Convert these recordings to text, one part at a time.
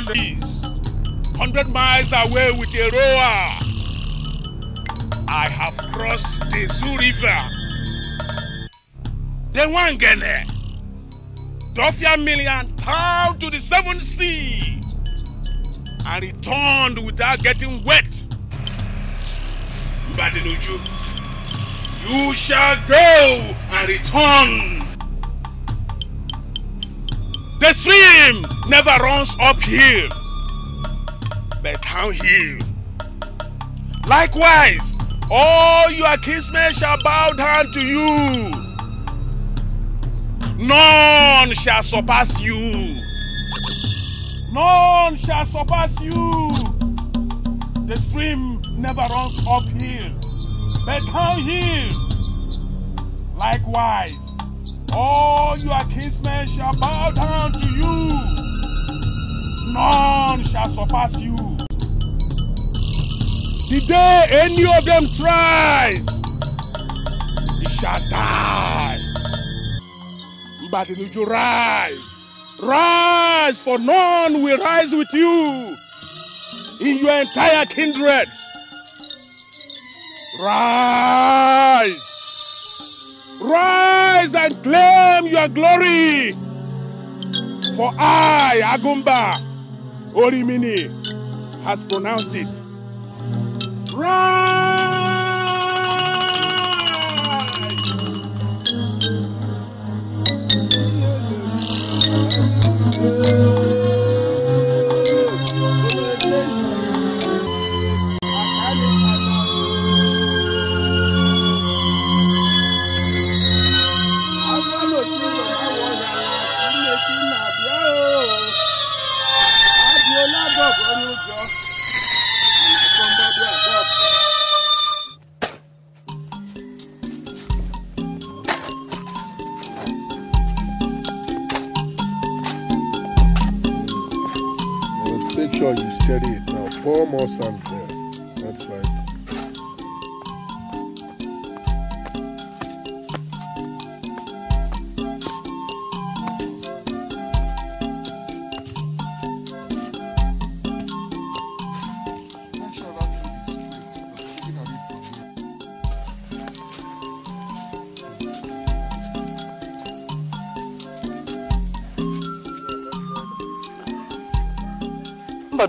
Please, 100 miles away with a rower, I have crossed the Zoo River. The Wangene, Dofia Million town to the 7th sea, and returned without getting wet. Mbadinuju, you shall go and return. The stream never runs uphill, but downhill. Likewise, all your kinsmen shall bow down to you. None shall surpass you. None shall surpass you. The stream never runs uphill, but downhill. Likewise, all your kinsmen shall bow down to you. None shall surpass you. The day any of them tries, he shall die. Mbadinuju, rise. Rise, for none will rise with you in your entire kindred. Rise. Rise and claim your glory. For I, Agumba Orimini, has pronounced it. Rise! Make sure you steady it now. Pour more sand there. That's right.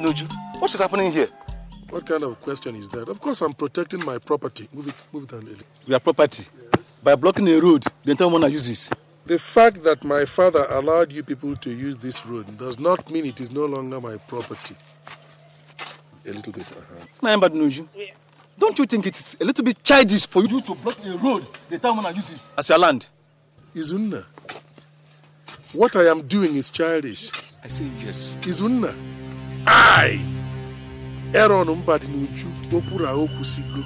Nuju, what is happening here? What kind of question is that? Of course, I'm protecting my property. Move it down a little. Your property? Yes. By blocking a road, the entire one uses. The fact that my father allowed you people to use this road does not mean it is no longer my property. A little bit. Nuju, don't you think it's a little bit childish for you to block a road the entire one uses as your land? Izunna, what I am doing is childish. I say yes. Izunna. I, Aaron Mbadinuju, Opura Okusigo.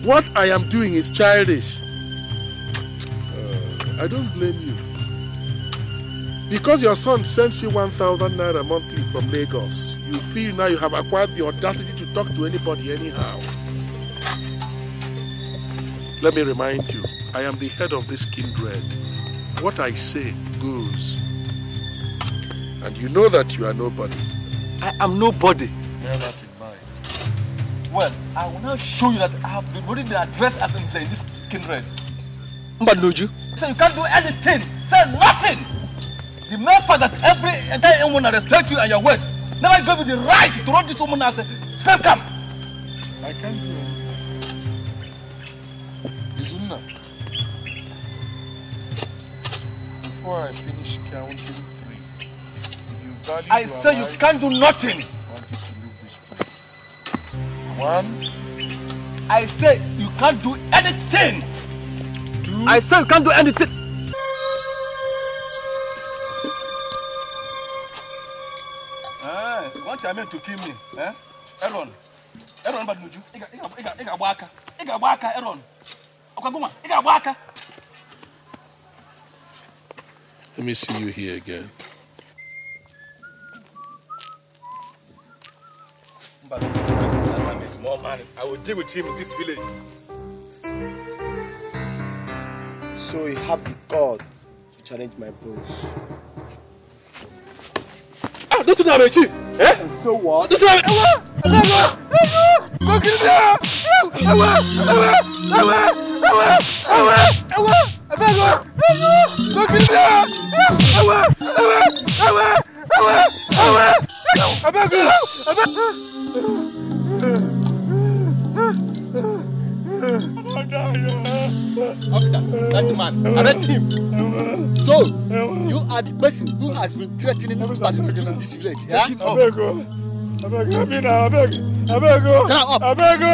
What I am doing is childish. I don't blame you. Because your son sends you 1,000 naira monthly from Lagos, you feel now you have acquired the audacity to talk to anybody anyhow. Let me remind you, I am the head of this kindred. What I say goes. And you know that you are nobody. I am nobody. Bear that in mind. Well, I will now show you that I have been already been addressed as in this kindred. Mbadinuju, say you can't do anything. Say nothing. The mere fact that every entire woman respects you and your word never gave you the right to run this woman as a slave camp. I can't do anything. Izunna, before I finish counting 3, I say you can't do nothing. I want you to leave this place. 1. I say you can't do anything. 2. I say you can't do anything. You want your men to kill me, eh? Aaron, Mbadinuju, Iga waka, Aaron. Okaguma, Iga waka. Let me see you here again. man, I will deal with him in this village. So you have the God to challenge my boss. Ah, don't you know I'm a chief? Eh? And so what? Don't you know I'm don't kill me! Officer, that's the man. Arrest him. So, you are the person who has been threatening Badinoju in this village, yeah? I beg you. I beg you. I beg you. I beg you. Get up. I beg you.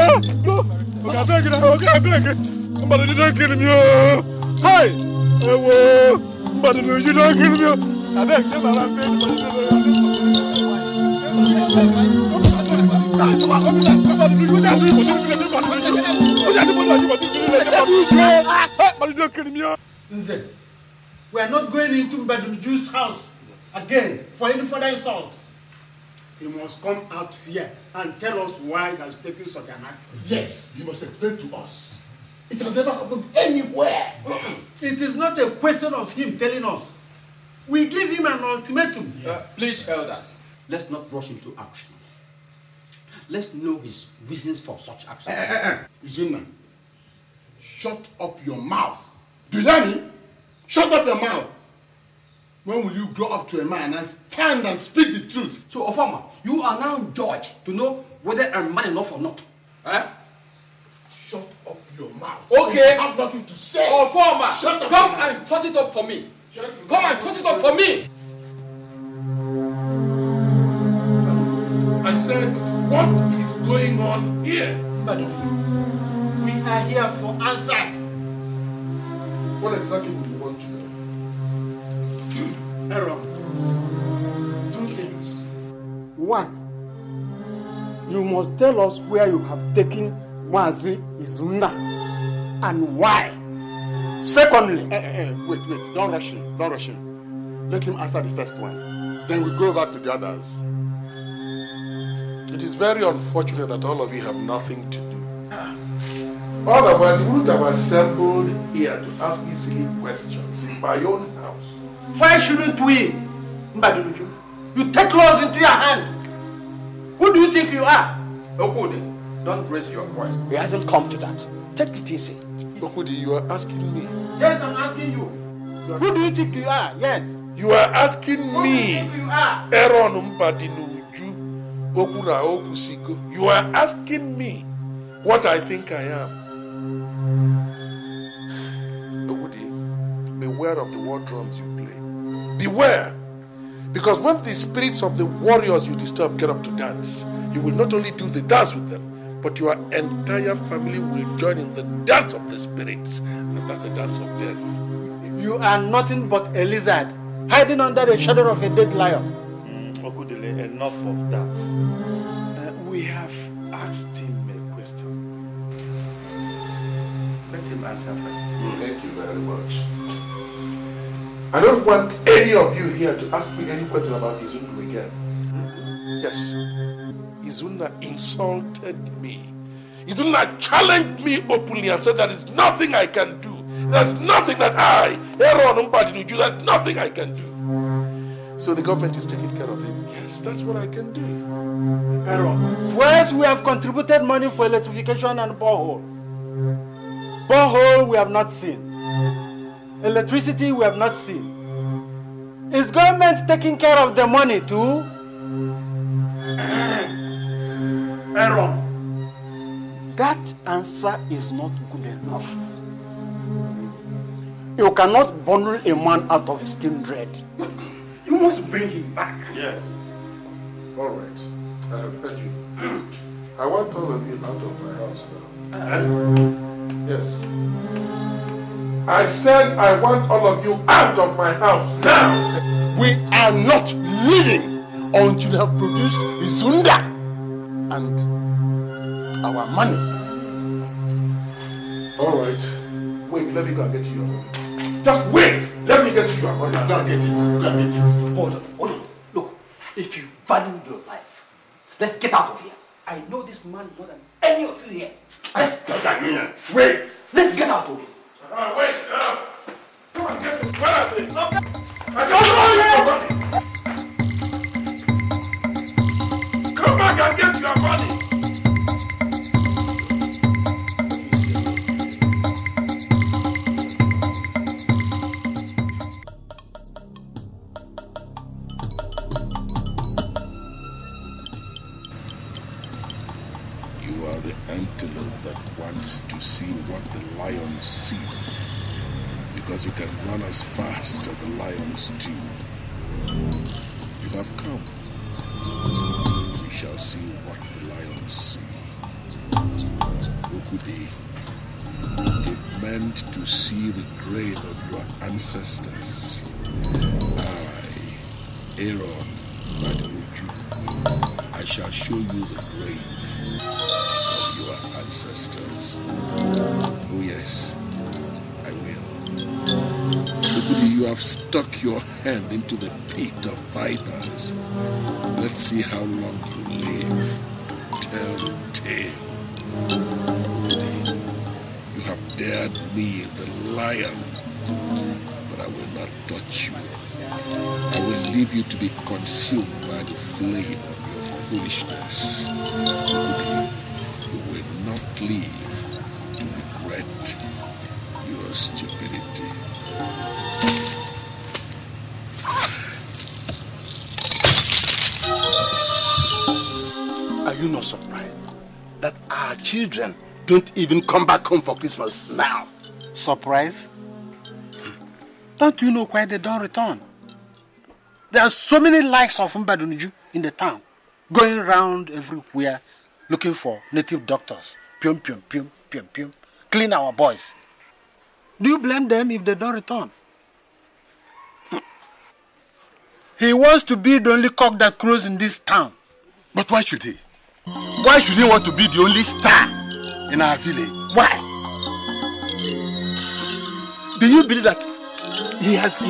No. Okay, I beg you now. Okay, I beg you. Somebody don't kill me. Hi. Badinoju don't kill me. I beg you. We are not going into Badinoju's house again for any further insult. He must come out here and tell us why he has taken such an action. Yes, he must explain to us. It has never happened anywhere. It is not a question of him telling us. We give him an ultimatum. Please, elders, let's not rush into action. Let's know his reasons for such action. Izuna, shut up your mouth. Do you hear me? Shut up your mouth. When will you grow up to a man and stand and speak the truth? So, Ohamaeze, you are now judged to know whether I'm man enough or not. Eh? Shut up your mouth. Okay. You have nothing to say. Ohamaeze, Shut up. come and cut it up for me. Come and cut it up for me. I said, what is going on here? We are here for answers. What exactly would you want to know? Aaron, two things. One, you must tell us where you have taken Ohamaeze Izuna and why. Secondly, Wait, don't rush him, Let him answer the first one. Then we go back to the others. It is very unfortunate that all of you have nothing to do. Otherwise, you wouldn't have assembled here to ask me silly questions in my own house. why shouldn't we, Badinoju? You take laws into your hand. Who do you think you are? Okudi, don't raise your voice. It hasn't come to that. Take it easy. Okudi, you are asking me. Yes, I'm asking you. Who do you think you are? Yes. You are asking Who do you me. think you are? Aaron Mbadinuju Okura Okusiko. You are asking me what I think I am. Okudi, beware of the war drums you play. Beware. Because when the spirits of the warriors you disturb get up to dance, you will not only do the dance with them, but your entire family will join in the dance of the spirits. And that's a dance of death. You are nothing but a lizard, hiding under the shadow of a dead lion. Okudele, enough of that. We have asked him a question. Let him answer first. Thank you very much. I don't want any of you here to ask me any question about Izunna again. Yes, Izunna insulted me. Izunna challenged me openly and said there is nothing I can do. There's nothing that I, Aaron Mbadinuju, there's nothing I can do. So the government is taking care of him. Yes, that's what I can do. Aaron, whereas we have contributed money for electrification and borehole. Borehole we have not seen. Electricity we have not seen. Is government taking care of the money too? Aaron, that answer is not good enough. You cannot bundle a man out of his kindred. You must bring him back. Yes. All right, I have heard you. I want all of you out of my house now. Yes. I said I want all of you out of my house now. We are not leaving until you have produced Izunna and our money. All right. Wait, let me go and get you your money. Just wait. Let me get you your money. Go and get it. Go and get it. Hold on. Look, if you value your life, let's get out of here. I know this man more than any of you here. Wait! Let's get out. Wait! Come on, get it. Where are they? Come back and get your money! Antelope that wants to see what the lions see, because you can run as fast as the lions do. You have come. We shall see what the lions see. Okudi, it meant to see the grave of your ancestors. Aaron, I shall show you the grave of your ancestors. Oh yes, I will. Okudi, you have stuck your hand into the pit of vipers. Let's see how long you live to tell the tale. Okudi, you have dared me, the lion, but I will not touch you. I will leave you to be consumed by the flame of your foolishness. Okudi, you will not live to regret your stupidity. Are you not surprised that our children don't even come back home for Christmas now? Surprise? Don't you know why they don't return? There are so many likes of Mbaduniju in the town, going around everywhere looking for native doctors. Pium, pium, pium, pium, pium. Clean our boys. Do you blame them if they don't return? He wants to be the only cock that crows in this town. But why should he? Why should he want to be the only star in our village? Why? Do you believe that he has...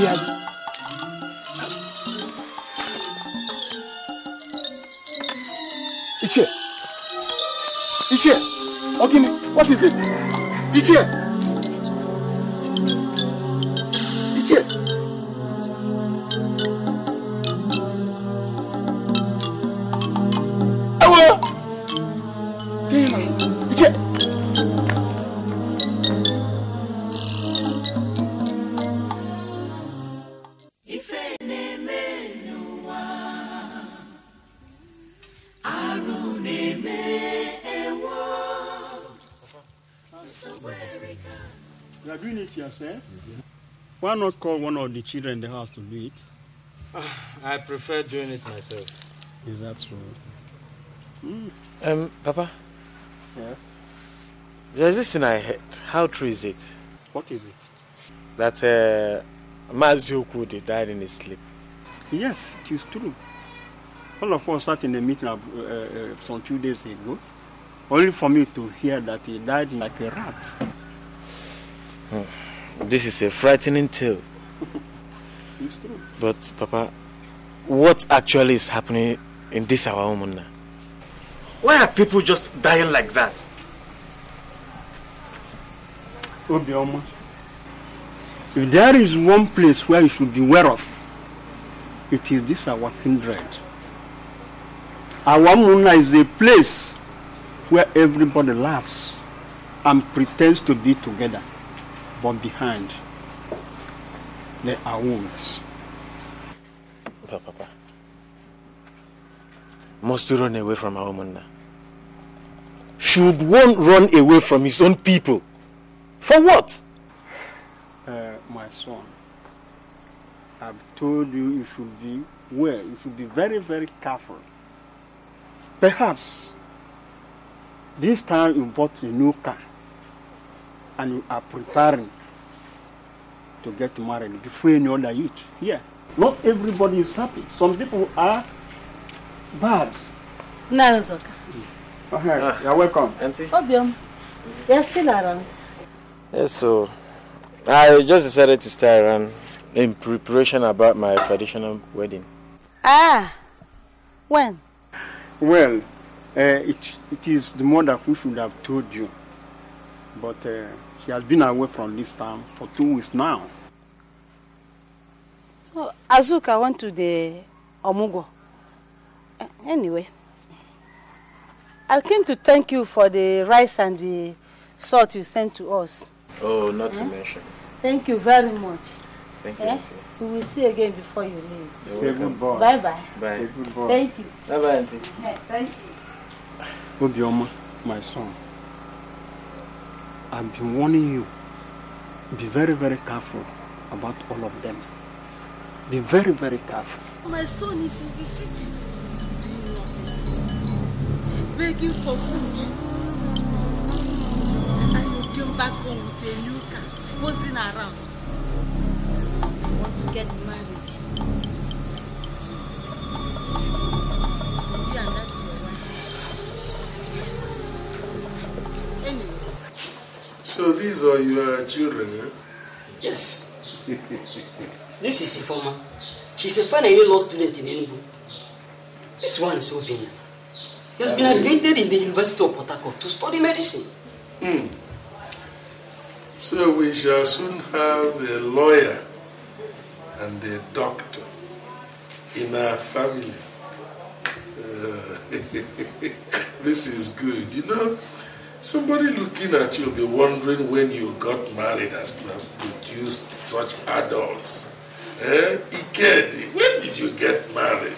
Ichie! Ogini, what is it? Ichie! Hello! Ichie! You are doing it yourself? Why not call one of the children in the house to do it? I prefer doing it myself. Is that so? Papa? Yes? There's this thing I heard. How true is it? What is it? That Mazi Okude died in his sleep. Yes, it is true. All of us sat in a meeting some 2 days ago, only for me to hear that he died like a rat. This is a frightening tale. It's true. But, Papa, what actually is happening in this our home now? Why are people just dying like that? Obioma, if there is one place where you should be aware of, it is this our kindred. Our Muna is a place where everybody laughs and pretends to be together, but behind there are wounds. Papa, must we run away from our Muna? Should one run away from his own people? For what? My son, I've told you you should be well. You should be very, very careful. Perhaps this time you bought a new car and you are preparing to get married before any other youth. Here, not everybody is happy. Some people are bad. No, it's okay. You're welcome. Auntie? Obiom, you're still around. Yes, so I just decided to stay around in preparation about my traditional wedding. Ah, when? Well, It is the mother who should have told you. But she has been away from this town for 2 weeks now. So, Azuka went to the Omugo. Anyway, I came to thank you for the rice and the salt you sent to us. Oh, not to mention. Thank you very much. Thank you. We will see again before you leave. Say goodbye. Bye-bye. Bye. Say goodbye. Thank you. Bye-bye, Auntie. Thank you. Obioma, my son, I've been warning you. Be very, very careful about all of them. Be very, very careful. My son is in the city, begging for food. And he came back home with a new car, posing around. I want to get married. Yeah, that's your wife. Anyway. So these are your children, eh? Yes. This is Ifoma. She's a final year law student in Enugu. This one is Obina. He has been admitted in the University of Port Harcourt to study medicine. So we shall soon have a lawyer and a doctor in our family. This is good. You know, somebody looking at you will be wondering when you got married as to have produced such adults. Ikedi, when did you get married?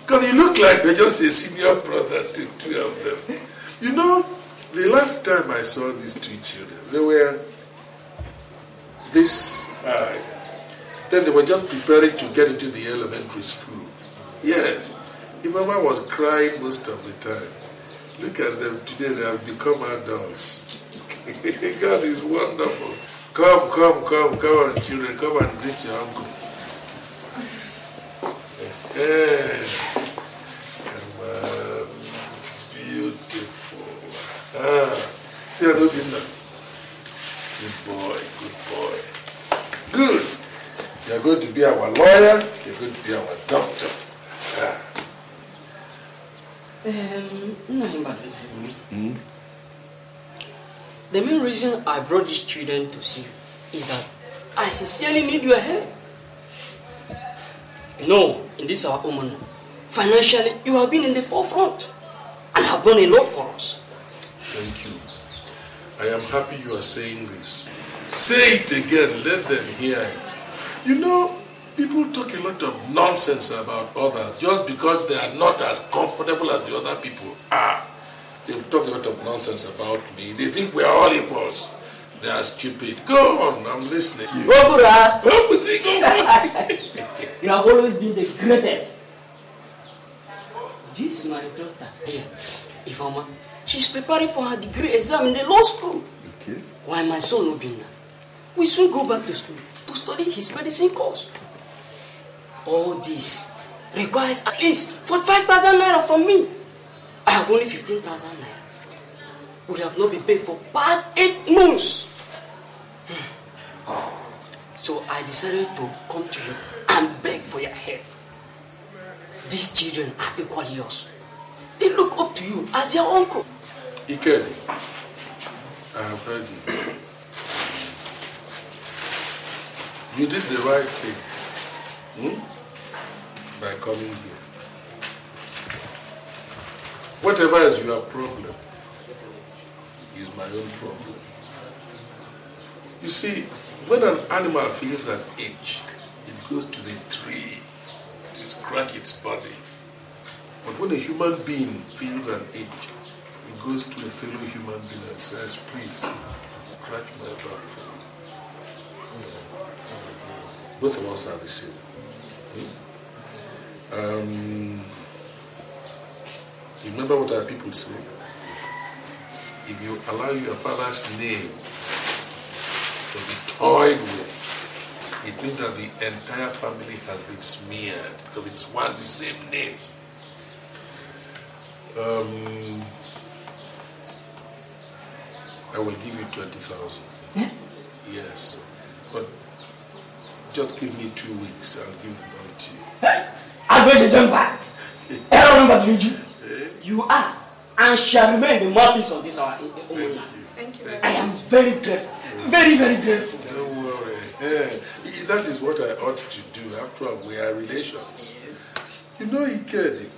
Because you look like you're just a senior brother to two of them. You know, the last time I saw these two children, they were this high. Then they were just preparing to get into the elementary school. Yes, Ifoma was crying most of the time. Look at them today, they have become adults. God is wonderful. Come on, children, come and greet your uncle. Come on, beautiful. See, I don't know. Good boy. Good. You're going to be our lawyer, you're going to be our doctor. The main reason I brought these children to see you is that I sincerely need your help. You know, in this our home, financially, you have been in the forefront and have done a lot for us. Thank you. I am happy you are saying this. Say it again, let them hear it. You know, people talk a lot of nonsense about others just because they are not as comfortable as the other people are. They talk a lot of nonsense about me. They think we are all equals. They are stupid. Go on, I'm listening. Go, Bura! Go, Pussy, go! You have always been the greatest. This is my daughter here, Ifoma. She's preparing for her degree exam in the law school. Okay. While my son Obina will soon go back to school to study his medicine course. All this requires at least 45,000 naira from me. I have only 15,000 naira. We have not been paid for past 8 months. So I decided to come to you and beg for your help. These children are equally yours. They look up to you as their uncle. Ikedi, I have heard you. You did the right thing by coming here. Whatever is your problem is my own problem. You see, when an animal feels an itch, it goes to the tree to scratch its body. But when a human being feels an itch, it goes to a fellow human being and says, please, scratch my back for me. Both of us are the same. You remember what our people say? If you allow your father's name to be toyed with, it means that the entire family has been smeared because it's one the same name. I will give you 20,000. Yes, but just give me 2 weeks. I'll give the money to you. I'm going to jump back. I don't remember you. You are and shall remain the mouthpiece of this our Omonia. Thank you. I am very grateful. Very, very grateful. Don't worry. That is what I ought to do. After all, we are relations. You know, Ikedi,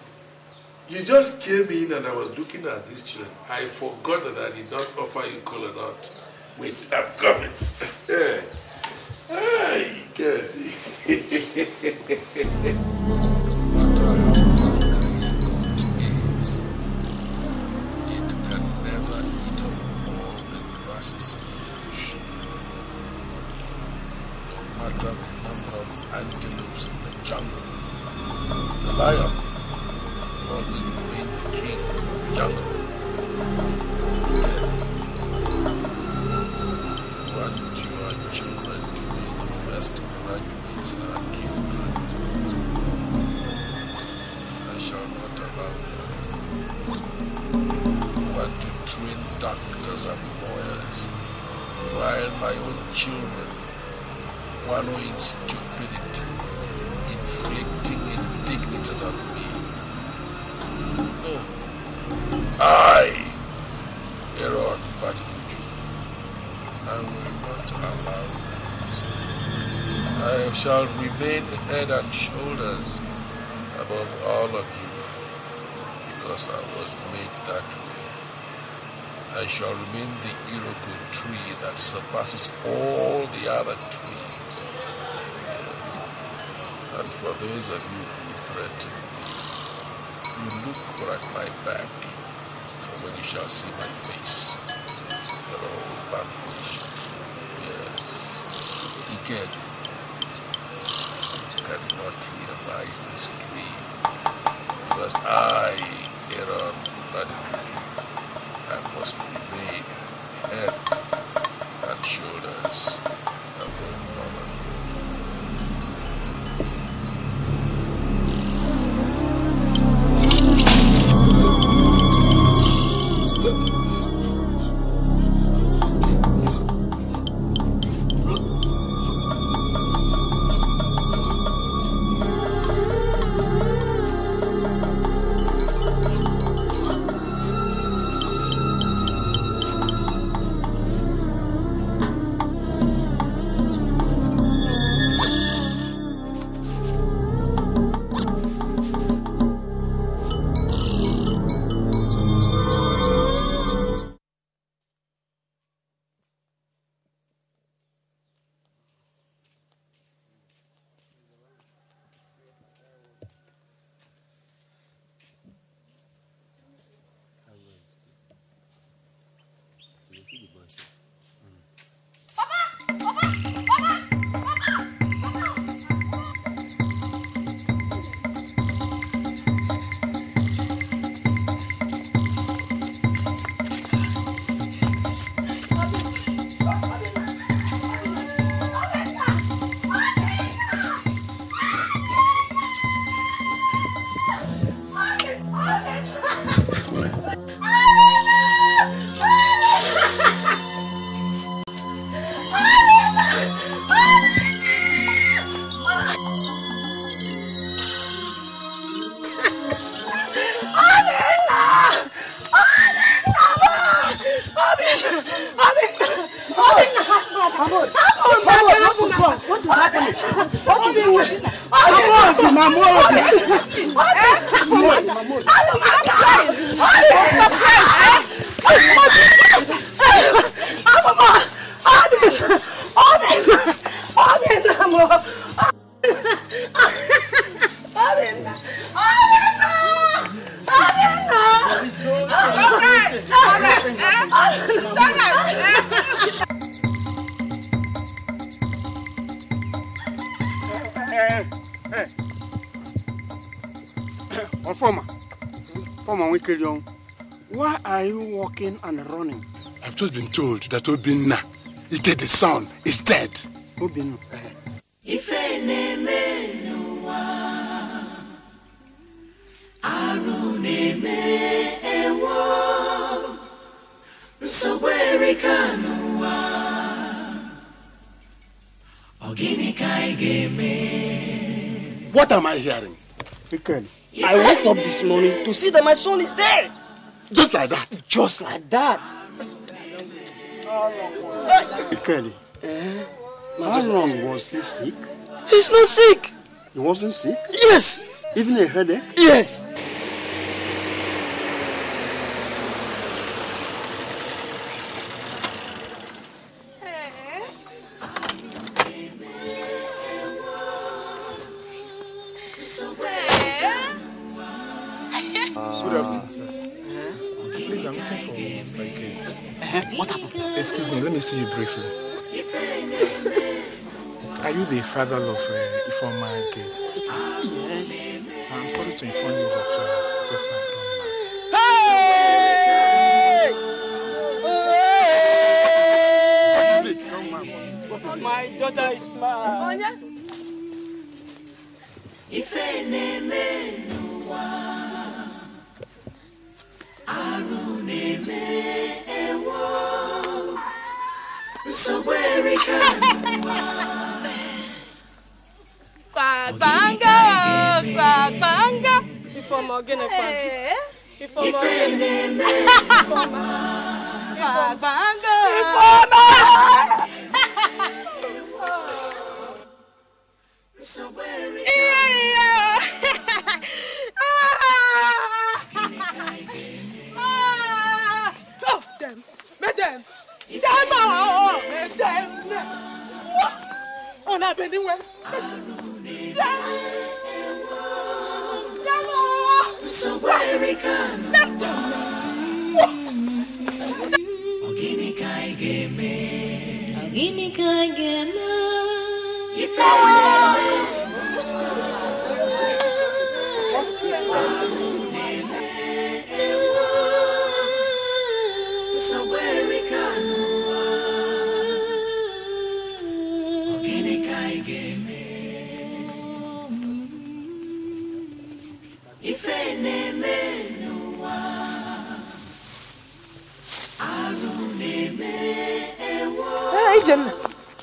you just came in and I was looking at these children. I forgot that I did not offer you cola nut. Wait, I'm coming. Ikedi. The number of antelopes in the jungle. The lion will always remain the king of the jungle. I want your children to be the first graduates in our kindred. I shall not allow them. I want to train doctors and lawyers, while my own children wallow in stupidity, inflicting indignities on me. No. I, Edochie, I will not allow this. I shall remain head and shoulders above all of you, because I was made that way. I shall remain the Iroko tree that surpasses all the other trees. And for those of you who threaten, you look at my back, for when you shall see my face, you're all vanquished. Yes. Ikedi, you cannot realize this dream, because I, Edochie, I must remain head and shoulders above all of you. Why are you walking and running? I've just been told that Obinna, Ike's son, is dead. Obinna. What am I hearing? I woke up this morning to see that my son is dead. Just like that. Just like that. Kelly, how long was he sick? He's not sick. He wasn't sick? Yes. Even a headache? Yes. Good afternoon, sirs. Please, I'm looking for Mr. Ike. What happened? Excuse me, let me see you briefly. Are you the father of Ifeoma Ike? Yes. So I'm sorry to inform you that your daughter Hey! What is my daughter is mine. Banga. Ifeoma gene kwa. Ifeoma gene. Ifeoma. Banga. Ifeoma. Oh, damn. Madam. Oh, not anywhere.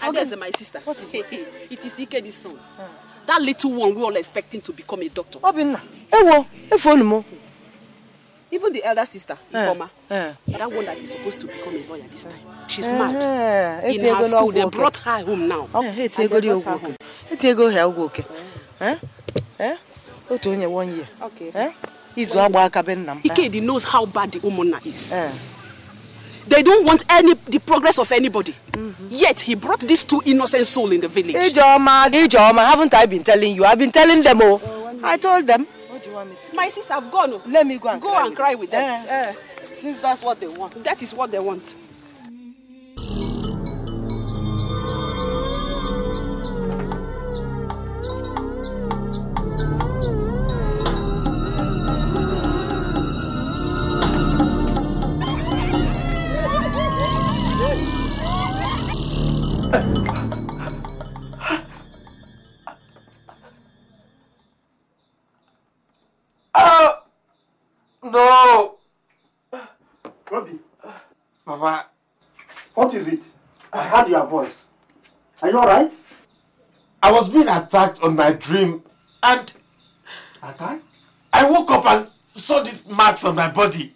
Ohamaeze, my sister. What is it? It is Ike's son. That little one we all expecting to become a doctor. Even the elder sister, Ifeoma, that one that is supposed to become a lawyer this time. She's mad. In her school, they brought her home now. It's a good okay. Only 1 year. Okay. He's Ike knows how bad the Umona is. They don't want the progress of anybody. Yet he brought these two innocent souls in the village. Ijoma, haven't I been telling you? I've been telling them all. I told them. What do you want me to do? My sister, I've gone. Let me go and cry with them. Since that's what they want. That is what they want. No! Robbie. Mama. What is it? I heard your voice. Are you alright? I was being attacked on my dream and... Attacked? I woke up and saw these marks on my body.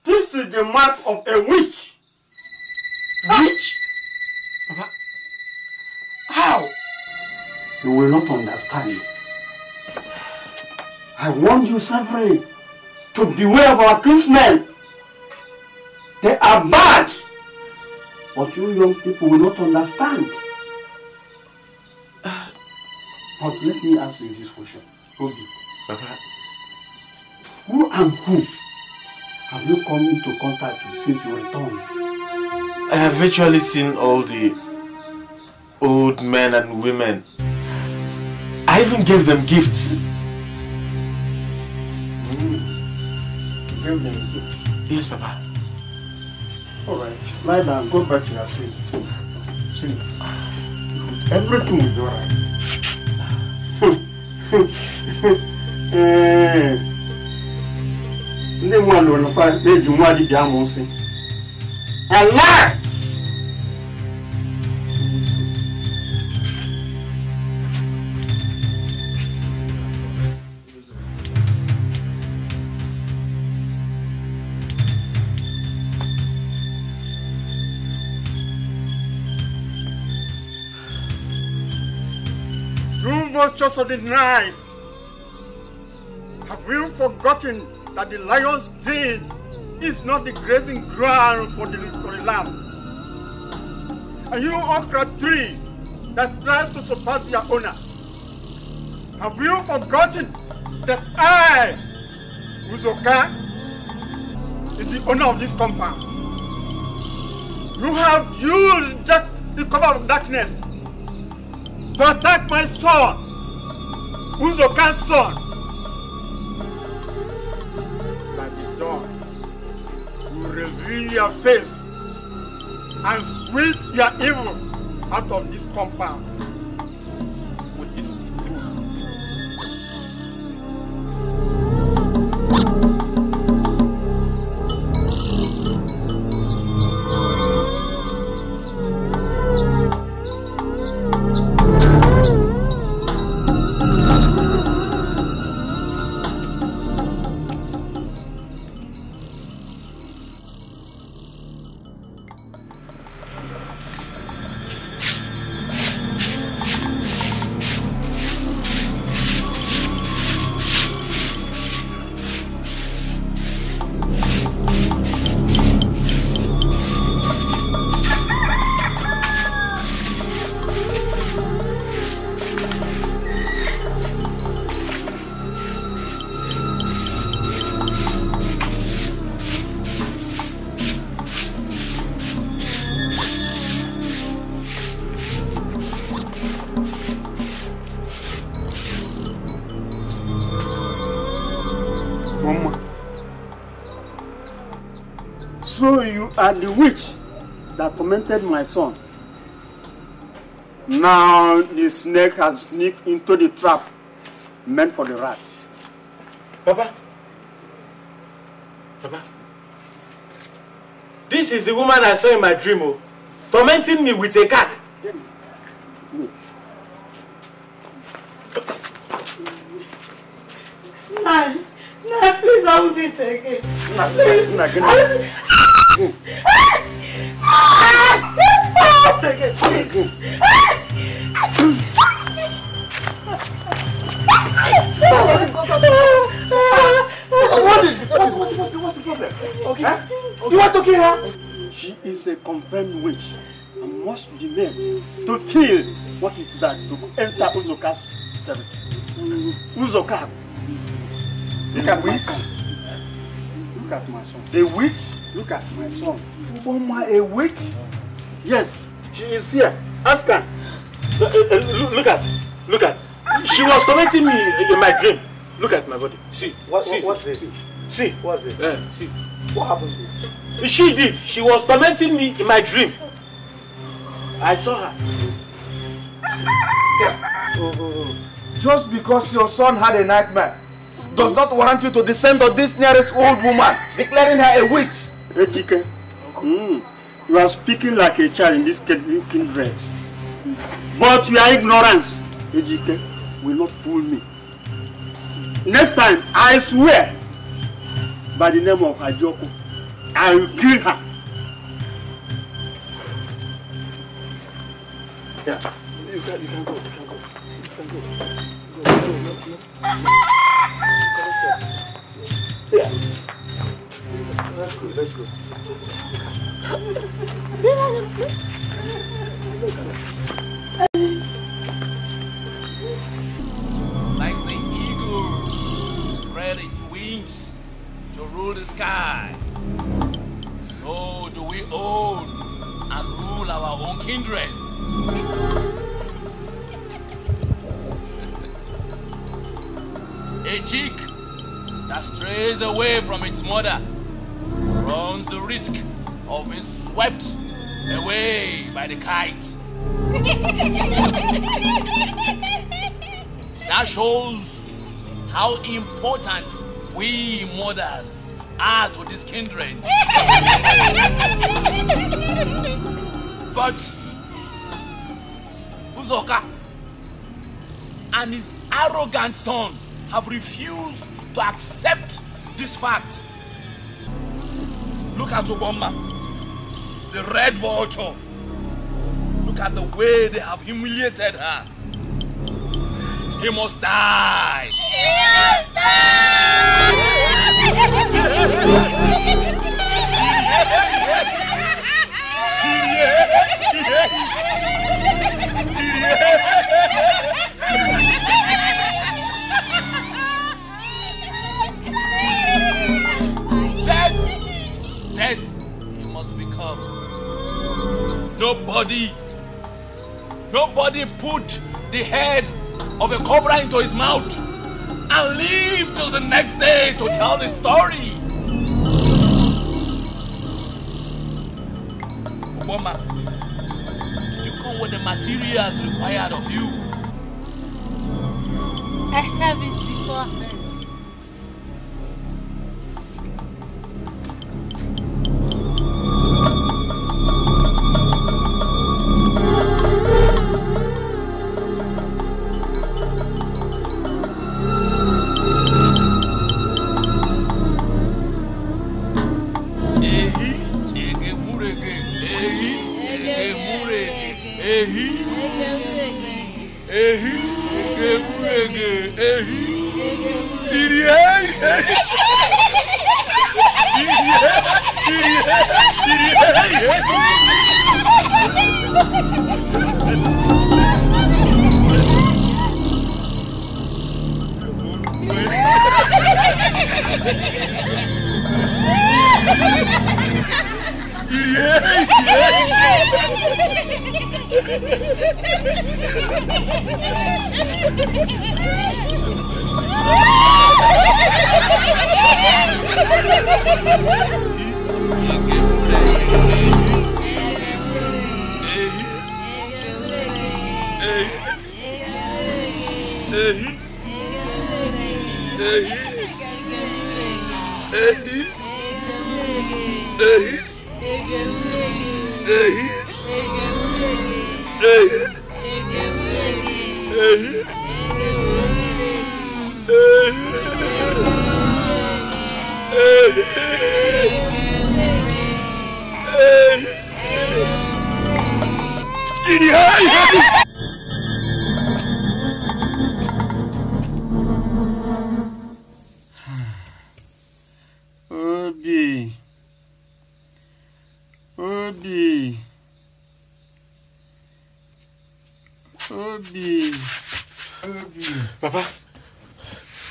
This is the mark of a witch. Witch? Papa, how? You will not understand. I warned you severally to beware of our kinsmen. They are bad. But you young people will not understand. But let me ask you this question. Obi, Papa, who and who have you come into contact with since you returned? I have virtually seen all the old men and women. I even gave them gifts. You gave them gifts? Yes, Papa. Alright, lie down, go back to your sleep. Sleep. Everything will be alright. Vultures of the night, have you forgotten that the lion's den is not the grazing ground for the lamb? And you okra tree that tries to surpass your owner, have you forgotten that I, Uzoka, is the owner of this compound? You have used the cover of darkness to attack my son, Uzoka's son. By the dawn, you reveal your face and sweep your evil out of this compound with this truth. So you are the witch that tormented my son. Now the snake has sneaked into the trap meant for the rat. Papa. Papa. This is the woman I saw in my dream, tormenting me with a cat. No, please, I won't do it again. Please. What is it? What's the problem? Okay. Huh? Okay. You want to kill her? She is a confirmed witch and must be made to feel what is that to enter Uzoka's territory. Uzoka. Look at my son. Look at my son. A witch? Look at my son. Oma, a witch? Yes, she is here. Ask her. Look at. She was tormenting me in my dream. Look at my body. See. What's this? See. What's this? See. What happened to you? She did. She was tormenting me in my dream. I saw her. Just because your son had a nightmare does not warrant you to descend on this nearest old woman, declaring her a witch. Ejike, you are speaking like a child in this kindred. But your ignorance, Ejike, will not fool me. Next time, I swear, by the name of Ajoko, I will kill her. Yeah, you can go. Yeah. Let's go. Like the eagle spread its wings to rule the sky, so do we own and rule our own kindred. A chick that strays away from its mother runs the risk of being swept away by the kite. That shows how important we mothers are to this kindred. But Uzoka and his arrogant son have refused to accept this fact. Look at Obama, the red vulture. Look at the way they have humiliated her. He must die. He must die. Death he must become. Nobody put the head of a cobra into his mouth and leave till the next day to tell the story. Obama, did you come with the materials required of you? I have it before.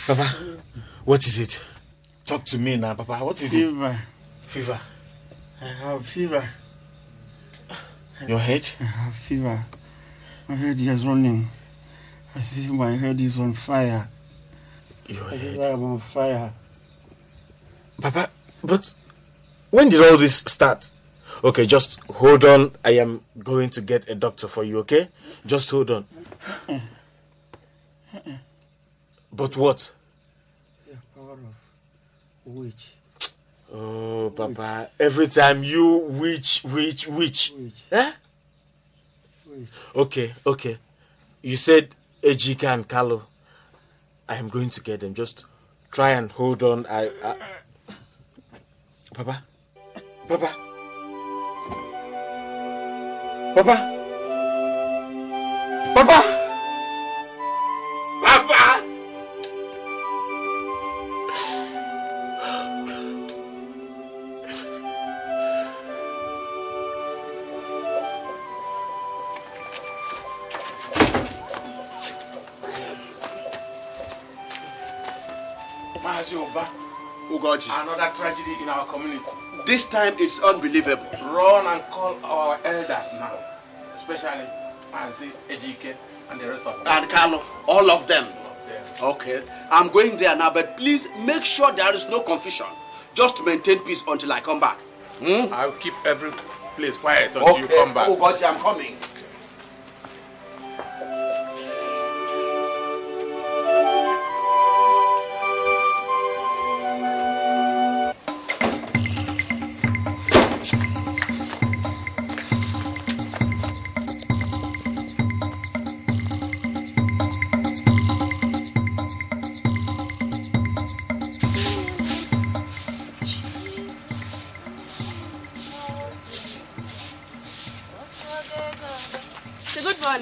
Papa, what is it? Talk to me now, Papa. What is it? Fever. I have fever. Your head? I have fever. My head is running. As if my head is on fire. Your As head? if I am on fire. Papa, but when did all this start? Okay, just hold on. I am going to get a doctor for you, okay? Just hold on. But what? The power of witch. Oh, Papa, every time you witch. Eh? Okay. You said Ejike and Carlo. I am going to get them. Just try and hold on. Papa. Papa. Another tragedy in our community. This time it's unbelievable. Run and call our elders now, especially Mazi, Ejike, and the rest of them. And Carlo, all of them. Okay, I'm going there now, but please make sure there is no confusion. Just maintain peace until I come back. I'll keep every place quiet until you come back. Oh God, I'm coming.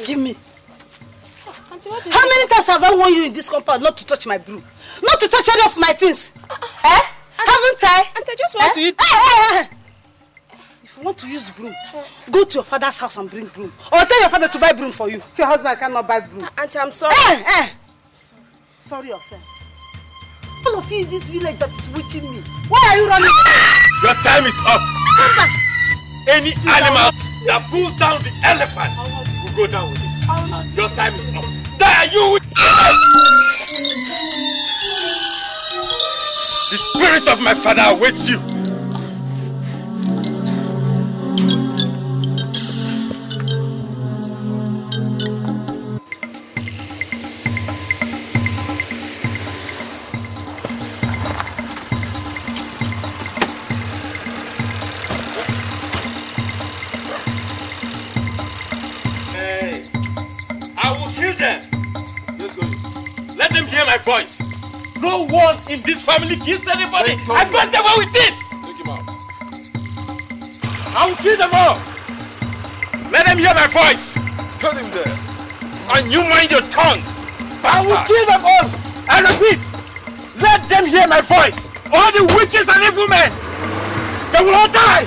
Give me. How many times have I warned you in this compound not to touch my broom? Not to touch any of my things? Haven't I? Auntie, I just want to eat. If you want to use broom, go to your father's house and bring broom. Or tell your father to buy broom for you. Your husband cannot buy broom. Auntie, I'm sorry. Sorry yourself. All of you in this village that is watching me. Why are you running? Your time is up. Come back. Any animal that pulls down the elephant will go down with it. Your time is up. Die, you! The spirit of my father awaits you. Let them hear my voice. No one in this family kills anybody. I got them away with it. Take him out. I will kill them all. Let them hear my voice. Cut him there. And you mind your tongue. Bastard. I will kill them all. I repeat. Let them hear my voice. All the witches and evil men. They will all die.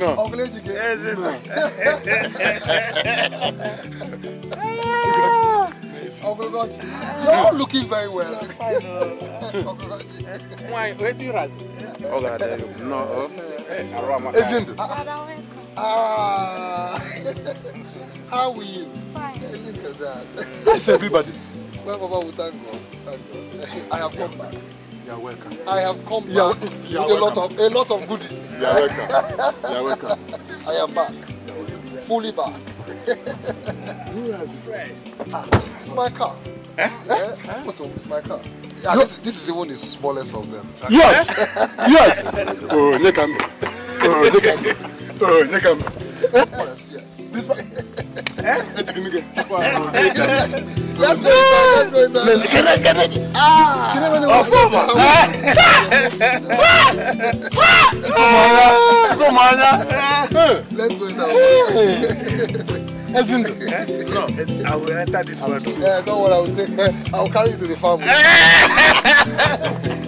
No. You're looking very well. Why? Where do you rise? No. How are you? Fine. Look at that. Yes, everybody. Well, Baba, we thank God. I have come back. You're welcome. I have come back with a lot of goodies. You're welcome. You're welcome. I am back. Fully back. It's my car. It's my car. Yeah, this is even the smallest of them. Yes. Yes. Oh, Nekam. Yes. This one. Let's go No, I will enter this one. Don't worry, I will carry you to the farm.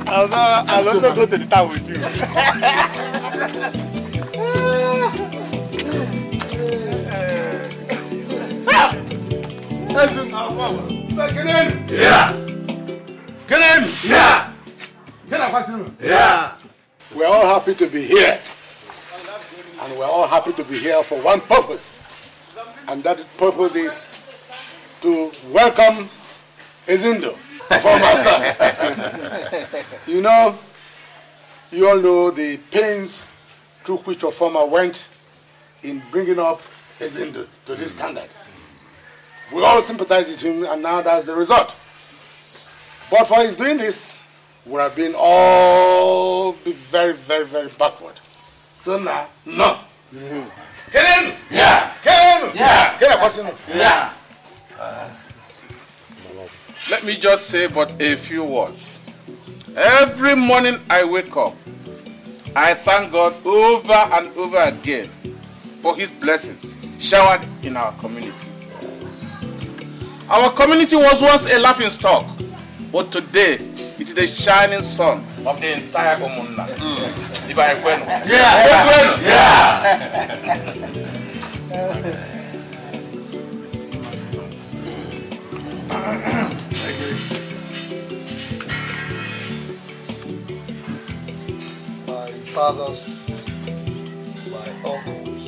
I'll also go to the town with you. Yeah. We're all happy to be here. And we're all happy to be here for one purpose. And that purpose is to welcome Ezindo for my son. You all know the pains through which your farmer went in bringing up Ezindo to this standard. We all sympathize with him, and now that's the result. But for his doing this, we have been all very, very, very backward. So now, no. Get in! Yeah! Get in! Yeah! Get in! Yeah! Let me just say but a few words. Every morning I wake up, I thank God over and over again for his blessings showered in our community. Our community was once a laughing stock, but today it is the shining sun of the entire Omunna. fathers, my uncles,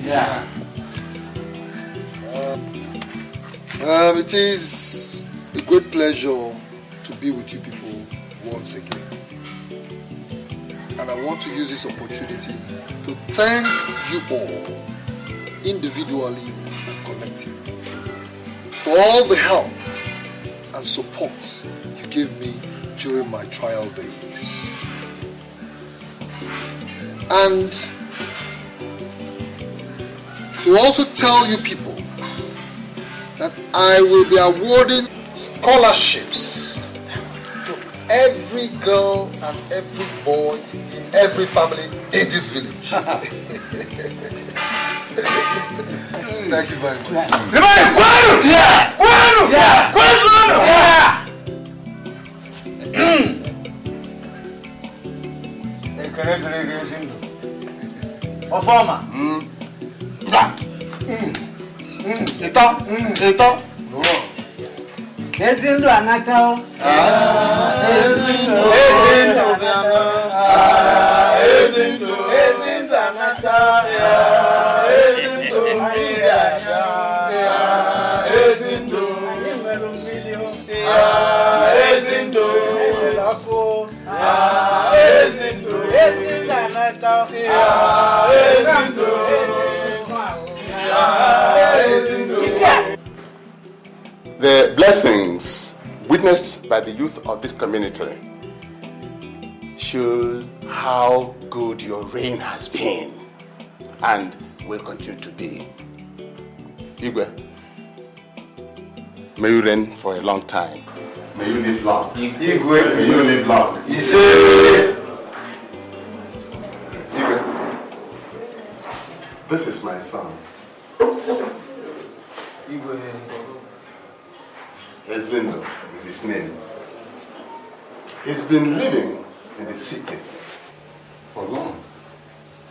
yeah. It is a great pleasure to be with you people once again. And I want to use this opportunity to thank you all, individually and collectively, for all the help and support you gave me during my trial days. And to also tell you people that I will be awarding scholarships to every girl and every boy in every family in this village. Thank you very much. Ezindo anatao. Ezindo anatao. The blessings witnessed by the youth of this community show how good your reign has been and will continue to be. Igwe, may you reign for a long time. May you live long. Igwe, may you live long. Igwe, this is my son. Igwe. Ezindo is his name. He's been living in the city for long.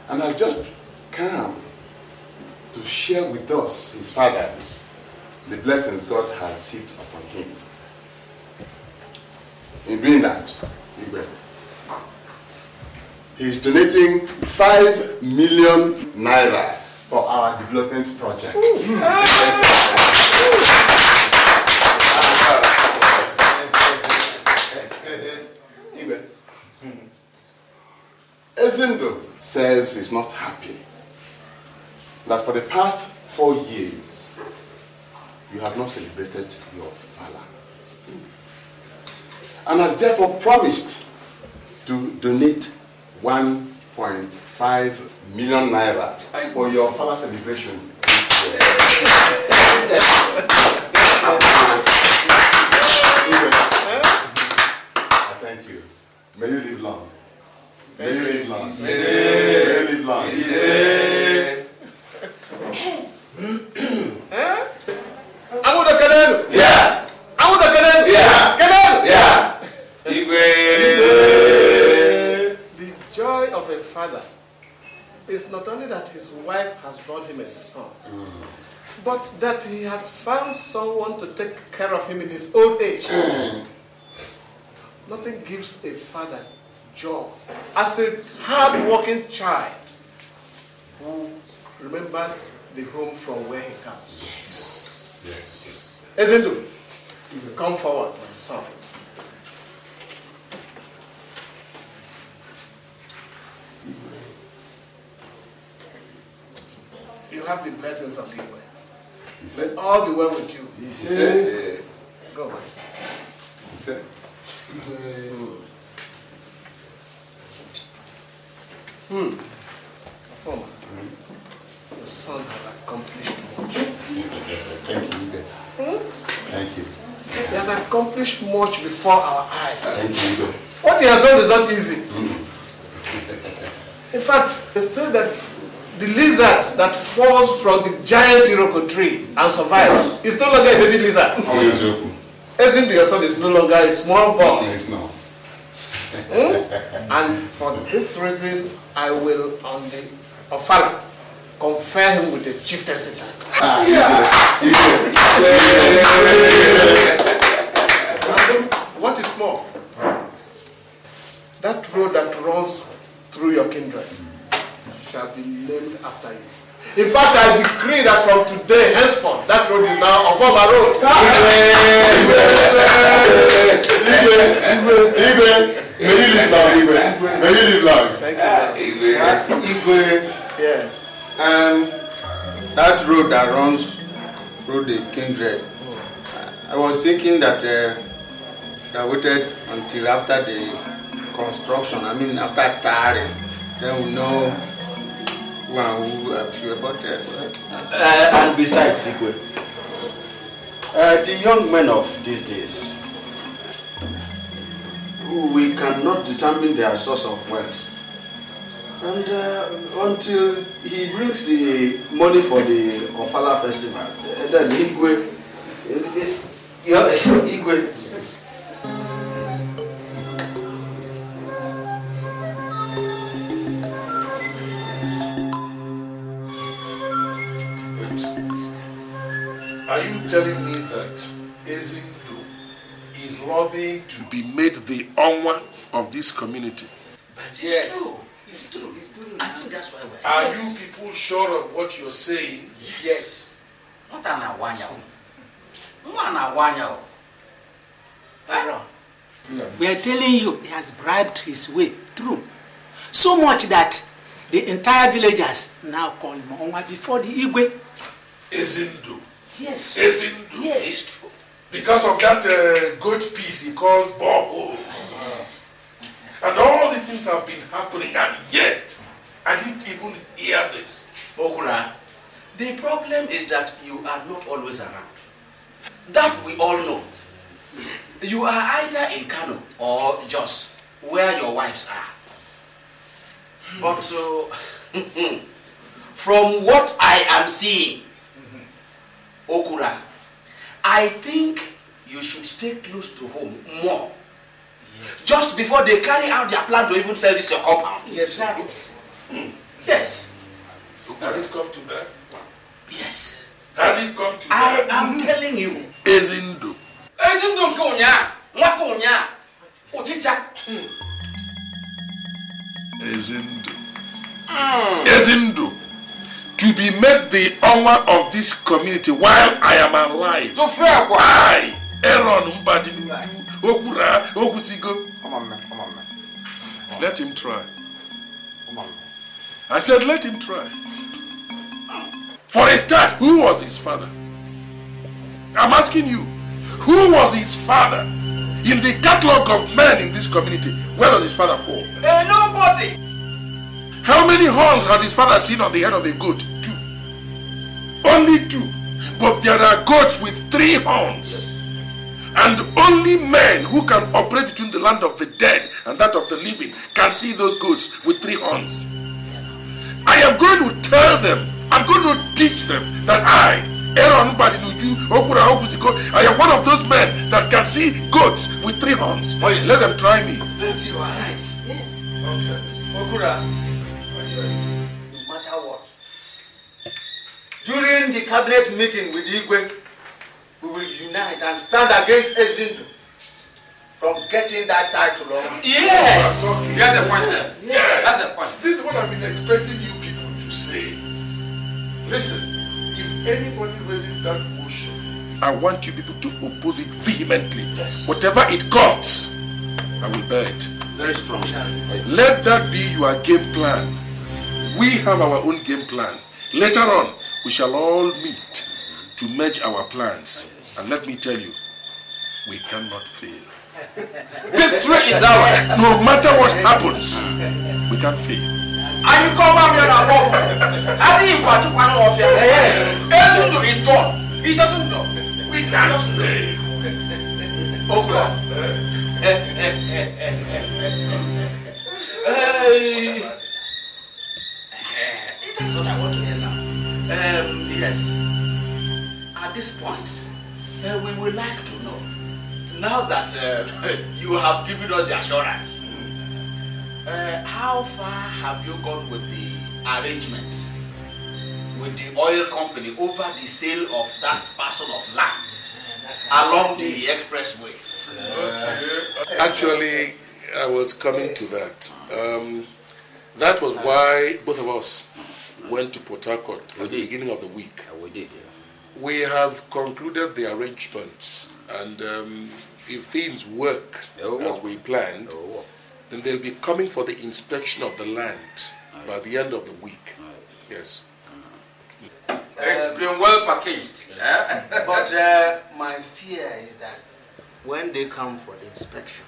And I just come to share with us, his fathers, the blessings God has heaped upon him. In doing that, he is donating 5 million naira for our development project. Ezindo says he's not happy that for the past 4 years you have not celebrated your father, and has therefore promised to donate 1.5 million naira for your father celebration this year. Thank you. May you live long. May you live long. May you live long. Yeah. Yeah. The joy of a father is not only that his wife has born him a son, but that he has found someone to take care of him in his old age. Nothing gives a father joy as a hard-working child who remembers the home from where he comes. Yes. Ezindo, come forward, my son. You have the blessings of Igwe. He said, all be well with you. He said, go, my son. He said, Performer, your son has accomplished much. Thank you. Thank you. He has accomplished much before our eyes. Thank you. What he has done is not easy. In fact, they say that the lizard that falls from the giant Iroko tree and survives is no longer a baby lizard. Isn't your son is no longer a small boy? Yes, no. And for this reason, I will on the Ofala confer him with the chieftaincy. What is more, that road that runs through your kindred shall be named after you. In fact, I decree that from today, henceforth, that road is now Ohamaeze Road. May you live long, Igwe. May you live long. Thank you. Igwe. Yes. That road that runs through the kindred, I was thinking that I waited until after the construction, I mean after tarring, then we know who and who I'm sure about it. And besides, Igwe, the young men of these days, we cannot determine their source of wealth. And until he brings the money for the Ofala festival, then Igwe, Are you telling me that Ezindu is lobbying to be made the Onwa of this community? But it's true. It's true. It's true. I think that's why we're Are you people sure of what you're saying? Yes. What an awanya. We are telling you, he has bribed his way through. So much that the entire villagers now call him Onwa before the Igwe. Ezindu. Yes. Ezindu. Yes. It's true. Because of that goat piece he calls borehole. And all the things have been happening, and yet I didn't even hear this. Okura, the problem is that you are not always around. That we all know. You are either in Kano or Jos, where your wives are. But from what I am seeing, Okura, I think you should stay close to home more. Yes. Just before they carry out their plan to even sell this your compound. Yes. Yes. Has it come to that? Yes. Has it come to that? that? I am telling you. Ezindu. Ezindu nkonya. Watonya. Oticha. Ezindu. Ezindu. To be made the honor of this community while I am alive. To fair kwa. I, Aaron Mbadinuju, Okura, Okusigo. Come on, man. Let him try. I said, let him try. For a start, who was his father? I'm asking you, who was his father? In the catalogue of men in this community, where does his father fall? Nobody. How many horns has his father seen on the head of a goat? 2. Only 2. But there are goats with 3 horns. And only men who can operate between the land of the dead and that of the living can see those goats with 3 horns. I am going to tell them, I'm going to teach them that I, Aaron Mbadinuju, Okura Okusiko, I am one of those men that can see goats with 3 horns. Let them try me. You are right. Yes. Nonsense. Okura, no matter what, during the cabinet meeting with Igwe, we will unite and stand against Ezindu from getting that title. Yes! That's a point there. Yes. That's a point. This is what I've been expecting you people to say. Listen, if anybody raises that motion, I want you people to oppose it vehemently. Yes. Whatever it costs, I will bear it. Very strong. Let that be your game plan. We have our own game plan. Later on, we shall all meet to merge our plans. And let me tell you, we cannot fail. Victory is ours. No matter what happens, we can't fail. And you come back here and walk. I think you got to one of your yes. Ezindu is gone. He doesn't know. We can't fail. Okura. That's what I want to say now. Yes. At this point, we would like to know, now that you have given us the assurance, how far have you gone with the arrangement with the oil company over the sale of that parcel of land along the expressway? Actually, I was coming to that. That was why both of us went to Port Harcourt at the beginning of the week. We did, We have concluded the arrangements, and if things work as we planned, then they'll be coming for the inspection of the land by the end of the week. Yes. It's been well packaged. But my fear is that when they come for the inspection,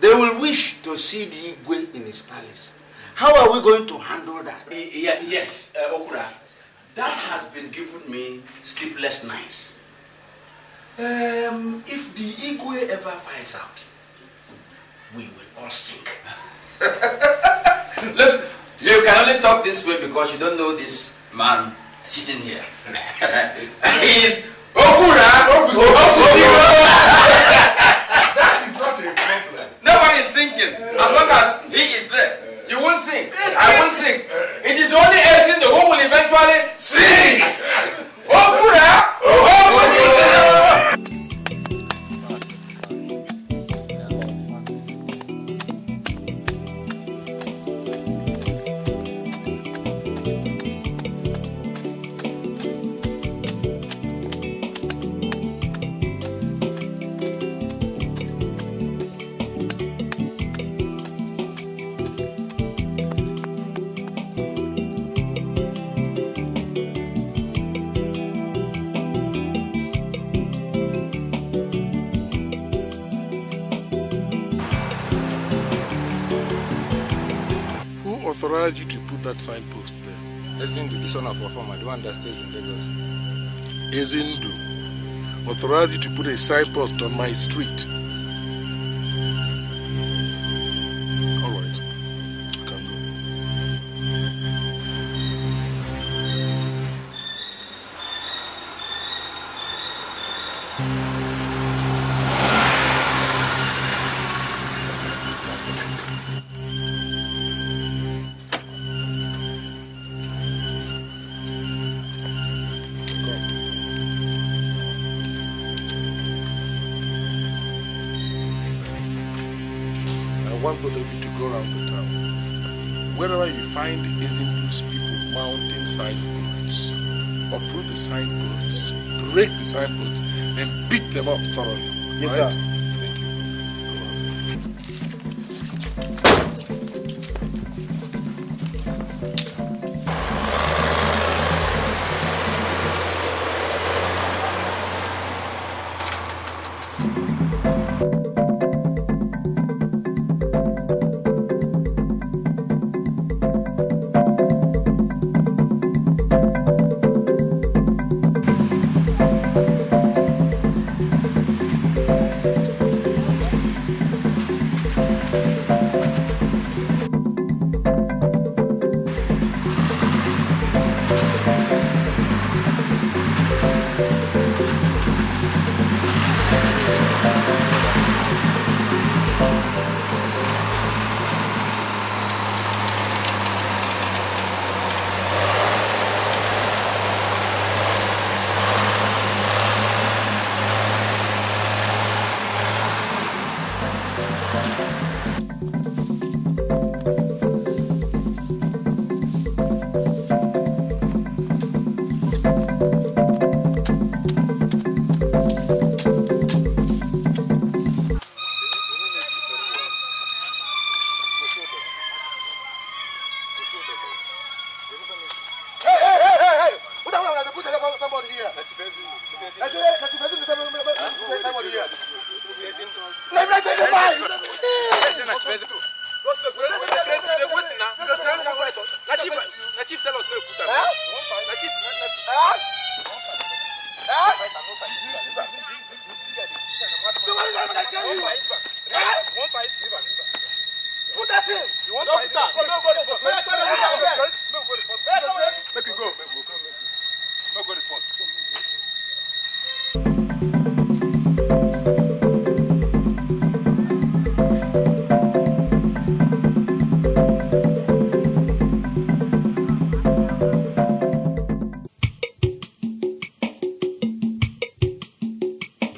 they will wish to see the Igwe in his palace. How are we going to handle that? Yes, Okura, that has been giving me sleepless nights. If the Igwe ever finds out, we will all sink. Look, you can only talk this way because you don't know this man sitting here. He is Okura. That is not a problem. Nobody is sinking. As long as he is there, you won't sink. I won't sink. It is only Ezin who will eventually sink. Okura. Authorized you to put that signpost there? Ezindu, this one of our farmer, the one that stays in Lagos. Ezindu authorized you to put a signpost on my street. All right, you can go. I want both of you to go around the town. Wherever you find Ezindu's people mounting signposts, uproot the signposts, break the signposts, then beat them up thoroughly. Yes, right? sir.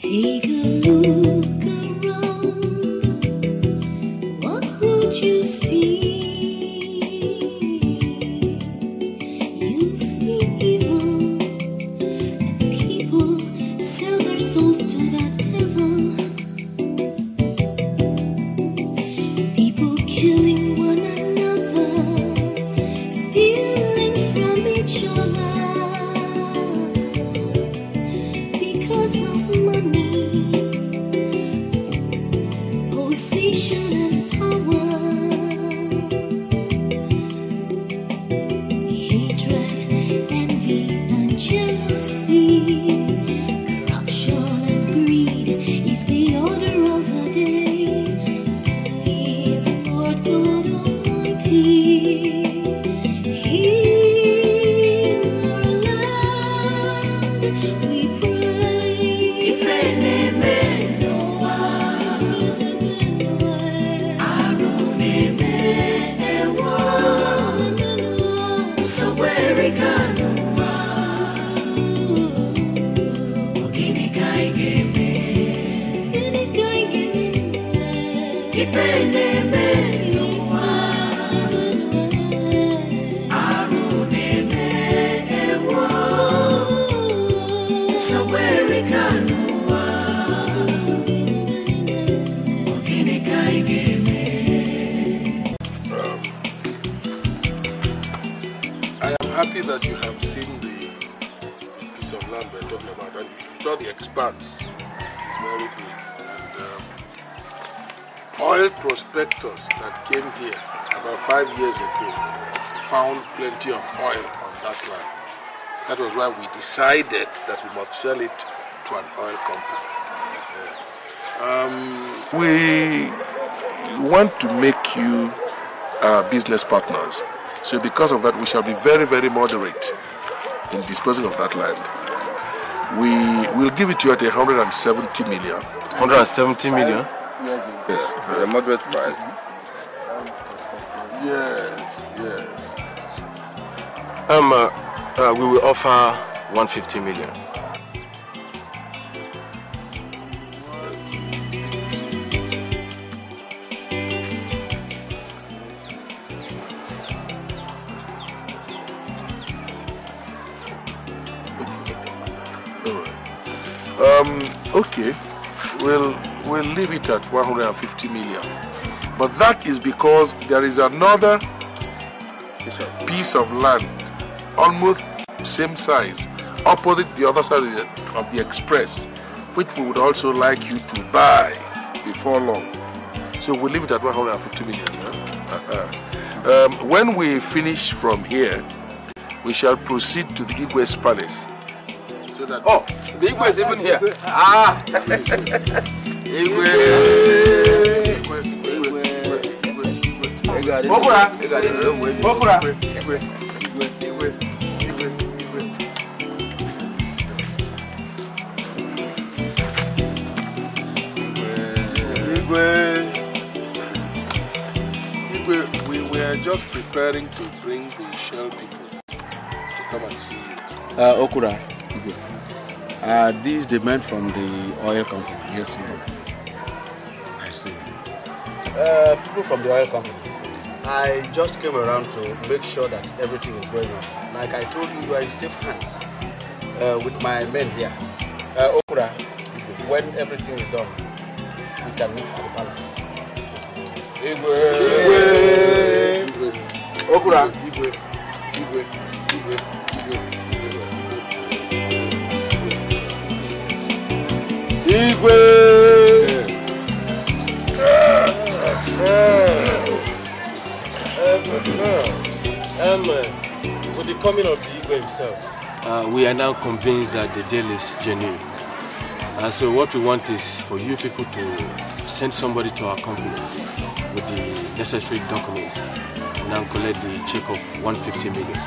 Take a look around. Happy that you have seen the piece of land we're talking about, and you saw the expanse. It's very big. And oil prospectors that came here about 5 years ago found plenty of oil on that land. That was why we decided that we must sell it to an oil company. We want to make you business partners. So because of that, we shall be very, very moderate in disposing of that land. We will give it to you at 170 million. 170 million? Yes. A moderate price. Yes, yes. We will offer 150 million. Okay, we'll leave it at 150 million. But that is because there is another piece of land, almost same size, opposite the other side of the express, which we would also like you to buy before long. So we'll leave it at 150 million. When we finish from here, we shall proceed to the Igwe's palace. So that the Igwe is even here. Ah! Igwe! Okura! Okura! Igwe, we were just preparing to bring the Shell people to come and see you. Okura, these the men from the oil company. Yes, yes. I see. People from the oil company. I just came around to make sure that everything is going on. Like I told you, you are in safe hands with my men here. Okura, when everything is done, we can meet at the palace. Igwe! Igwe! Okura! Igwe! Igwe! Igwe! Igwe! With the coming of the Igwe himself, we are now convinced that the deal is genuine. So what we want is for you people to send somebody to our company with the necessary documents and now collect the check of 150 million.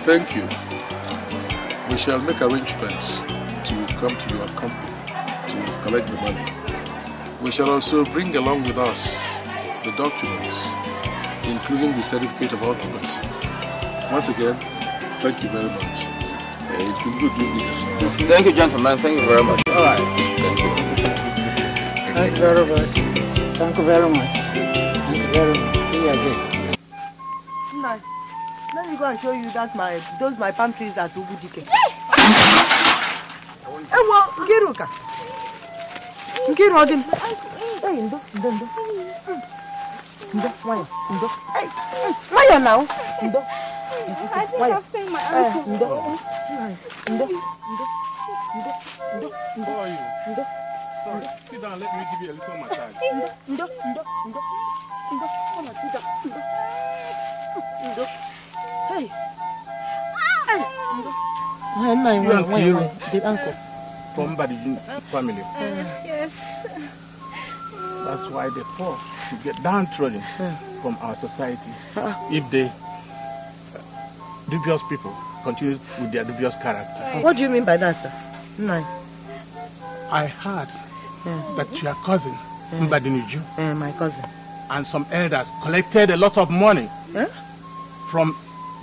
Thank you. We shall make arrangements to come to your company to collect the money. We shall also bring along with us the documents, including the certificate of occupancy. Once again, thank you very much. It's been good doing this. Thank you, gentlemen. Thank you very much. All right. Thank you. Thank you very much. Thank you very much. Thank you very much. See you again. Let me go and show you that those my palm trees at Ubudike. Well, Nkiruka. Nkiru again. Hey, Ndo. Hey, Maya now. Ndo. I think I've seen my uncle. How are you? Sorry, sit down, let me give you a little massage. Come on, sit down. Hey. You and Kiru, the uncle. from Badijin family. Yes. That's why they fought to get downtrodden from our society. If they dubious people continue with their dubious character. What do you mean by that, sir? No. I heard that your cousin, Mbadiniju, my cousin, and some elders collected a lot of money from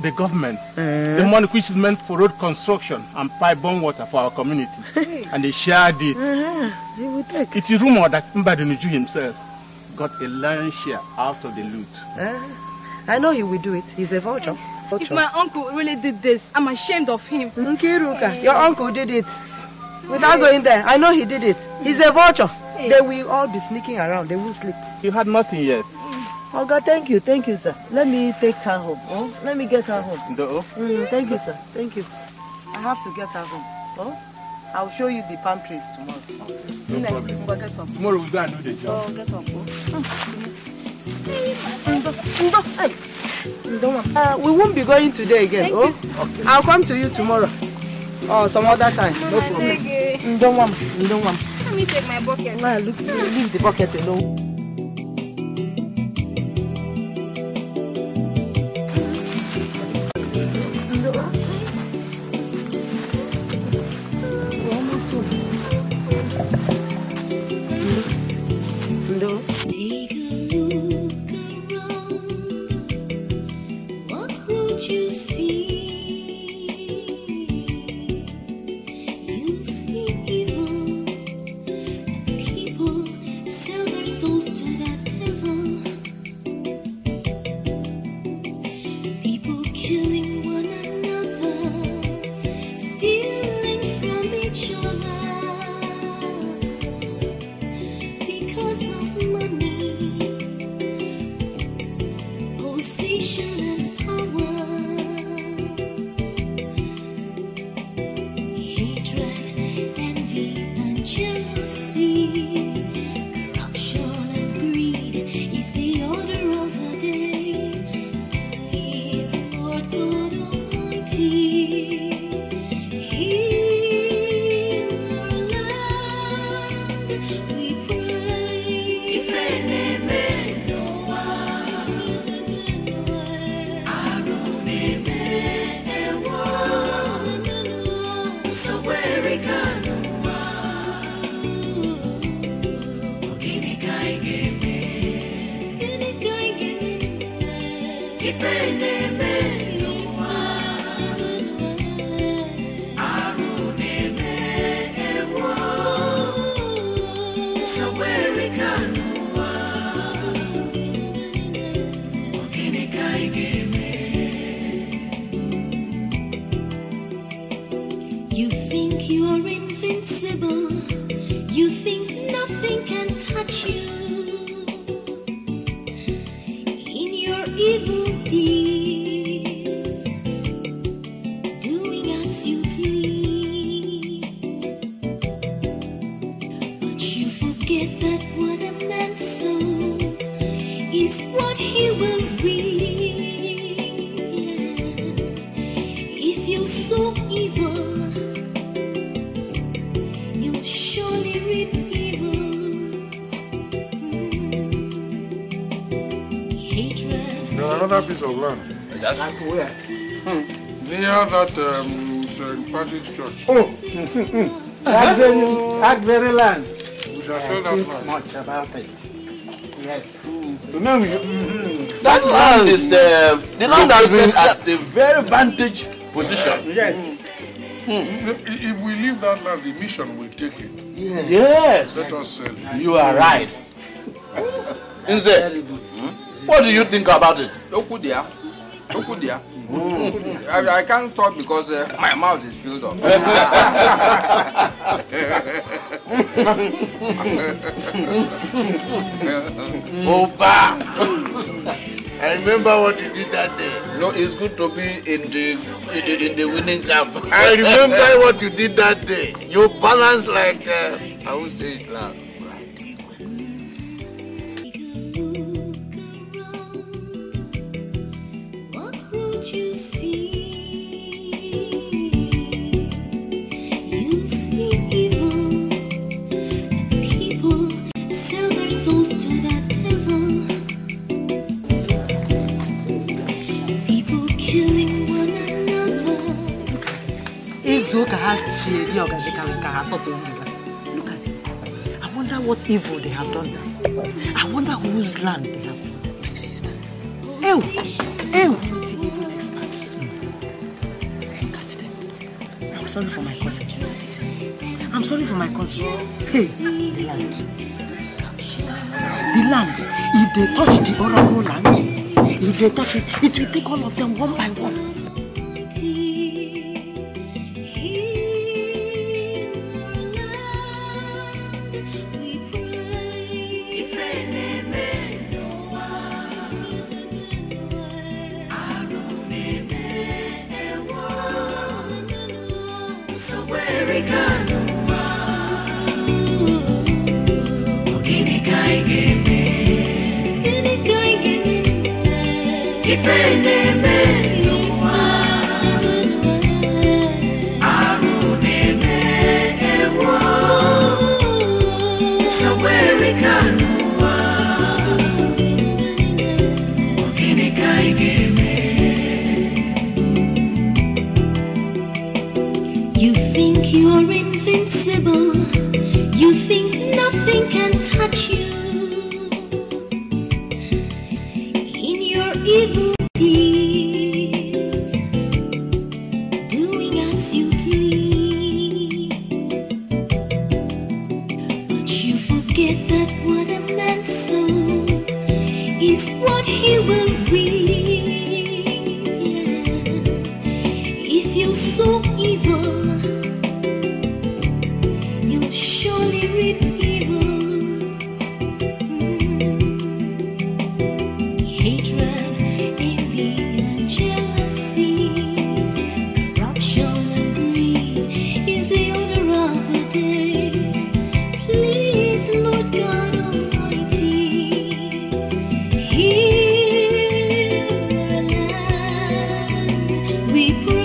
the government. The money which is meant for road construction and pipe-borne water for our community. And they shared it. It is rumored that Mbadiniju himself got a lion's share out of the loot. I know he will do it. He's a vulture. If my uncle really did this, I'm ashamed of him. Nkiruka, your uncle did it. Without going there, I know he did it. He's a vulture. Hey. They will all be sneaking around. They won't sleep. You had nothing yet. Oh God, thank you, sir. Let me take her home. Oh, let me get her home. Thank you, sir. Thank you. I have to get her home. Oh, I'll show you the palm trees tomorrow. No problem. Tomorrow we'll go and do the job. Oh, get up. We won't be going today again. Thank you. Okay. I'll come to you tomorrow. Or some other time. No problem. Don't want. Let me take my bucket. No, look, leave the bucket alone. You think you are invincible. You think nothing can touch you. In your evil deeds, doing as you please. But you forget that what a man sows is what he will reap. If you sow evil, you'll surely reap evil. Hatred. There's another piece of land. That's where? Near that St. Patrick's Church. Oh, that very land. We shall sell that land. Much about it. Yes. That land is the land has been at a very vantage position. Yes. If we leave that land, the mission will take it. Yes. Let us sell it. You are right. Nze, what do you think about it? Okudia. I can't talk because my mouth is filled up. Opa! I remember what you did that day. No, it's good to be in the winning camp. I remember what you did that day. You balanced like I won't say it loud. Look at it. I wonder what evil they have done. I wonder whose land they have put my sister. Ew! Evil experts. Catch them. I'm sorry for my cousin. I'm sorry for my cousin. Hey, the land. The land, if they touch the Oracle land, if they touch it, it will take all of them one by one. You think you're invincible. You think nothing can touch you. In your evil deeds, doing as you please. But you forget that what a man sows is what he will reap. If you sow evil, you'll surely reap evil. Hatred, envy, and jealousy, corruption and greed is the order of the day. Please, Lord God Almighty, heal our land, we pray.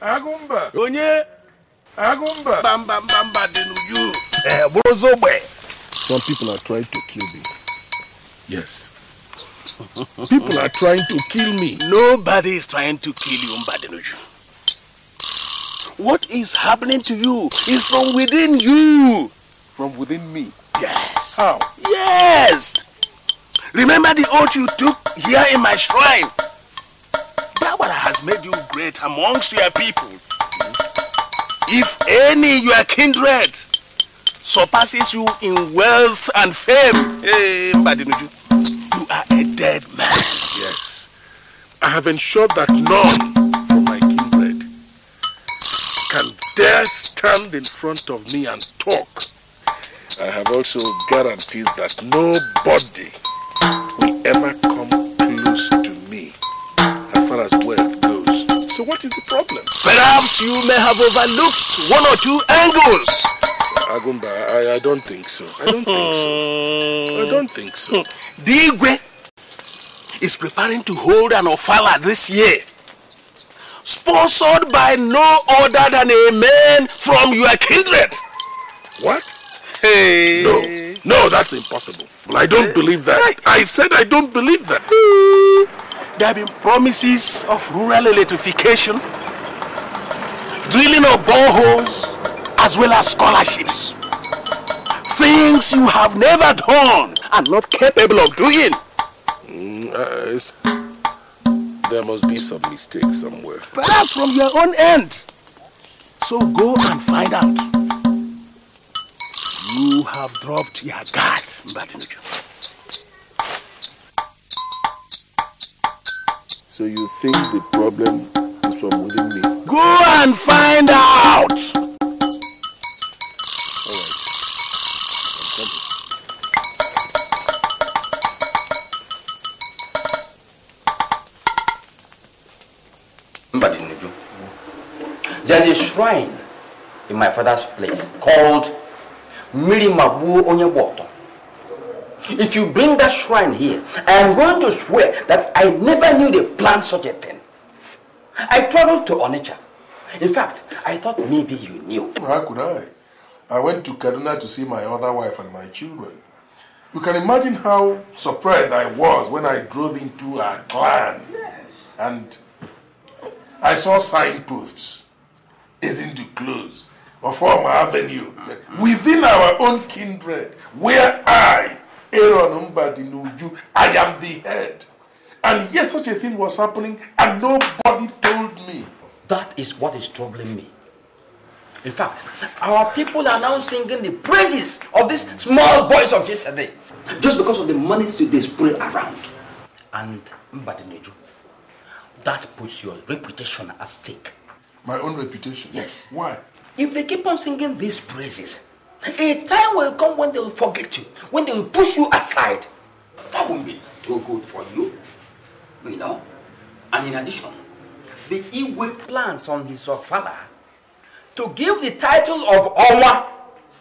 Agumba. Onye. Agumba. Bamba denuju. Brozogbe. Some people are trying to kill me. Yes. People are trying to kill me. Nobody is trying to kill you, Mbadenuju. What is happening to you is from within you. From within me? Yes. How? Yes. Remember the oath you took here in my shrine. That what has made you great amongst your people. If any your kindred surpasses you in wealth and fame, hey, Mbadenuju, you are a dead man. Yes. have ensured that none of my kindred can dare stand in front of me and talk. I have also guaranteed that nobody will ever come close to me as far as wealth goes. So what is the problem? Perhaps you may have overlooked one or two angles. Agumba, I don't think so. I don't think so. I don't think so. The Igwe is preparing to hold an Ofala this year, sponsored by no other than a man from your kindred. What? Hey. No, that's impossible. Well, I don't believe that. Right. I said I don't believe that. There have been promises of rural electrification, drilling of boreholes, as well as scholarships. Things you have never done and not capable of doing. There must be some mistake somewhere. Perhaps from your own end. So go and find out. You have dropped your guard, Mbadinuju. So you think the problem is from within me? Go and find out! Mbadinuju, there is a shrine in my father's place called Mirimabu Onyewoto. If you bring that shrine here, I am going to swear that I never knew they planned such a thing. I traveled to Onitsha. In fact, I thought maybe you knew. How could I? I went to Kaduna to see my other wife and my children. You can imagine how surprised I was when I drove into our clan. Yes. And I saw signposts, isn't to close, or Former Avenue, within our own kindred, where I, Aaron Mbadinuju, I am the head. And yet such a thing was happening and nobody told me. That is what is troubling me. In fact, our people are now singing the praises of these small boys of yesterday, just because of the money they spray around. And Mbadinuju, that puts your reputation at stake. My own reputation? Yes. Why? If they keep on singing these praises, a time will come when they will forget you, when they will push you aside. That won't be too good for you. You know? And in addition, the Igwe plans on his father to give the title of Onwa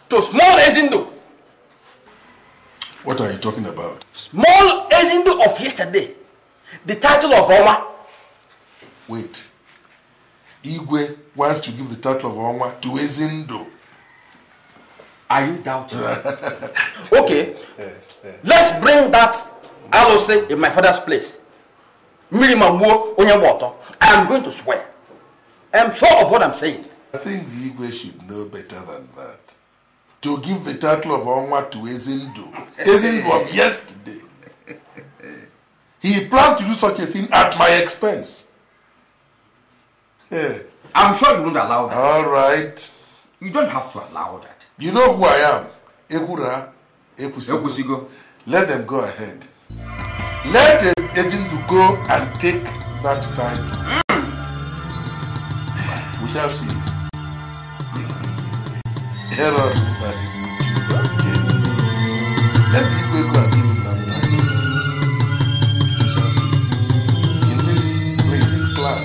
to Small Ezindo. What are you talking about? Small Ezindo of yesterday. The title of Onwa. Wait. Igwe wants to give the title of Onwa to Ezindo. Are you doubting? Okay. Let's bring that Alose in my father's place. Mirimabu Onyewoto. I am going to swear. I am sure of what I'm saying. I think the Igwe should know better than that. To give the title of Onwa to Ezindo. Ezindo of yesterday. He plans to do such a thing at my expense. Yeah. I'm sure you won't allow that. All right. You don't have to allow that. You know who I am. Ekura, Ekusigo. Let them go ahead. Let the agent go and take that time. We shall see. Error. Let the go and give him that time. We shall see. In this place, this clan.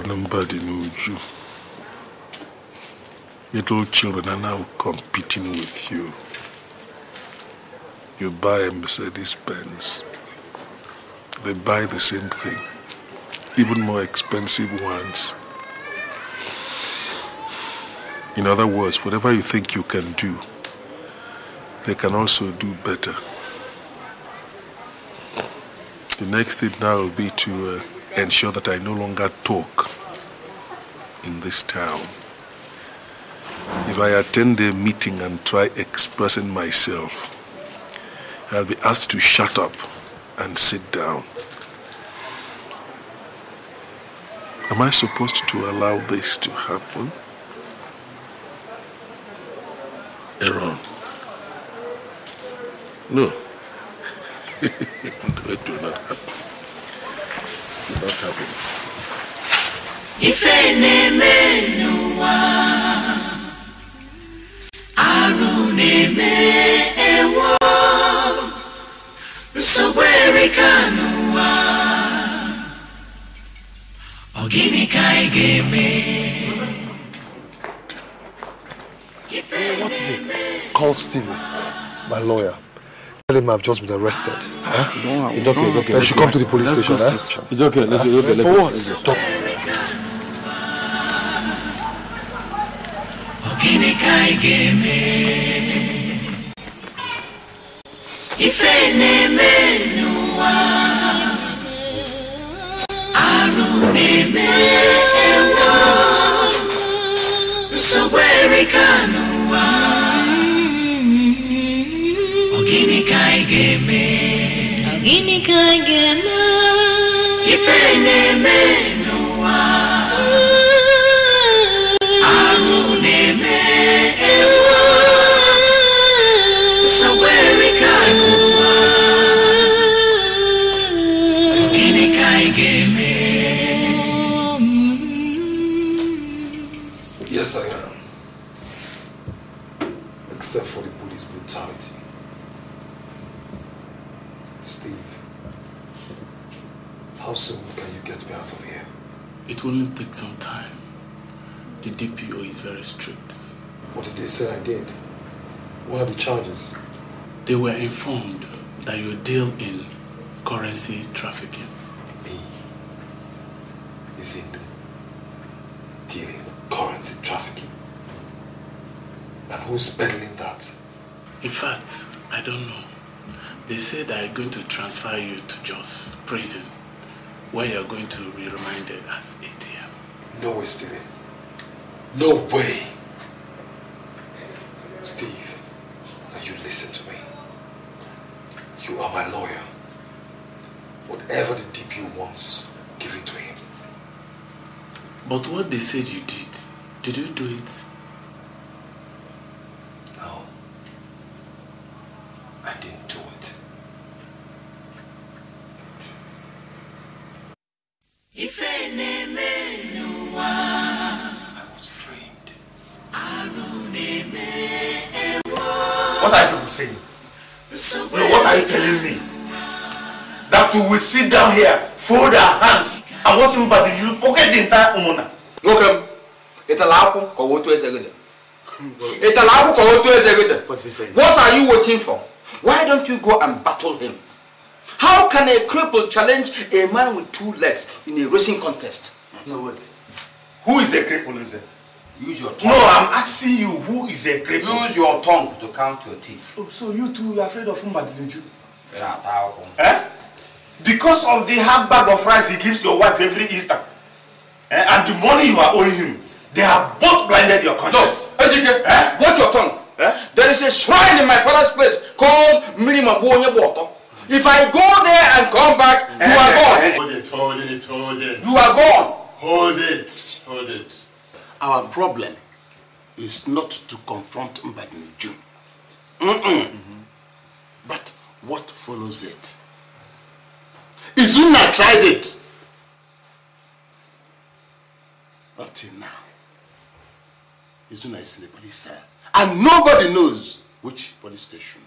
Mbadinuju. Little children are now competing with you. You buy a Mercedes Benz. They buy the same thing, even more expensive ones. In other words, whatever you think you can do, they can also do better. The next thing now will be to ensure that I no longer talk in this town. If I attend a meeting and try expressing myself, I'll be asked to shut up and sit down. Am I supposed to allow this to happen? Aaron. No. No, it will not happen. It will not happen. If enemenuwa aruneme ewo nsogwerikanuwa ogini kaigeme. What is it? Call Stevie, my lawyer. Tell him I've just been arrested. Huh? No, it's okay, it's okay. They should come to the police station, huh? It's okay, let's do it. For what? Ogini kaigeme ifeneme noa aruneme ewa sawerikanuwa ogini kaigeme. Yes, I am. Except for the police brutality. Steve, how soon can you get me out of here? It will only take some time. The DPO is very strict. What did they say I did? What are the charges? They were informed that you deal in currency trafficking. Me? Is it dealing in currency trafficking? And who's peddling that? In fact, I don't know. They said they are going to transfer you to Jos prison, where you are going to be remanded as ATM. No way, Stephen. No way. Steve, now you listen to me. You are my lawyer. Whatever the DPO wants, give it to him. But what they said you did you do it? No. I didn't do it. I was framed. What are you saying? No, what are you telling me? That we will sit down here, fold our hands, and watch him but you pocket the entire Umuna. Look, it's a lap or what to a second. It's a lap or what to a second. What's he saying? What are you waiting for? Why don't you go and battle him? How can a cripple challenge a man with 2 legs in a racing contest? So wait. Who is a cripple, is it? Use your tongue. No, I'm asking you, who is a cripple? Use your tongue to count your teeth. Oh, so you two are afraid of Mbadileju? Eh? Because of the half bag of rice he gives your wife every Easter. And the money you are owing him, they have both blinded your conscience. No, Edochie, watch your tongue. There is a shrine in my father's place called Mirimabonye Water. If I go there and come back, you are gone. Hold it. You are gone. Hold it. Our problem is not to confront Mbadileju. But what follows it? Izuna tried it. Up till now, Izuna is in the police cell. And nobody knows which police station.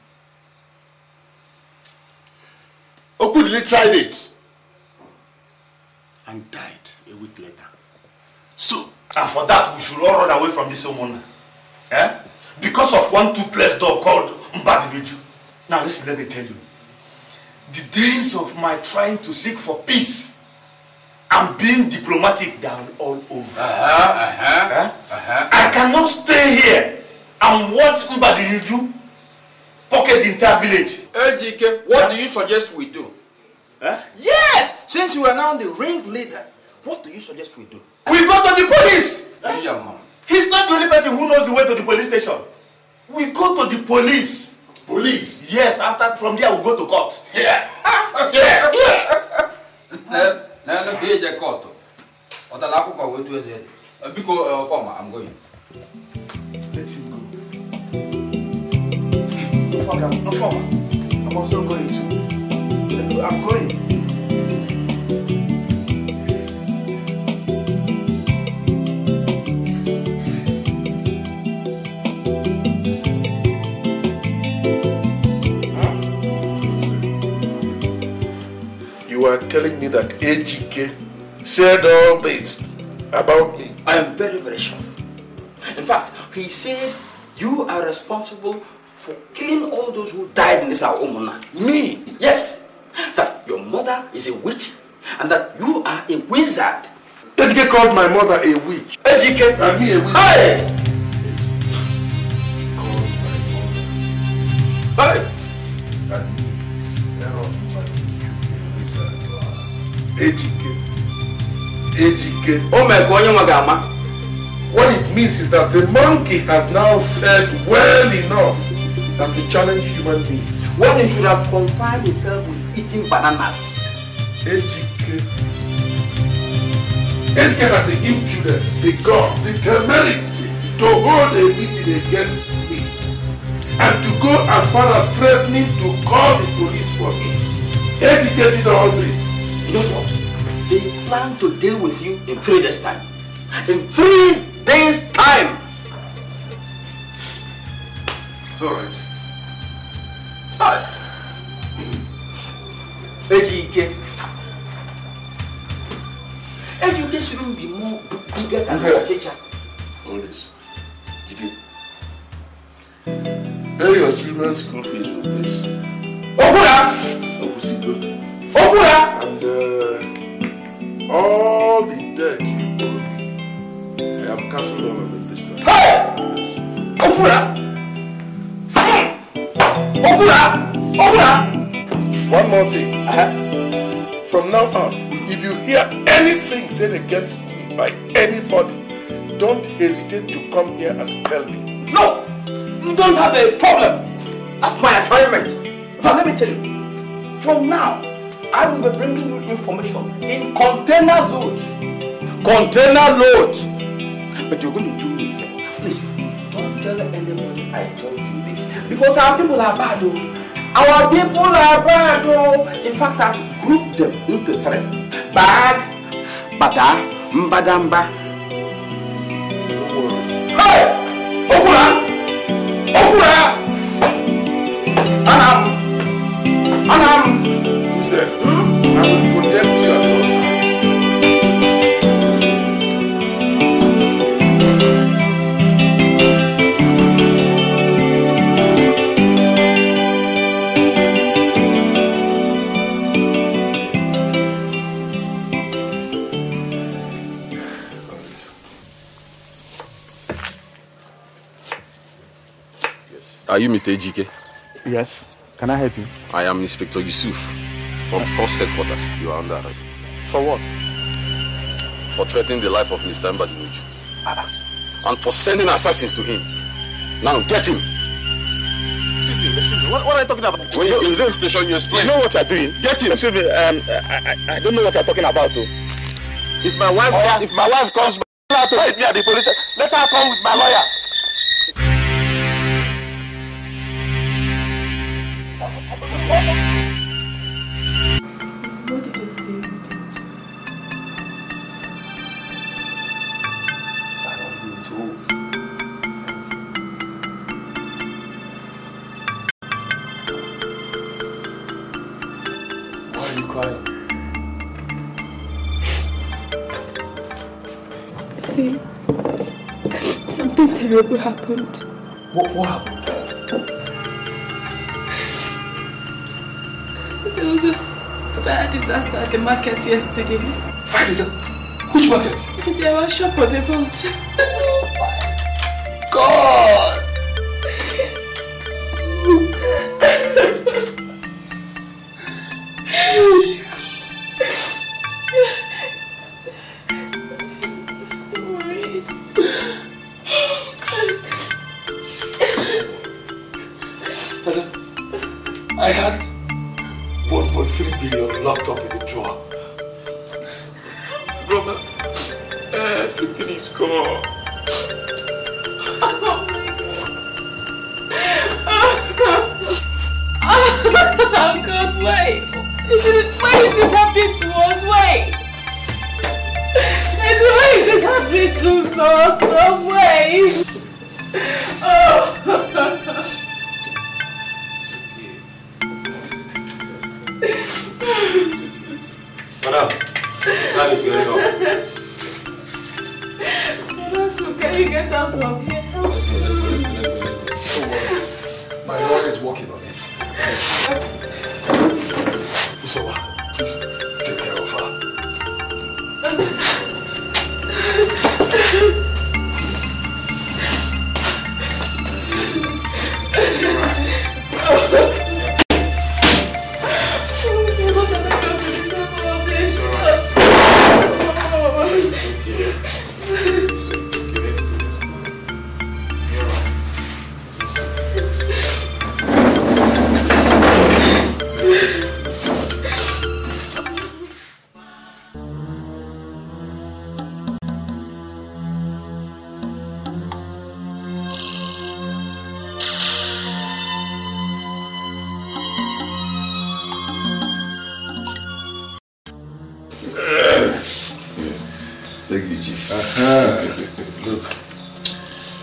Okudili tried it and died a week later. So, and for that, we should all run away from this woman. Because of one toothless dog called Mbadileju. Now listen, let me tell you. The days of my trying to seek for peace and being diplomatic, they are all over. I cannot stay here and watch Mbadileju pocket the entire village. Edochie, what do you suggest we do? Huh? Yes! Since you are now the ringleader, what do you suggest we do? We go to the police! Mom. He's not the only person who knows the way to the police station. We go to the police. Police? Yes, after from there we go to court. Yeah. Yeah. Now, here's the court. I'm going. Let him go. No, fuck, I'm also going too. I'm going. You are telling me that Edochie said all this about me? I am very, very sure. In fact, he says you are responsible for killing all those who died in this our Omuna. Me? Yes. That your mother is a witch and that you are a wizard. Edochie called my mother a witch. Edochie? And me a wizard. Hey! Hey! Edochie. Oh my God, what it means is that the monkey has now fed well enough that to challenge human beings. When he should have confined himself with eating bananas. Edochie has the impudence, the guts, the temerity to hold a meeting against me and to go as far as threatening to call the police for me. Edochie did all this. You know what? They plan to deal with you in 3 days' time. In 3 days' time! Alright. Edochie shouldn't be more bigger than your teacher. All this. Pay your children's school fees with this. Opura! Opura! And all the debt you owe me, I have cancelled all of them this time. Hey! Yes. Opura! Opura! Opura! One more thing. From now on, if you hear anything said against me by anybody, don't hesitate to come here and tell me. No! You don't have a problem. That's my assignment. But let me tell you, from now, I will be bringing you information in container loads. Container loads. But you're going to do me a favor. Please, don't tell anyone I told you this. Because our people are bad, though. Our people are bad, though. In fact, I've grouped them into 3. Bad, bada, mbadamba. Don't worry. Hey! Okura! Okura! Anam! Listen, I will protect you at all times. Are you Mr. Edochie? Yes. Can I help you? I am Inspector Yusuf from Force Headquarters. You are under arrest. For what? For threatening the life of Mr. Mbadinuju. And for sending assassins to him. Now get him. Excuse me. What are you talking about? When you're in the station, you explain. You know what you're doing? Get him. Excuse me. I don't know what you're talking about, though. If my wife comes back to help me at the police, let her come with my lawyer. What did I say we did? I have been told. Why are you crying? See, something terrible happened. What happened? There was a fire disaster at the market yesterday. Fire disaster? Which market? Because our shop was involved. God! I had 1.3 billion locked up in the drawer. Brother, everything is gone. Oh God, wait. Why is this happening to us? Wait. Why is this happening to us? Oh, wait. Oh. Madam, time is going on. Can you get out from here? Let's go. Don't worry. My lawyer is working on it. Usawa, please take care of her. Thank you, Chief. Look,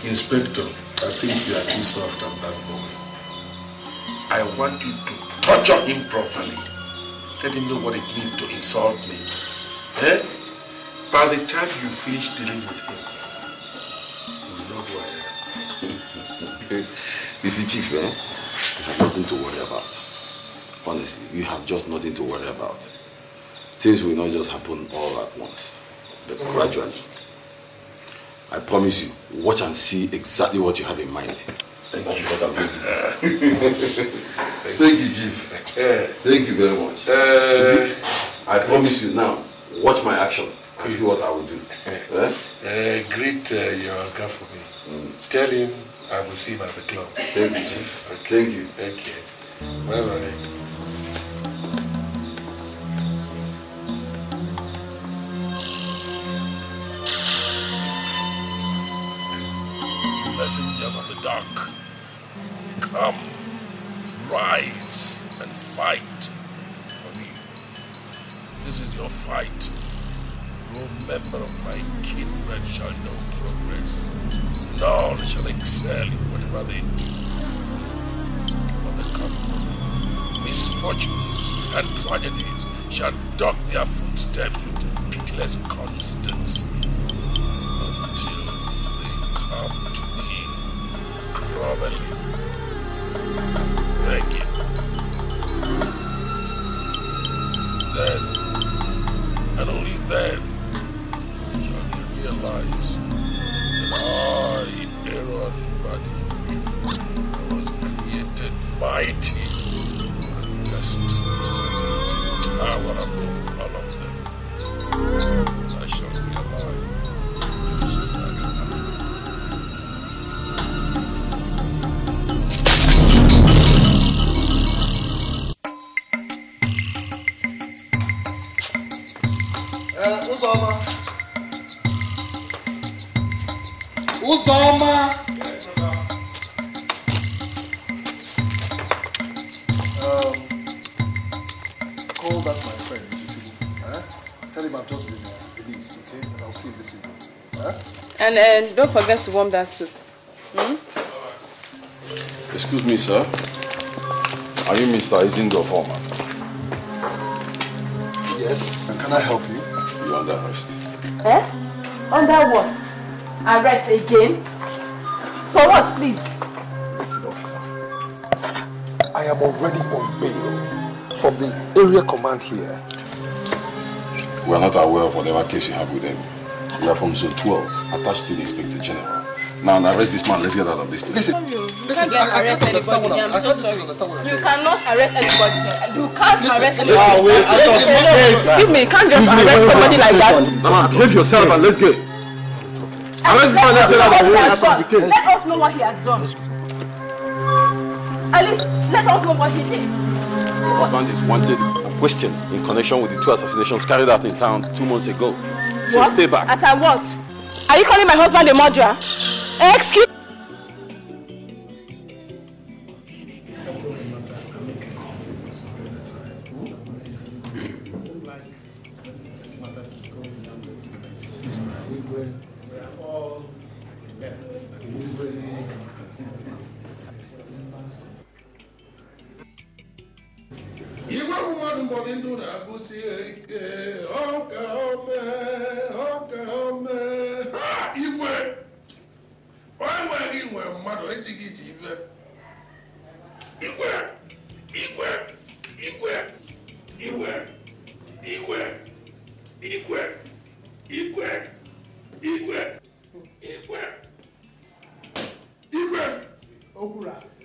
Inspector, I think you are too soft on that boy. I want you to torture him properly. Let him know what it means to insult me. Eh? By the time you finish dealing with him, you will know who I am. You see, Chief, you have nothing to worry about. Honestly, you have just nothing to worry about. Things will not just happen all at once, but gradually. I promise you, watch and see exactly what you have in mind. Thank you. Thank you, Chief. Thank you very much. See, I promise you now, watch my action and see what I will do. Greet your uncle for me. Tell him I will see him at the club. Thank you, Chief. Okay. Thank you. Thank you. Bye-bye. Messengers of the dark, come, rise, and fight for me. This is your fight. No member of my kindred shall know progress. None shall excel in whatever they do. On the contrary, misfortune and tragedies shall dock their footsteps with pitiless constancy until they come to me, groveling, begging. Then, and only then, shall they realize that I, Aaron Badi, was created mighty and blessed, tower above all of them. I shall be alive. Uzoma. Uzoma. Call that my friend. Tell him I've just been released, okay? And I'll see him this evening. And don't forget to warm that soup. Excuse me, sir. Are you Mr. Izindo Foreman? Yes. And can I help you? You're under arrest. Eh? Under what? Arrest again? For what, please? Listen, officer. I am already on bail from the area command here. We are not aware of whatever case you have with them. We are from Zone 12, attached to the Inspector General. Now, arrest this man. Let's get out of this place. Listen, I can't understand what I'm saying. You cannot arrest anybody. You can't arrest anybody. Excuse me, you can't just arrest somebody like that. Mama, behave yourself and let's go. Arrest this man. Let us know what he has done. At least let us know what he did. Your husband is wanted for question in connection with the 2 assassinations carried out in town 2 months ago. So what? Stay back. As I what? Are you calling my husband a murderer? Excuse me.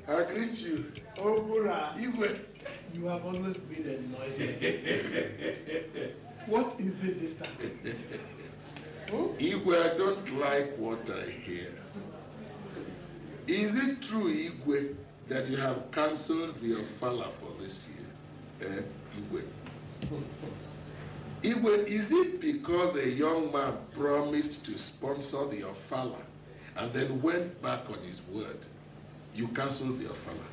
I greet you. You have always been a noisy. What is it this time? Igwe, I don't like what I hear. Is it true, Igwe, that you have cancelled the Ofala for this year? Igwe. Igwe, is it because a young man promised to sponsor the Ofala and then went back on his word? You cancelled the Ofala.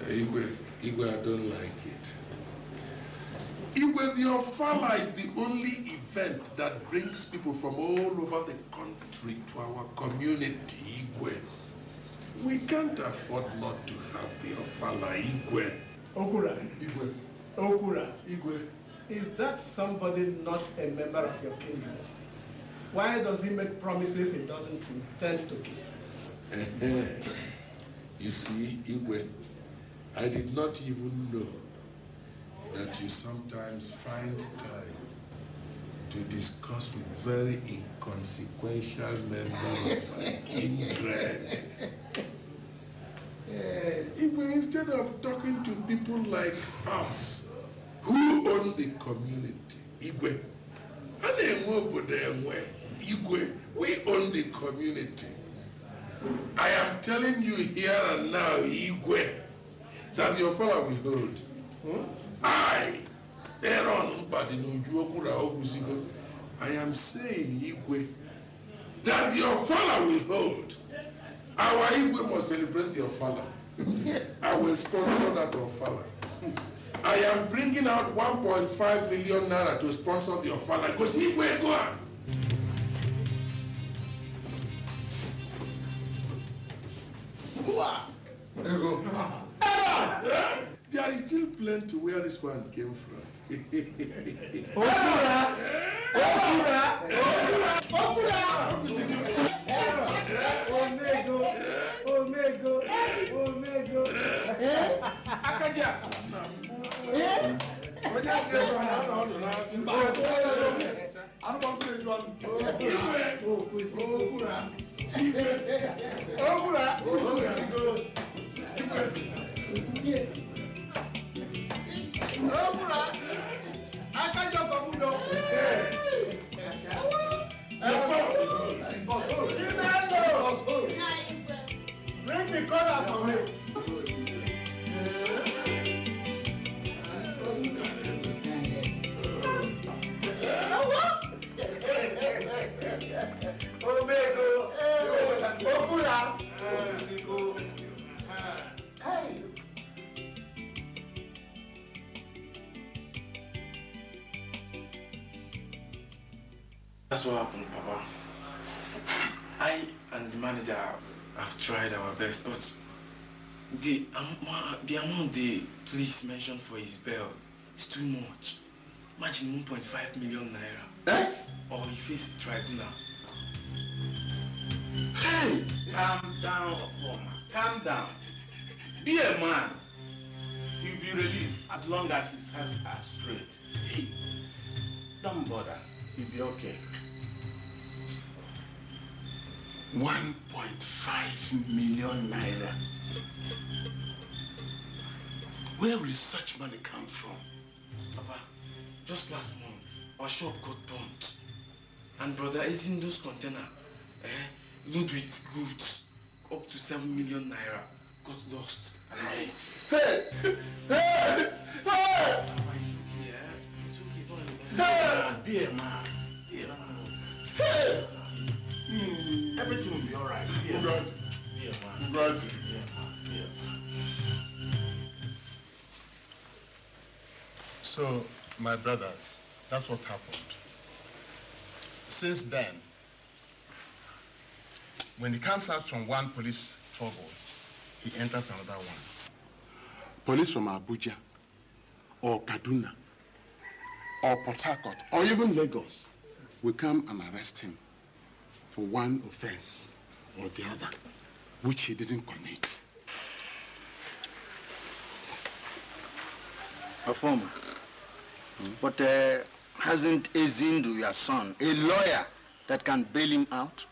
Igwe, I don't like it. Igwe, the Ofala is the only event that brings people from all over the country to our community, Igwe. We can't afford not to have the Ofala, Igwe. Okura, Igwe, is that somebody not a member of your kindred? Why does he make promises he doesn't intend to keep? You see, Igwe, I did not even know that you sometimes find time to discuss with very inconsequential members of my kindred. Igwe, instead of talking to people like us who own the community, Igwe, Igwe, we own the community. I am telling you here and now, Igwe, that your father will hold. I am saying, Igwe, that your father will hold. Our Igwe must celebrate your father. I will sponsor that Ofala. I am bringing out 1.5 million naira to sponsor the Ofala. Because Igwe, go on. There is still plenty where this one came from. Bring the color for me. That's what happened, Papa. I and the manager have tried our best, but the amount the police mentioned for his bail is too much. Imagine 1.5 million naira. Or he faces tribunal. Hey! Calm down, Ofoma. Calm down. Be a man. He'll be released as long as his hands are straight. Hey, don't bother. He'll be okay. 1.5 million naira. Where will such money come from? Papa, just last month, our shop got burnt. And brother, is in those containers, load with goods, up to 7 million naira. got lost. Hey! Hey! Hey! It's okay, it's not Hey! Dear man. Dear man. Hey! Everything will be alright. Dear man. Dear man. Dear man. So, my brothers, that's what happened. Since then, when he comes out from one police trouble, he enters another one. Police from Abuja, or Kaduna, or Port Harcourt, or even Lagos will come and arrest him for one offense or the other, which he didn't commit. Performer. But hasn't Ezindu, your son, a lawyer that can bail him out?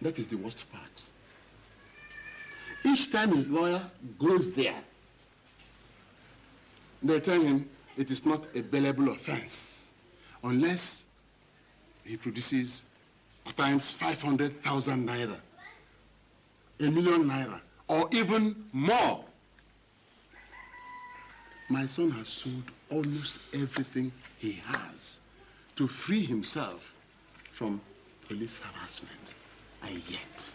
That is the worst part. Each time his lawyer goes there, they tell him it is not a bailable offense unless he produces at times 500,000 naira, 1 million naira, or even more. My son has sold almost everything he has to free himself from police harassment. And yet,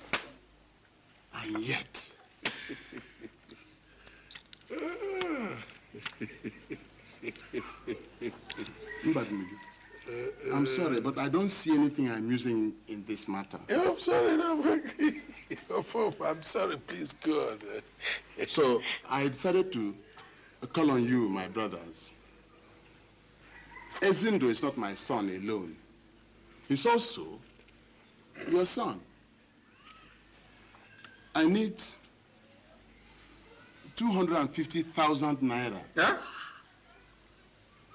I'm sorry, but I don't see anything amusing in this matter. I'm sorry, I'm sorry, please, God. So, I decided to call on you, my brothers. Ezindu is not my son alone. He's also your son. I need 250,000 naira. Huh?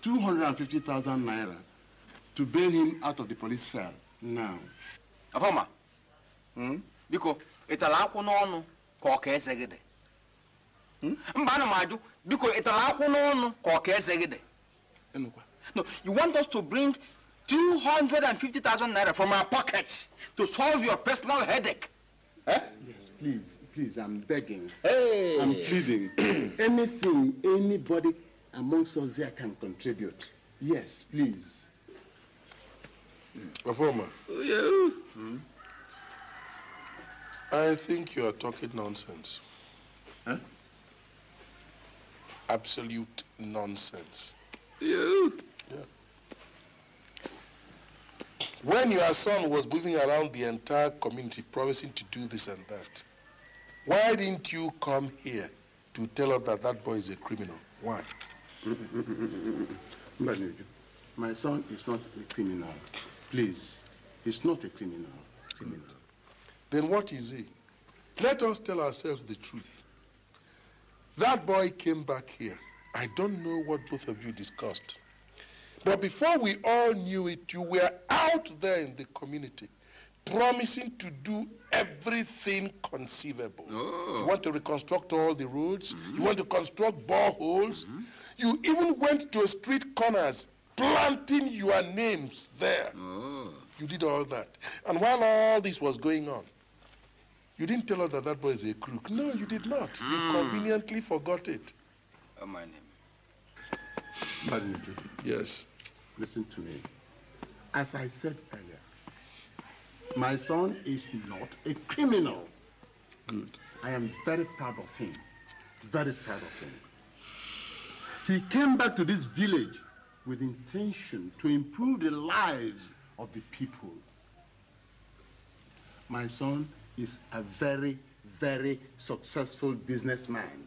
250,000 naira to bail him out of the police cell now. Afoma. Biko, itala akwụ n'ọnụ ka ọ ka eze gị dị. Mba ana m ajụ, biko itala akwụ n'ọnụ ka ọ ka eze gị dị. No, you want us to bring 250,000 naira from our pockets to solve your personal headache? Eh? Yes, please, I'm begging. Hey. I'm pleading. Anything anybody amongst us here can contribute. Yes, please. Performer. Yeah. I think you are talking nonsense. Huh? Absolute nonsense. Yeah. When your son was moving around the entire community promising to do this and that, why didn't you come here to tell us that that boy is a criminal? Why? My son is not a criminal. Please, he's not a criminal. Then what is he? Let us tell ourselves the truth. That boy came back here. I don't know what both of you discussed. But before we all knew it, you were out there in the community promising to do everything conceivable. Oh. You want to reconstruct all the roads. You want to construct boreholes. You even went to street corners planting your names there. Oh. You did all that. And while all this was going on, you didn't tell us that that boy is a crook. No, you did not. You conveniently forgot it. Oh, my name. Yes. Listen to me. As I said earlier, my son is not a criminal. Good. I am very proud of him. Very proud of him. He came back to this village with intention to improve the lives of the people. My son is a very, very successful businessman.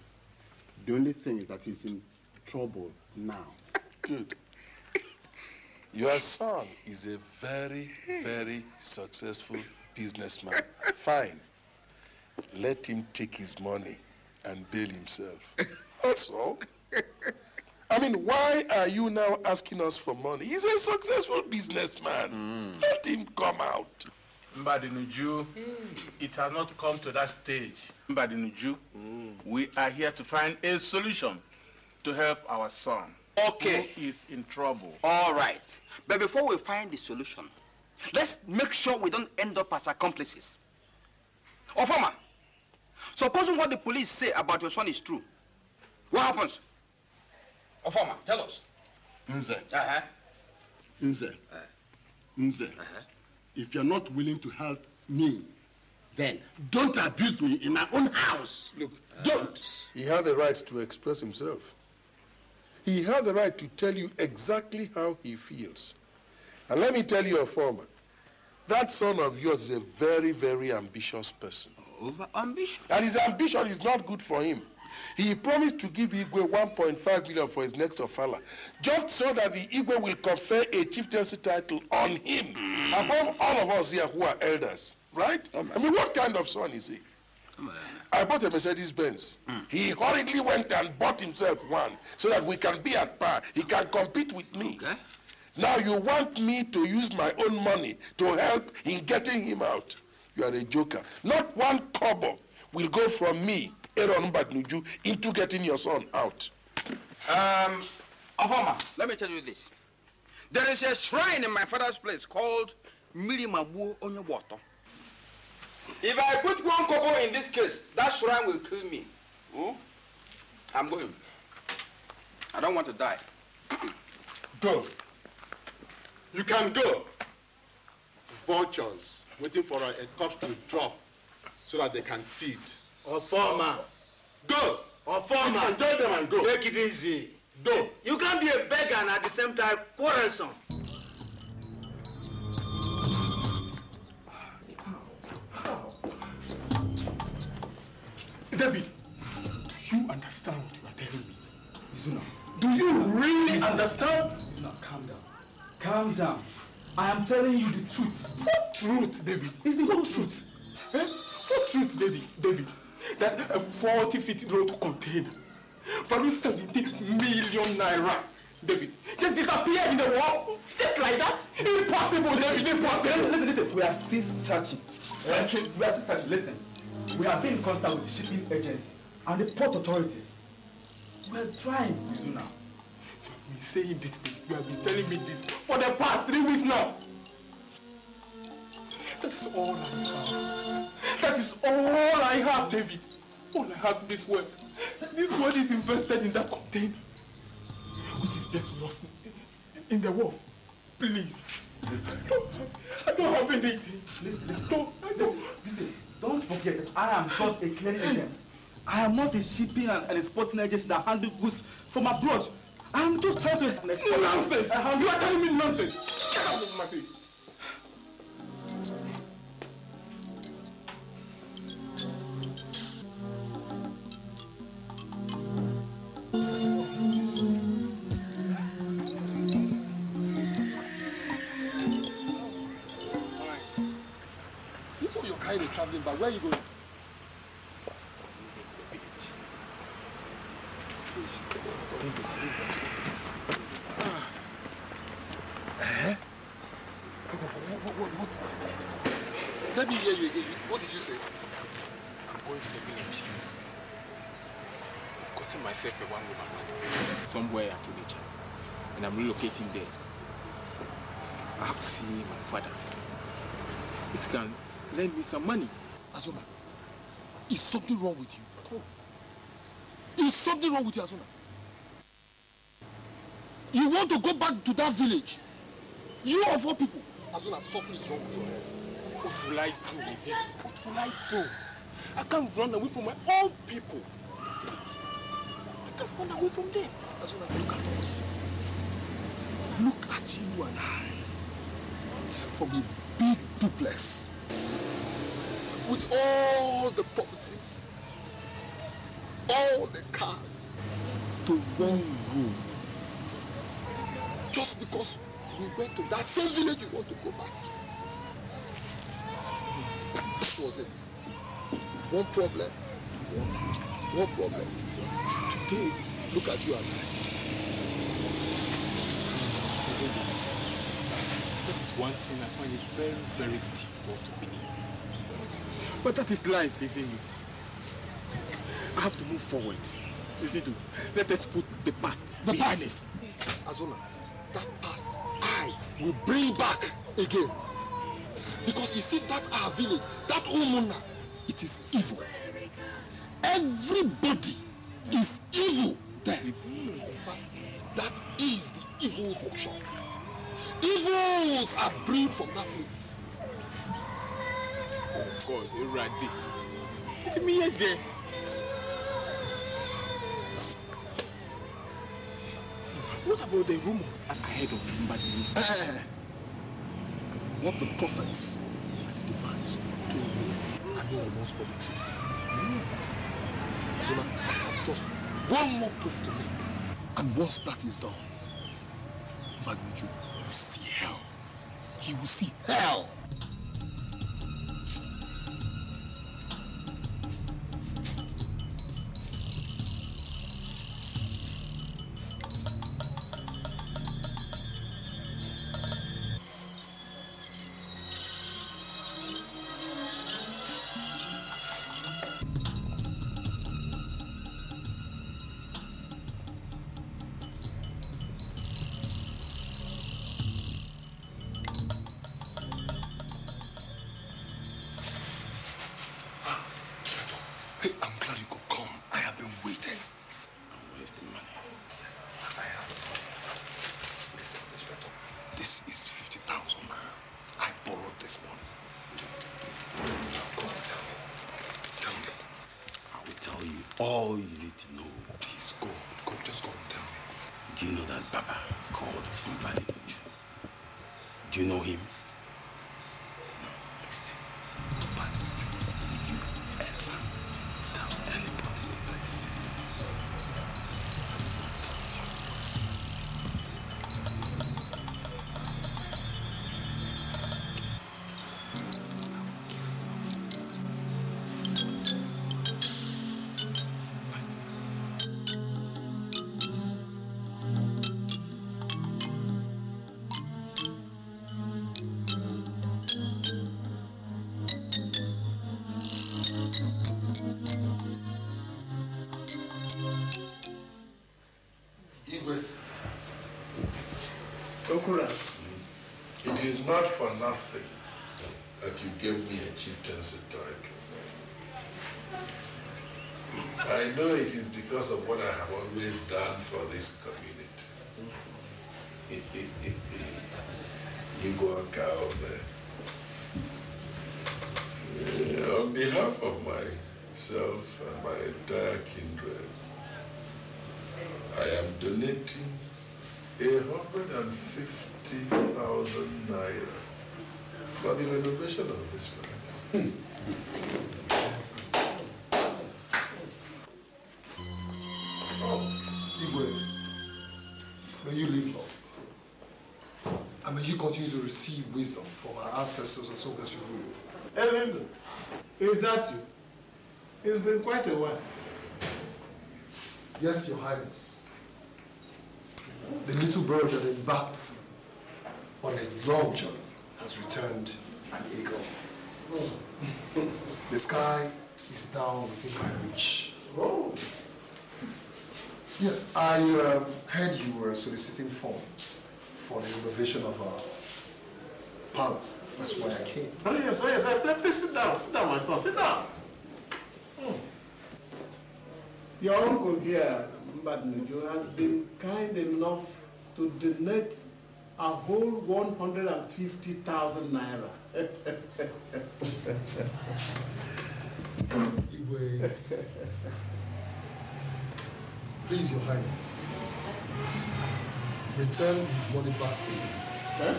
The only thing is that he's in trouble now. Good. Your son is a very, very successful businessman. Fine. Let him take his money and bail himself. That's all. I mean, why are you now asking us for money? He's a successful businessman. Let him come out. Mbadinuju, it has not come to that stage. Mbadinuju, we are here to find a solution to help our son. Okay. Who is in trouble. All right. But before we find the solution, let's make sure we don't end up as accomplices. Ofama, Supposing what the police say about your son is true, what happens? Ofama, tell us. Nze. Nze. Nze. If you're not willing to help me, then don't abuse me in my own house. Look, don't. He had the right to express himself. He had the right to tell you exactly how he feels. And let me tell you, Ohamaeze, that son of yours is a very, very ambitious person. Over-ambitious? And his ambition is not good for him. He promised to give Igwe 1.5 million for his next Ofala, just so that the Igwe will confer a chieftaincy title on him, above all of us here who are elders, right? I mean, what kind of son is he? I bought a Mercedes-Benz. He hurriedly went and bought himself one, so that we can be at par. He can compete with me. Okay. Now you want me to use my own money to help in getting him out. You are a joker. Not one kobo will go from me, Aaron Badnuju, into getting your son out. Ohama, let me tell you this. There is a shrine in my father's place called Milimabu Onyewato. If I put one kobo in this case, that shrine will kill me. I'm going. I don't want to die. Go. You can go. Vultures waiting for a corpse to drop so that they can feed. Ohama. Go. Ohama. Enjoy them and go. Take it easy. Go. You can't be a beggar and at the same time quarrelsome. David, do you understand what you are telling me? Izuna, do you really understand? Izuna, calm down. Calm down. I am telling you the truth. What truth, David? Is the whole truth? Eh? What truth, David? That a 40-feet road container valued 17 million naira, David, just disappeared in the wall, just like that? Impossible, David, impossible. Listen, we are still searching. We are still searching. Listen, we have been in contact with the shipping agency and the port authorities. We are trying, Izuna. You have been saying this thing, you have been telling me this for the past 3 weeks now. That is all I have. That is all I have, David. All I have this word. This word is invested in that container, which is just lost in the wall. Please. Listen. I don't have anything. Listen. Don't forget that I am just a clearing agent. I am not a shipping and exporting agency that handles goods from abroad. I am just trying to export. Nonsense! You are telling me nonsense! Get out of my face! This is what you're kind of traveling by. Where are you going? Let me hear you again. What did you say? I'm going to the village. I've gotten myself a one-room apartment somewhere at Edochie, and I'm relocating there. I have to see my father. If you can lend me some money. Azuna, is something wrong with you? Oh. Is something wrong with you, Azuna? You want to go back to that village? You of all people. Azuna, something is wrong with your head. What will I do with him? What will I do? I can't run away from my own people. I can't run away from them. Azuna, look at us. Look at you and I. From a big duplex. With all the properties. All the cars. To one room. Just because we went to that same village you want to go back. This was it. One problem. One problem. Today, look at you and I. That is one thing I find it very, very difficult to believe. But that is life, isn't it? I have to move forward. Isn't it? Let us put the past behind us. Azuna, that past I will bring back again. Because you see that our village, that Umuna, it is evil. Everybody is evil there. In fact, that is the evil's workshop. Evils are brewed from that place. Oh God, Eradi. It's me again. What about the rumors ahead of Mbadi? What the prophets and the divines told me, I know almost for the truth. So now I have just one more proof to make. And once that is done, Mbadi will see hell. He will see hell. All you need to know. Please go. Just go and tell me. Do you know that Baba called Mbadi? Do you know him? No, listen. Mbadi, if you ever tell anybody what I say, It is not for nothing that you gave me a chieftaincy title. I know it is because of what I have always done for this community. You go and cow there. On behalf of myself and my entire kindred, I am donating 150,000 naira for the renovation of this place. Igwe, may you live long. And may you continue to receive wisdom from our ancestors and so as you rule. Ezindo, is that you? It's been quite a while. Yes, Your Highness. The little bird that embarked on a long journey has returned an eagle. The sky is now within my reach. Oh. Yes, I heard you were soliciting funds for the renovation of our palace. That's why I came. Oh yes. Please sit down, my son, sit down. Your uncle here, Mbadi, has been kind enough to donate a whole 150,000 naira. Igwe, please, Your Highness, return his money back to me. Huh?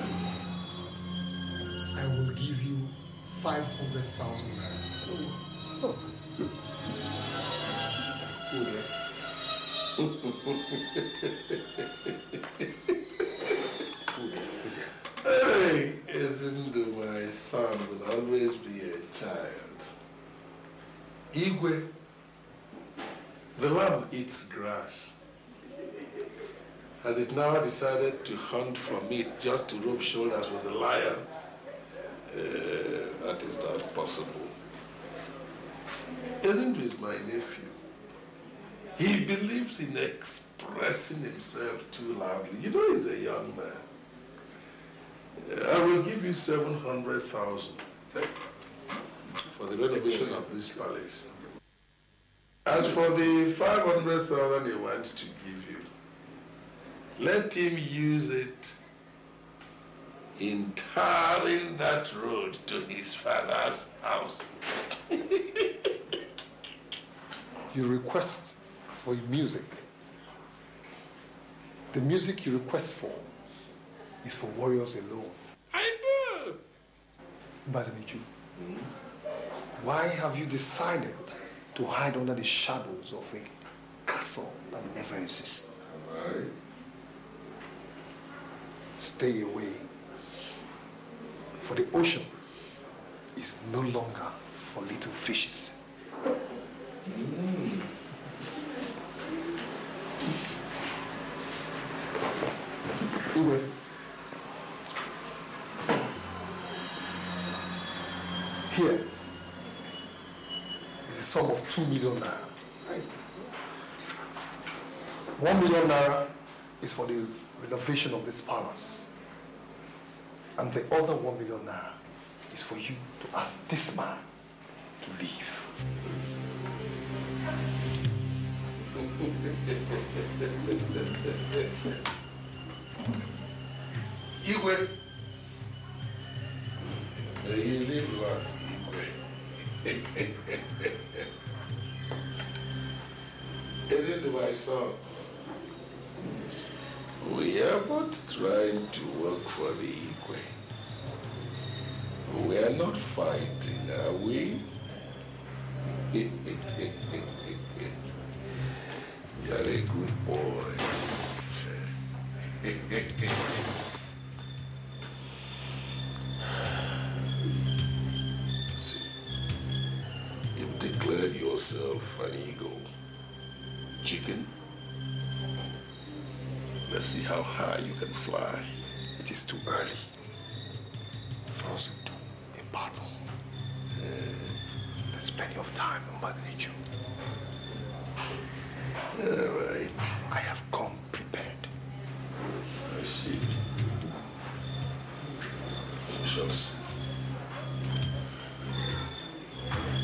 I will give you 500,000 naira. Hey, Ezindo, my son will always be a child. Igwe, the lamb eats grass. Has it now decided to hunt for meat just to rub shoulders with the lion? That is not possible. Ezindo is my nephew. He believes in expressing himself too loudly. You know he's a young man. I will give you 700,000 for the renovation of this palace. As for the 500,000 he wants to give you, let him use it in tarring that road to his father's house. You request for music. The music you request for is for warriors alone. I know. Badamiju, why have you decided to hide under the shadows of a castle that never exists? Why? Stay away. For the ocean is no longer for little fishes. Igwe, here is a sum of 2 million naira. 1 million naira is for the renovation of this palace. And the other 1 million naira is for you to ask this man to leave. Igwe. You live long, Igwe. Isn't it, my son? We are both trying to work for the Igwe. We are not fighting, are we? You're a good boy. See, you've declared yourself an eagle. Chicken, let's see how high you can fly. It is too early for us to do a battle. There's plenty of time on Mother Nature. All right. I have come prepared. I see. We shall see.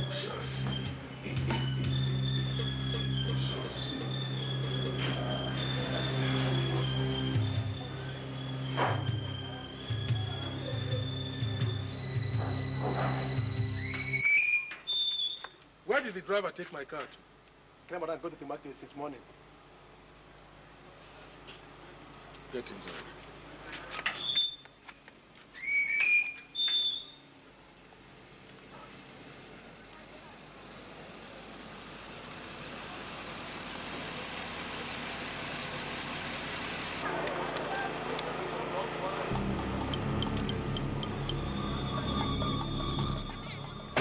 We shall see. We shall see. Where did the driver take my car to? Clem and I go to the market since morning. Get inside.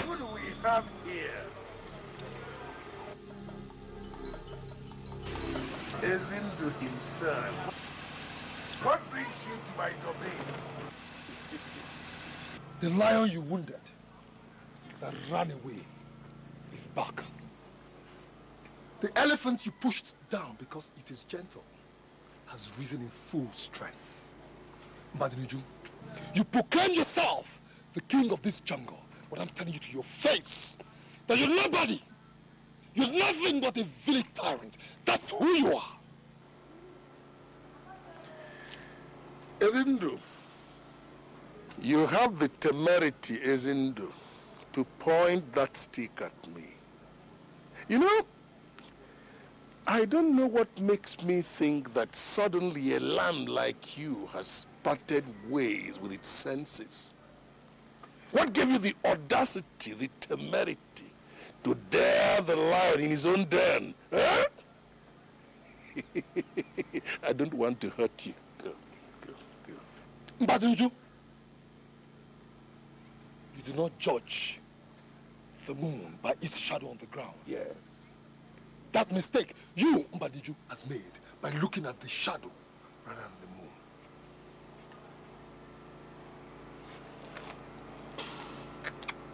What do we have here? Ezindu himself. What brings you to my domain? The lion you wounded that ran away is back. The elephant you pushed down because it is gentle has risen in full strength. Mbadiniju, you proclaim yourself the king of this jungle, but I'm telling you to your face that you're nobody. You're nothing but a village tyrant. That's who you are. Ezindu, you have the temerity, Ezindu, to point that stick at me. You know, I don't know what makes me think that suddenly a lamb like you has parted ways with its senses. What gave you the audacity, the temerity, to dare the lion in his own den? Huh? I don't want to hurt you. Mbadiniju, you do not judge the moon by its shadow on the ground. Yes. That mistake you, Mbadiniju, has made by looking at the shadow rather than the moon.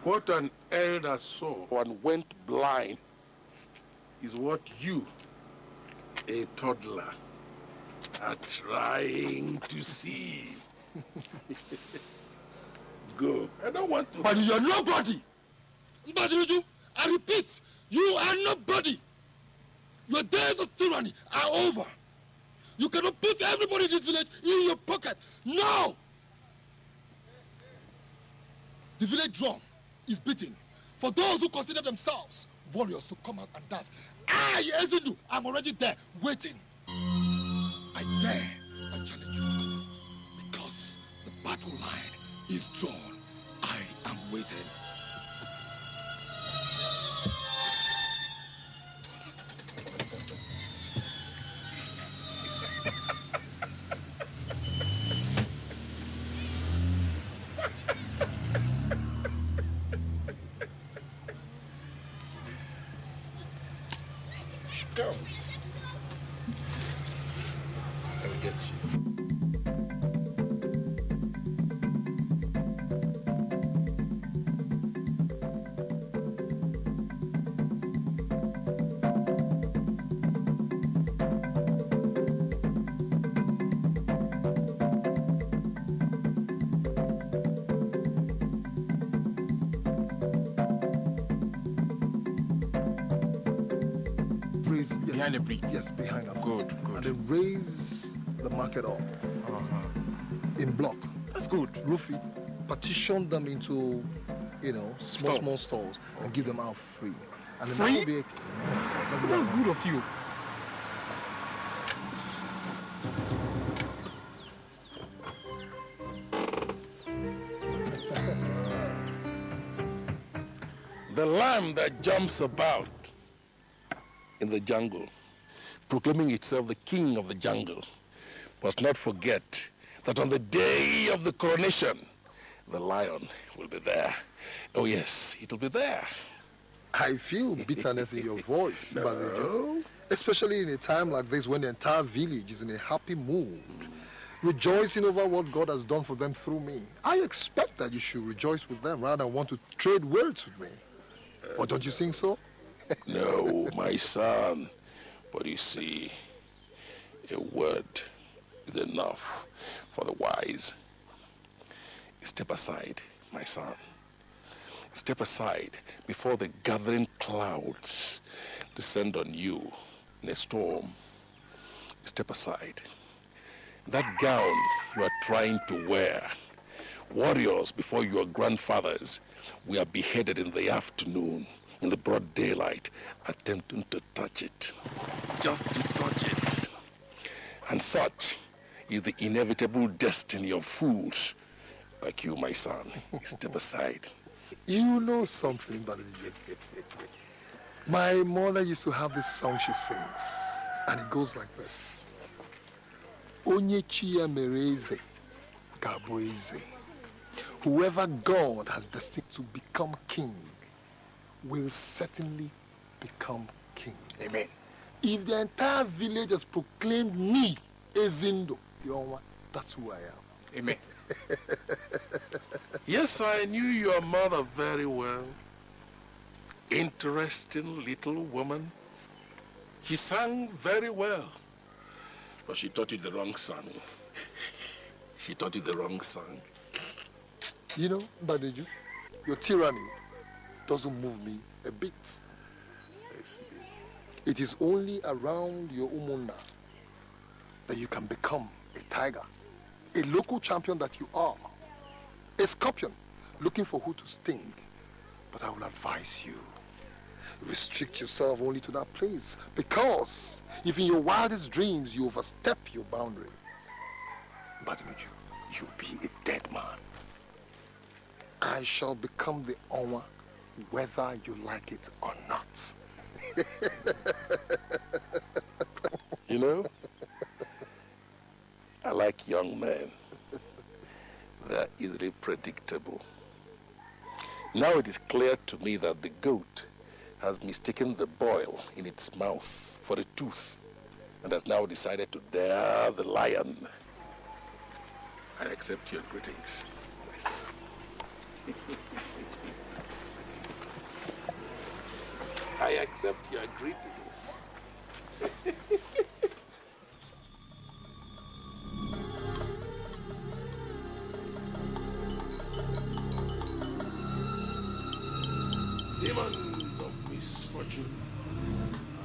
What an elder saw and went blind is what you, a toddler, are trying to see. Go. I don't want to. But you're nobody. Mbadiniju, I repeat, you are nobody. Your days of tyranny are over. You cannot put everybody in this village in your pocket. No! The village drum is beating for those who consider themselves warriors to come out and dance. I, Ezindu, I'm already there, waiting. I dare I challenge you, because the battle line is drawn. I am waiting. Come. I'll get you. Behind the bridge? Yes, behind us. Good. And they raise the market up in block. That's good. Roof it, partition them into, small stalls and give them out free. And then Free? that will be That's good of you. The lamb that jumps about in the jungle, proclaiming itself the king of the jungle, must not forget that on the day of the coronation, the lion will be there. Oh yes, it'll be there. I feel bitterness in your voice, Balaji. Especially in a time like this when the entire village is in a happy mood, rejoicing over what God has done for them through me. I expect that you should rejoice with them rather than want to trade words with me. Or don't you think so? No, my son. But you see, a word is enough for the wise. Step aside, my son. Step aside before the gathering clouds descend on you in a storm. Step aside. That gown you are trying to wear, warriors before your grandfathers were beheaded in the afternoon, in the broad daylight, attempting to touch it. Just to touch it. And such is the inevitable destiny of fools like you, my son. Step aside. You know something, Balaji. My mother used to have this song she sings, and it goes like this. Onye chiya mereze, gaboeze. Whoever God has destined to become king will certainly become king. Amen. If the entire village has proclaimed me Ezindo, that's who I am. Amen. Yes, I knew your mother very well. Interesting little woman. She sang very well. But she taught you the wrong song. She taught you the wrong song. You know, Badeju, your tyranny doesn't move me a bit. It is only around your umuna that you can become a tiger, a local champion that you are, a scorpion looking for who to sting. But I will advise you, restrict yourself only to that place, because if in your wildest dreams you overstep your boundary, Badeju, you'll be a dead man. I shall become the Onwa whether you like it or not. You know, I like young men. They're easily predictable. Now it is clear to me that the goat has mistaken the boil in its mouth for a tooth and has now decided to dare the lion. I accept your greetings, my son. I accept your greetings. Demon of misfortune,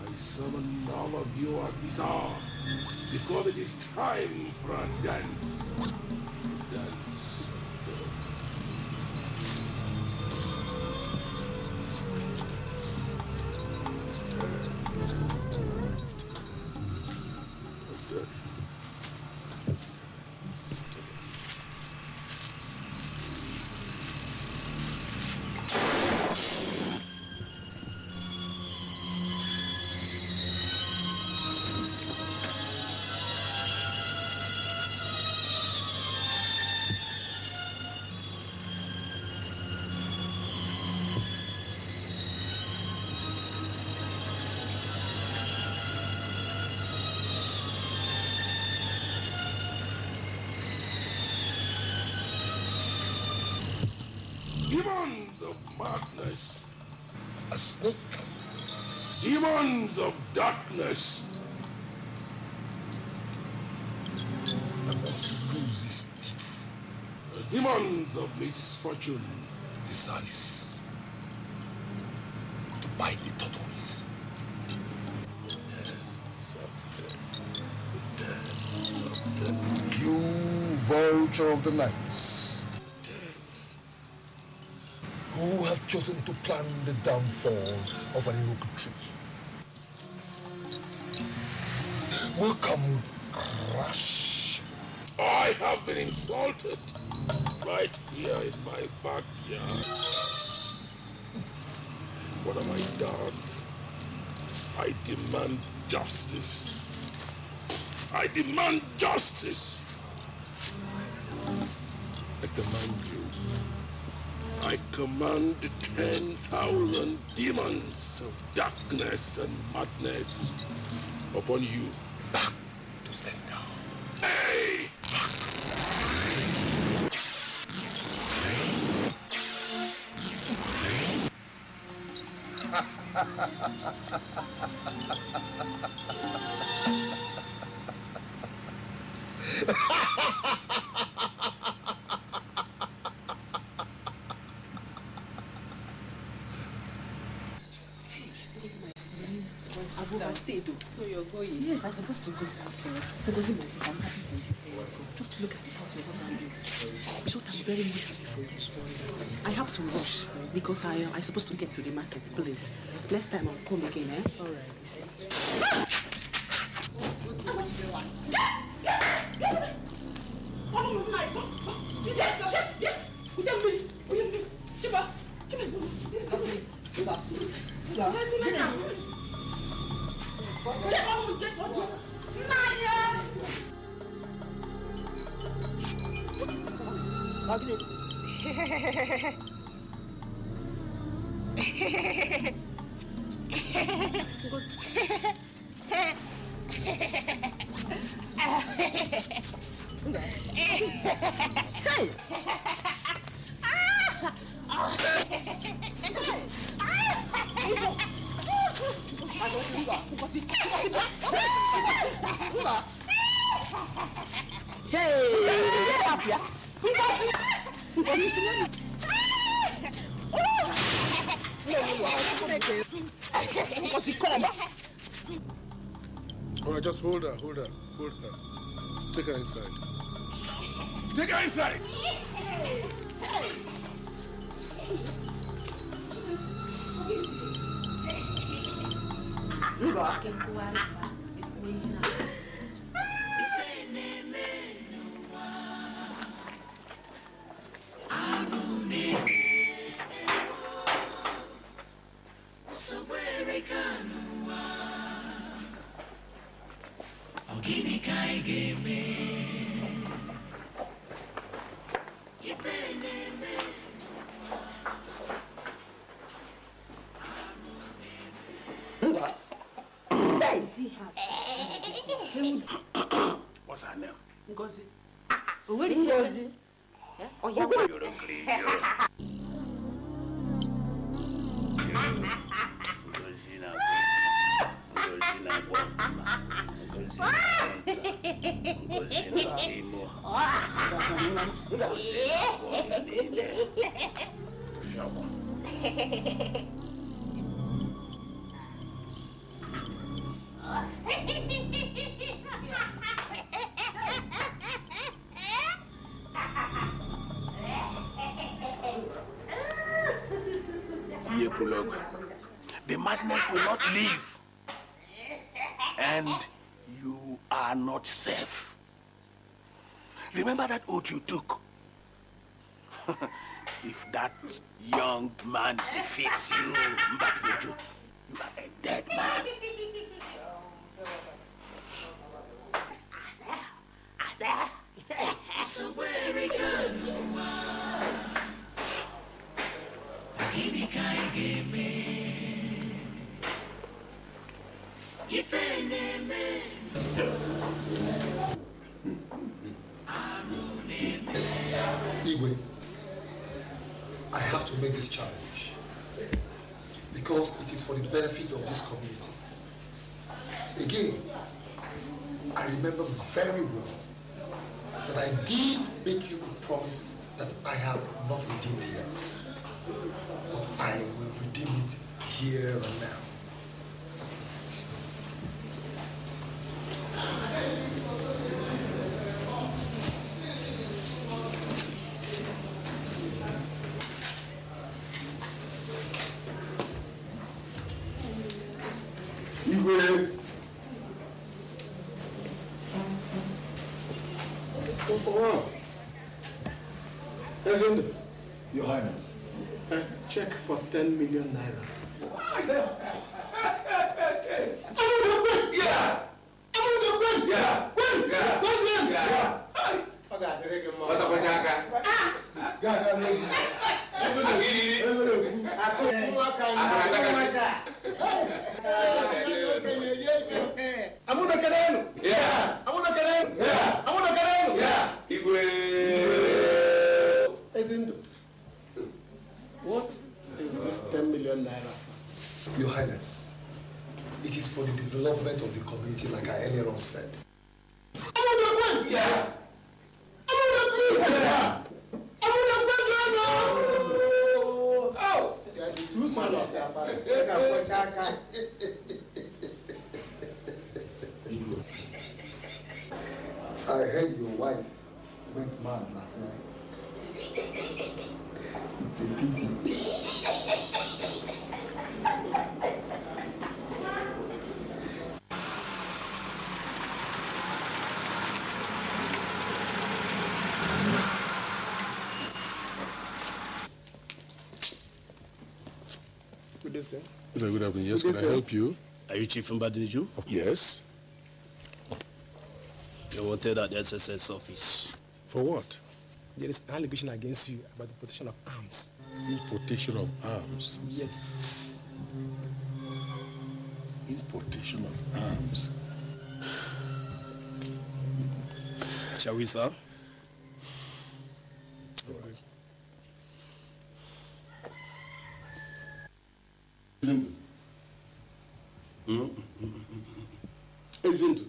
I summon all of you at this hour, because it is time for a dance. Demons of madness. A snake. Demons of darkness. I must lose his teeth. Demons of misfortune. Decides to bite the tortoise. You vulture of the nights, who have chosen to plan the downfall of an Iroquois tree, will come crash. I have been insulted right here in my backyard. What have I done? I demand justice. I demand justice. I command you. I command 10,000 demons of darkness and madness upon you. Back to sender. Hey! I've overstayed though. So you're going? Yes, I'm supposed to go. Because my sister, I'm happy to go. Just look at the house you're going to do. It's what I'm very much for you. I have to rush because I'm supposed to get to the marketplace. Next time I'll come again, eh? Alright. Alright, just hold her. Take her inside. Take her inside! What's her name? Ngozi. Where did Ngozi? Oh, yeah, what? You're ugly. The madness will not leave. And you are not safe. Remember that oath you took? If that young man defeats you, Mbakweju, you are a dead man. Igwe, I have to make this challenge because it is for the benefit of this community. Again, I remember very well that I did make you a promise that I have not redeemed yet, but I will redeem it here and now. Igwe. Oh, Isn't it? Your Highness. A check for 10 million naira. Yeah. What is this 10 million naira for? Your Highness, it is for the development of the community, like I earlier on said. I heard your wife went mad last night. It's a pity. Good afternoon. Yes, can I help you? Are you Chief Mbadiniju? Yes. You're wanted at the SSS office. For what? There is an allegation against you about the protection of arms. Importation of arms? Yes. Importation of arms? Shall we, sir? All right. Isn't it?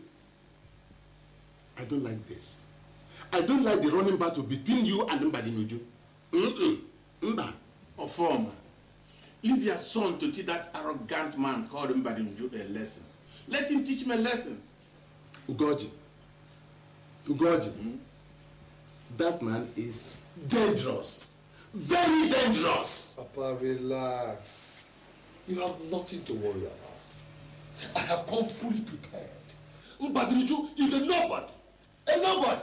I don't like this. I don't like the running battle between you and Mbadinuju. Mba, or former. Leave your son to teach that arrogant man called Mbadinuju a lesson. Let him teach me a lesson. Ugoji. That man is dangerous. Very dangerous. Papa, relax. You have nothing to worry about. I have come fully prepared. Mbadinuju is a nobody. A nobody.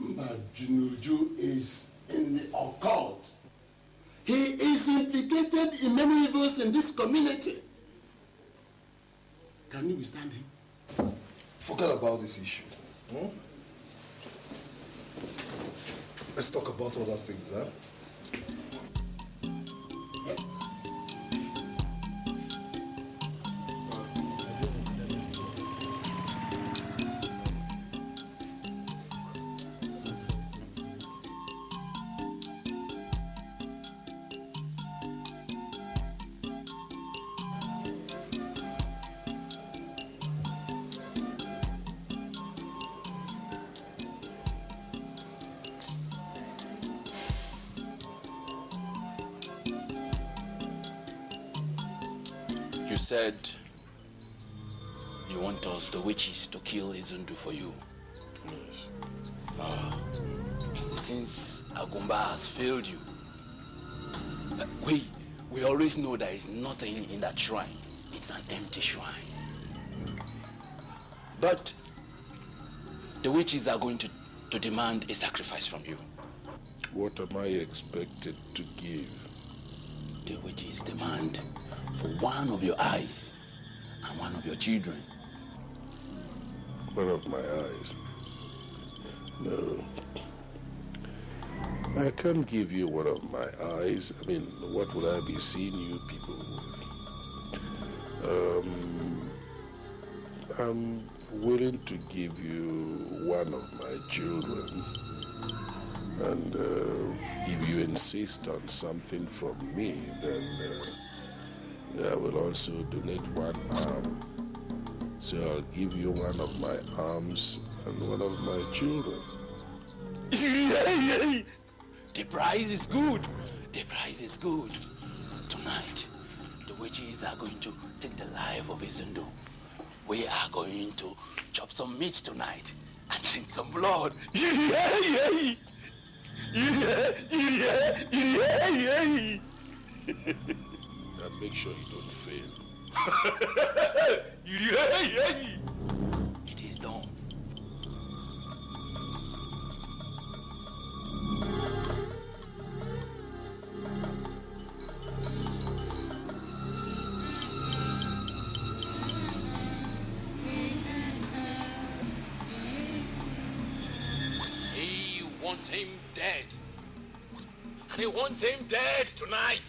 Mbadinuju is in the occult. He is implicated in many evils in this community. Can you withstand him? Forget about this issue. Let's talk about other things, huh? You said you want us, the witches, to kill Izundu for you. Since Agumba has failed you, We always know there is nothing in that shrine. It's an empty shrine. But the witches are going to demand a sacrifice from you. What am I expected to give? The witches demand for one of your eyes and one of your children. One of my eyes? No. I can't give you one of my eyes. I mean, what would I be seeing you people with? I'm willing to give you one of my children. And if you insist on something from me, then I will also donate one arm. So I'll give you one of my arms and one of my children. The price is good. The price is good. Tonight, the witches are going to take the life of Izundu. We are going to chop some meat tonight and drink some blood. And make sure you don't fail. It is done. He wants him dead. And he wants him dead tonight.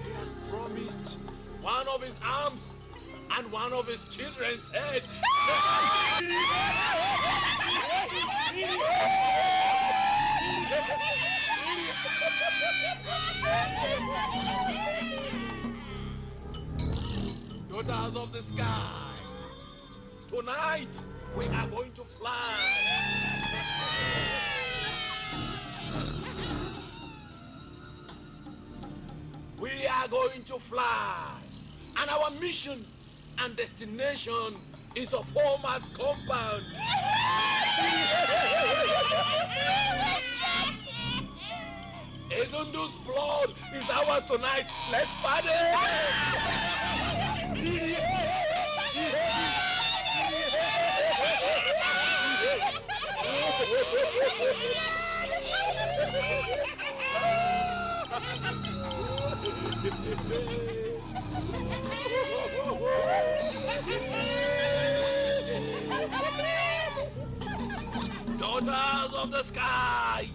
He has promised one of his arms and one of his children's head. Daughters of the sky, tonight we are going to fly. We are going to fly, and our mission and destination is of Ohamaeze compound. Izundu's blood is ours tonight. Let's party! Daughters of the sky!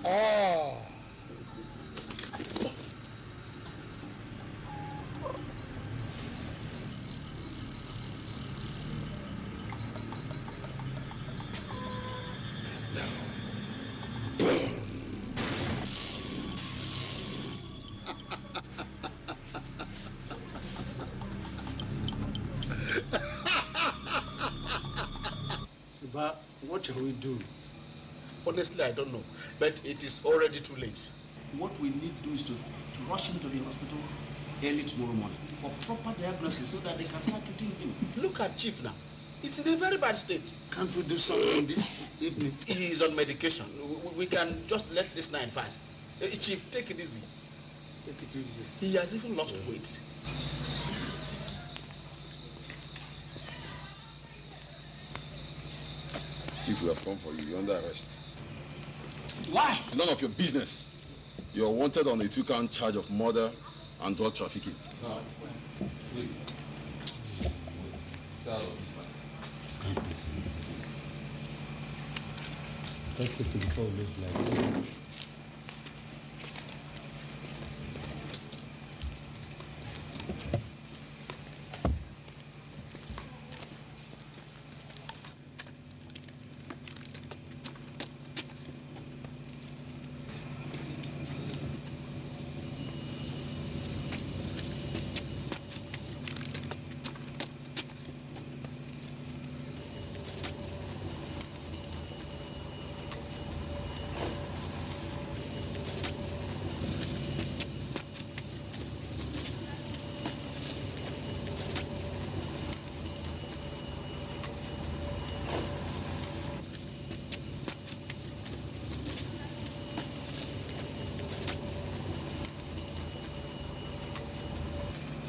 Oh! But what shall we do? Honestly, I don't know. But it is already too late. What we need to do is to rush him to the hospital early tomorrow morning for proper diagnosis so that they can start treating him. Look at Chief now. He's in a very bad state. Can't we do something this evening? He is on medication. We can just let this night pass. Chief, take it easy. Take it easy. He has even lost weight. Chief, we have come for you. You're under arrest. Why? It's none of your business. You're wanted on a 2-count charge of murder and drug trafficking. Now, please. Stay out of this matter. Let's take it before this light.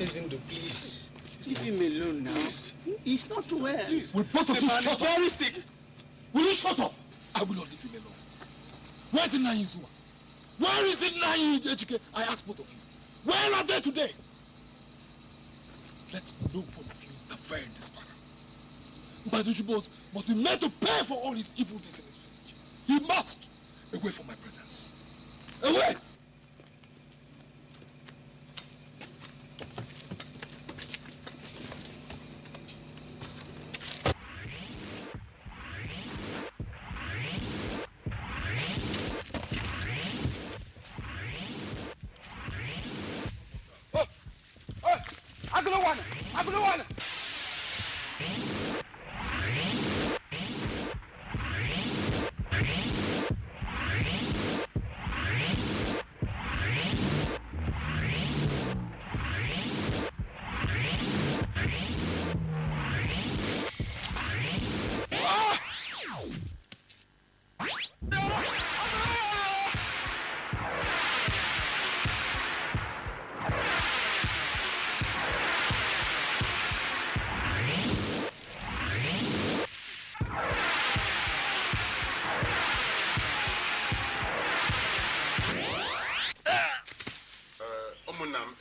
Ezindo, please. Leave him alone now. Please. He's not well. Please. Will both of you shut up? Very sick. Will you shut up? I will not leave him alone. Where is it now, Zuma? Where is it now, Edochie? I ask both of you. Where are they today? Let no one of you interfere in this matter. Edochie must be made to pay for all his evil deeds in his village. He must. Away from my presence. Away! Agulawana!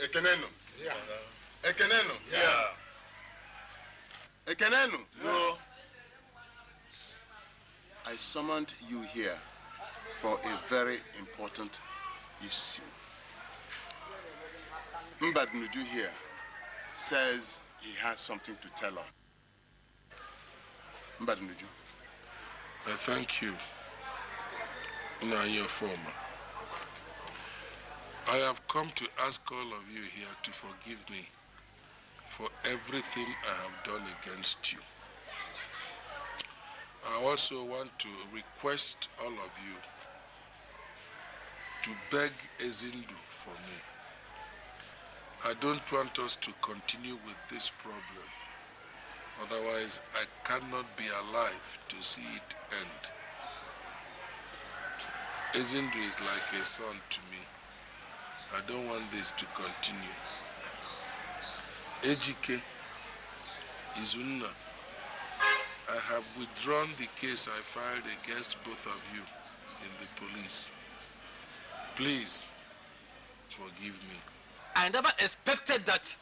Ekeneno. Yeah. Ekeneno. Yeah. Ekeneno. No. I summoned you here for a very important issue. Mbadnuju here says he has something to tell us. Mbadnuju. I thank you. Now your former. I have come to ask all of you here to forgive me for everything I have done against you. I also want to request all of you to beg Ezindu for me. I don't want us to continue with this problem. Otherwise, I cannot be alive to see it end. Ezindu is like a son to me. I don't want this to continue. Ejike, Izunna, I have withdrawn the case I filed against both of you in the police. Please, forgive me. I never expected that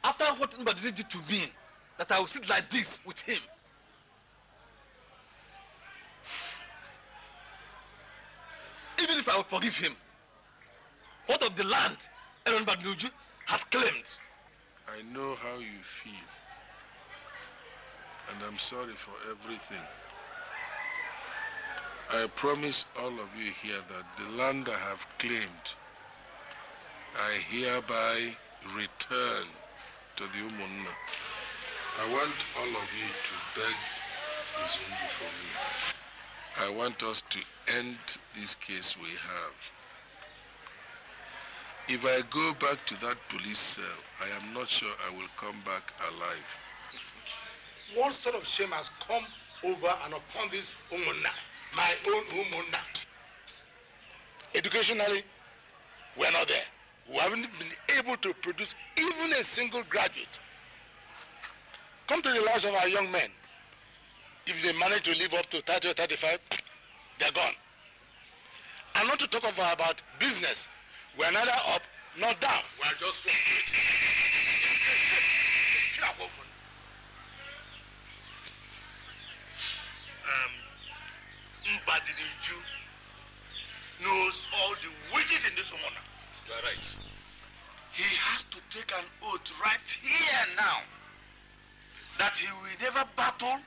after what somebody did to me, that I would sit like this with him. Even if I would forgive him, what of the land Aaron Bagnuju has claimed? I know how you feel, and I'm sorry for everything. I promise all of you here that the land I have claimed, I hereby return to the Umunna. I want all of you to beg Izundu for me. I want us to end this case we have. If I go back to that police cell, I am not sure I will come back alive. What sort of shame has come over and upon this Umunna, my own Umunna? Educationally, we're not there. We haven't been able to produce even a single graduate. Come to the lives of our young men. If they manage to live up to 30 or 35, they're gone. And not to talk about business. We're neither up nor down. We're just fluctuating. Mbadiniju knows all the witches in this woman. Is that right? He has to take an oath right here now that he will never battle,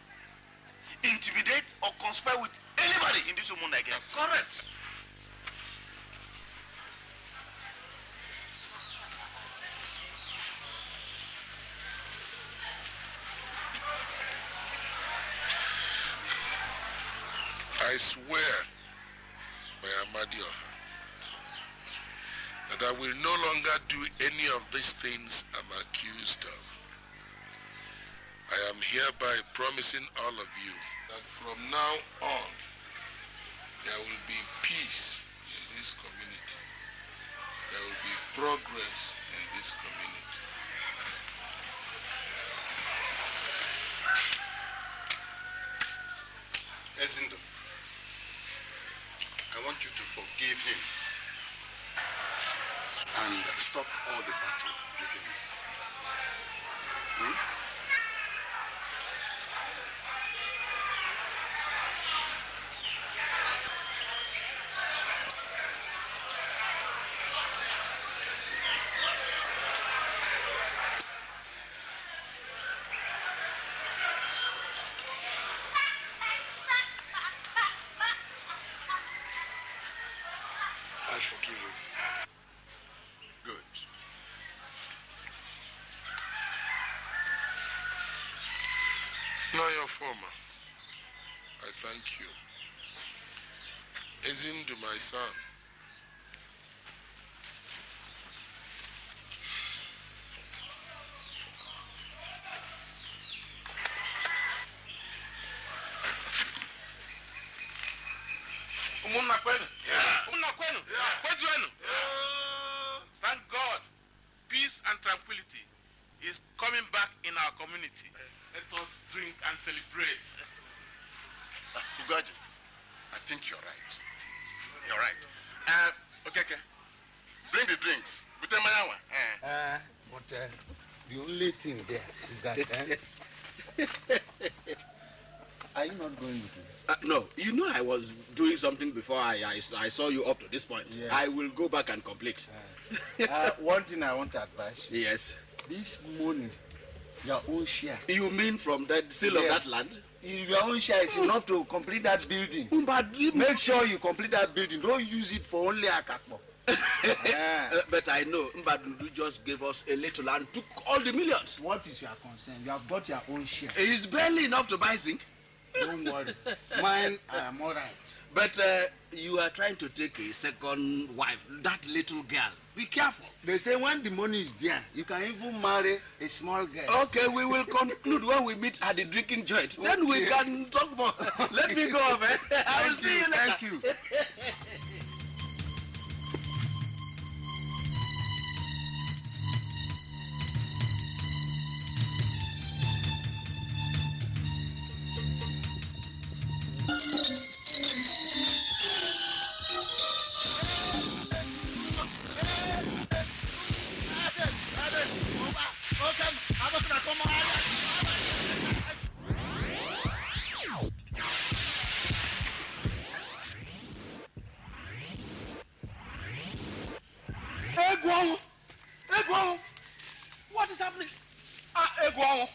intimidate, or conspire with anybody in this woman again. That's correct. I swear by Amadioha that I will no longer do any of these things I'm accused of. I am hereby promising all of you that from now on there will be peace in this community. there will be progress in this community. Ezindo, I want you to forgive him and stop all the battle with him. I forgive you. Good. Now your former, I thank you. Ezindo, my son. Thank God, peace and tranquility is coming back in our community. Let us drink and celebrate. Ugaji, I think you're right. You're right. Okay. Bring the drinks. But the only thing there is that are you not going with me? No, you know I was doing something before I saw you up to this point. Yes. I will go back and complete. One thing I want to advise you. Yes. This money, your own share. You mean from the sale of that land? Your own share is enough to complete that building. Make sure you complete that building. Don't use it for only a kakpo. But I know Mbadundu just gave us a little and took all the millions. What is your concern? You have got your own share. It's barely enough to buy zinc. Don't worry. Mine, I am all right. But you are trying to take a second wife, that little girl. Be careful. They say when the money is there, you can even marry a small girl. Okay, we will conclude when we meet at the drinking joint. Okay. Then we can talk more. Let me go, man. I will see you later. Thank you. Egwon! What is happening? Egwon!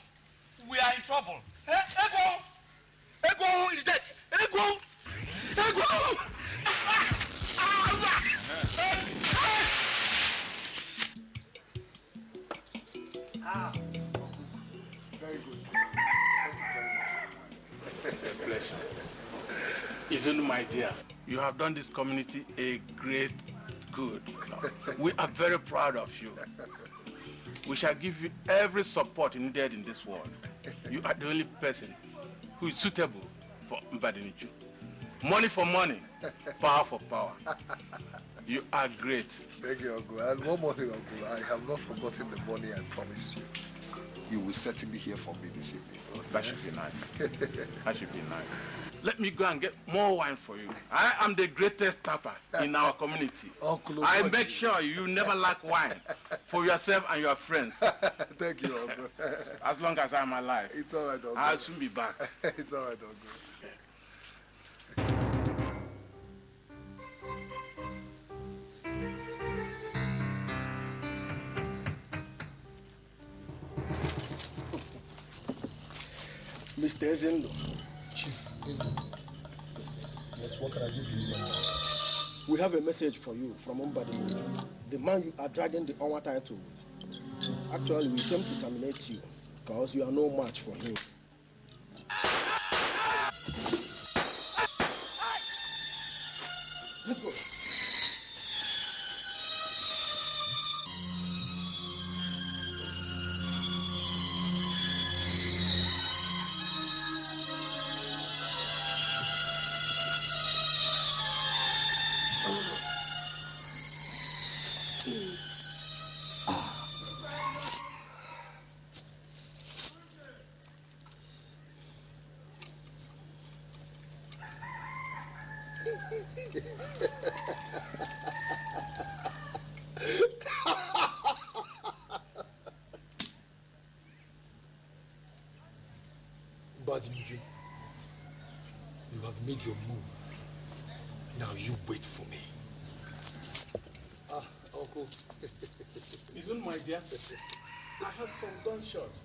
We are in trouble. Egwon! Egwon is dead! Egwon! Egwon! Very good. Pleasure. Isn't my dear, you have done this community a great good. We are very proud of you. We shall give you every support needed in this world. You are the only person who is suitable for Mbadiniju. Money for money, power for power. You are great. Thank you, Uncle. And one more thing, Uncle. I have not forgotten the money I promised you. You will certainly hear from me this evening. That should be nice. That should be nice. Let me go and get more wine for you. I am the greatest tapper in our community. Uncle, I make sure you never lack wine for yourself and your friends. Thank you, Uncle. As long as I'm alive. It's all right, Uncle. I'll soon be back. It's all right, Uncle. Mr. Ezindo. Chief Ezindo. Yes, what can I do for you? We have a message for you from Mbadiniju, the man you are dragging the Onwa title with. Actually, we came to terminate you because you are no match for him. Let's go. Badinji, you have made your move. Now you wait for me. Uncle. Isn't my dear? I heard some gunshots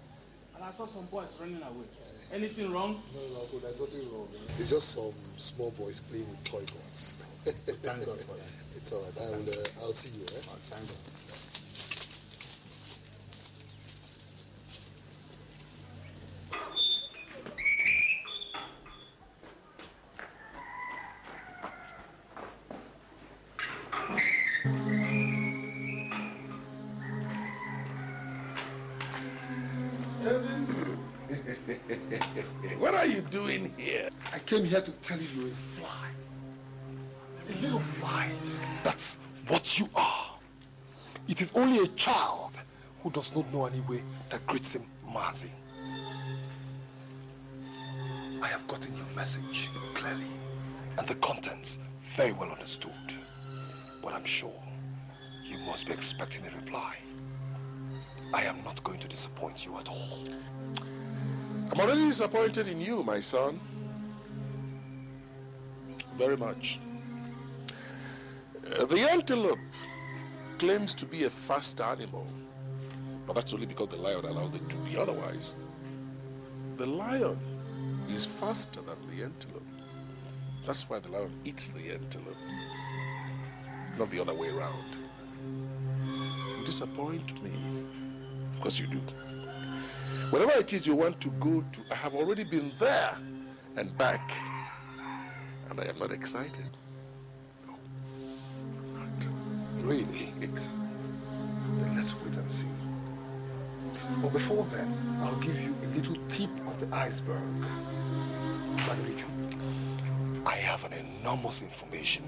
and I saw some boys running away. Anything wrong? No, Uncle, there's nothing wrong. It's just some small boys playing with toy guns. Thank God for that. It's all right. I'll see you. Oh, thank God. What are you doing here? I came here to tell you you're a fly. A little fly. That's what you are. It is only a child who does not know any way that greets him Mazi. I have gotten your message clearly and the contents very well understood. But I'm sure you must be expecting a reply. I am not going to disappoint you at all. I'm already disappointed in you, my son. Very much. The antelope claims to be a fast animal, but that's only because the lion allowed it to be otherwise. The lion is faster than the antelope. That's why the lion eats the antelope, not the other way around. You disappoint me. Of course you do. Wherever it is you want to go to, I have already been there and back. And I am not excited. No. Not. Really? Then let's wait and see. But before then, I'll give you a little tip of the iceberg. I have an enormous information.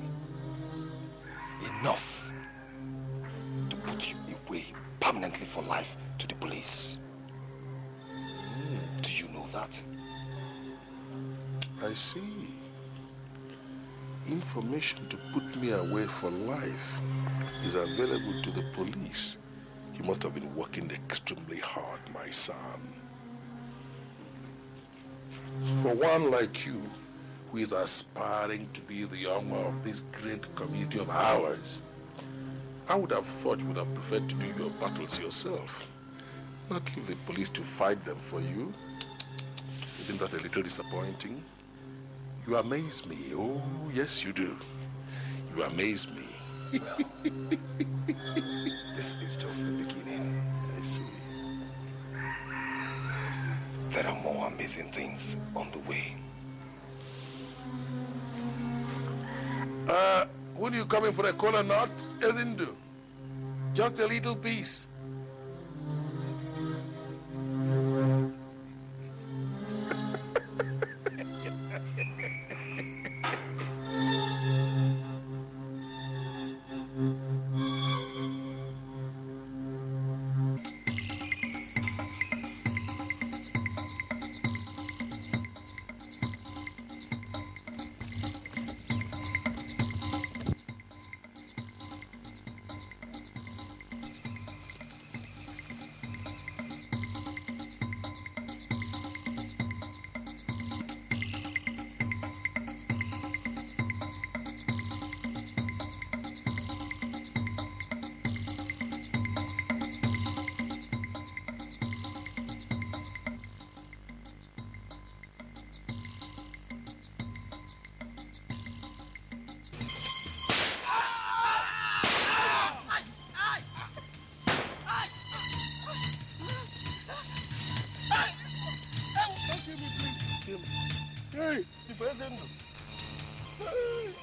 Enough to put you away permanently for life to the police. Do you know that? I see. Information to put me away for life is available to the police. You must have been working extremely hard, my son. For one like you, who is aspiring to be the owner of this great community of ours, I would have thought you would have preferred to do your battles yourself, not leave the police to fight them for you. Isn't that a little disappointing? You amaze me. Oh, yes, you do. You amaze me. This is just the beginning. I see. There are more amazing things on the way. When you coming for a cola nut, Ezindu? Just a little piece.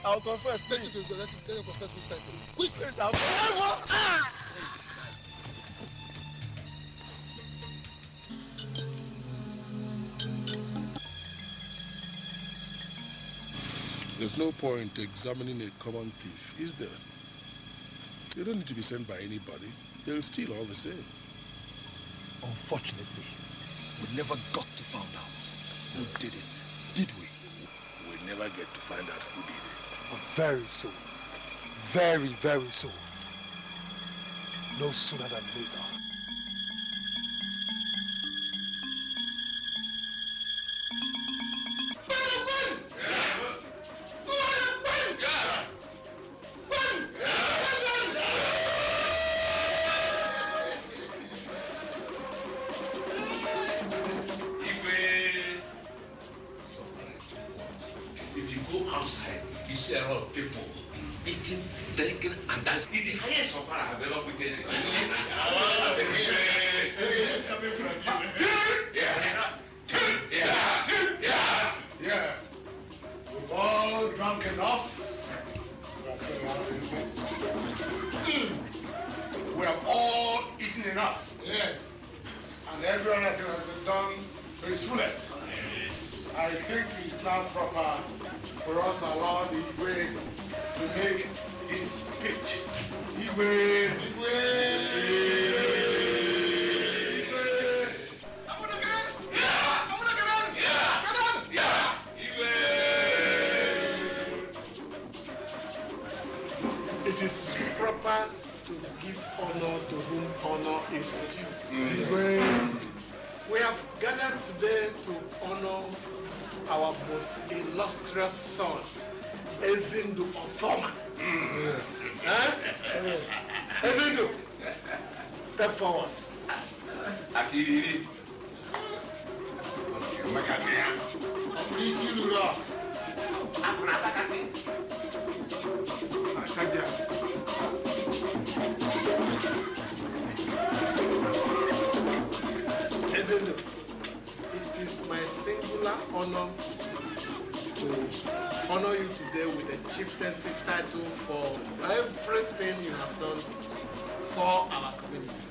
I'll confess. Take it to the let your confession cycle. Quick! Please, I'll confess. There's no point examining a common thief, is there? They don't need to be sent by anybody. They'll steal all the same. Unfortunately, we never got to find out who did it, did we? We'll never get to find out who did it. But very soon. Very, very soon. No sooner than later. People eating, drinking, and dancing. It's the highest so far I have ever put in. Coming from you. Yeah. We've all drunk enough. We have all eaten enough. Yes. And every other thing has been done to its fullest. I think it's now proper for us to allow the Igwe to make his speech. Igwe! It is proper to give honor to whom honor is due. We have gathered today to honor our most illustrious son, Ezindu Ofoma. Ezindu, step forward. Akiri. Ezindu, it is my singular honor to honor you today with a chieftaincy title for everything you have done for our community.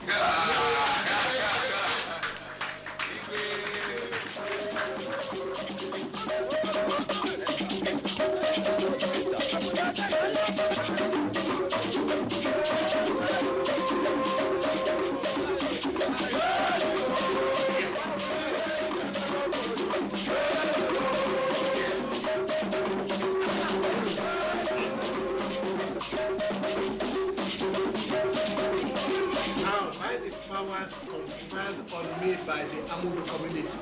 Powers conferred on me by the Amudo community,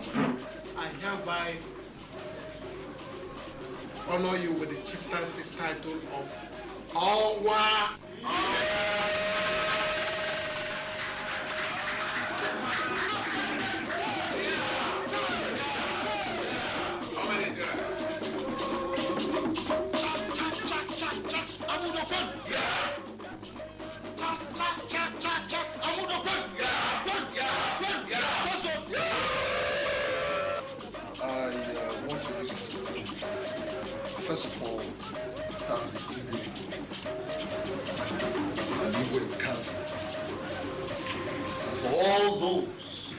I hereby honor you with the chieftaincy title of Owa. First of all, thank the Igwe and Igwe Council, and for all those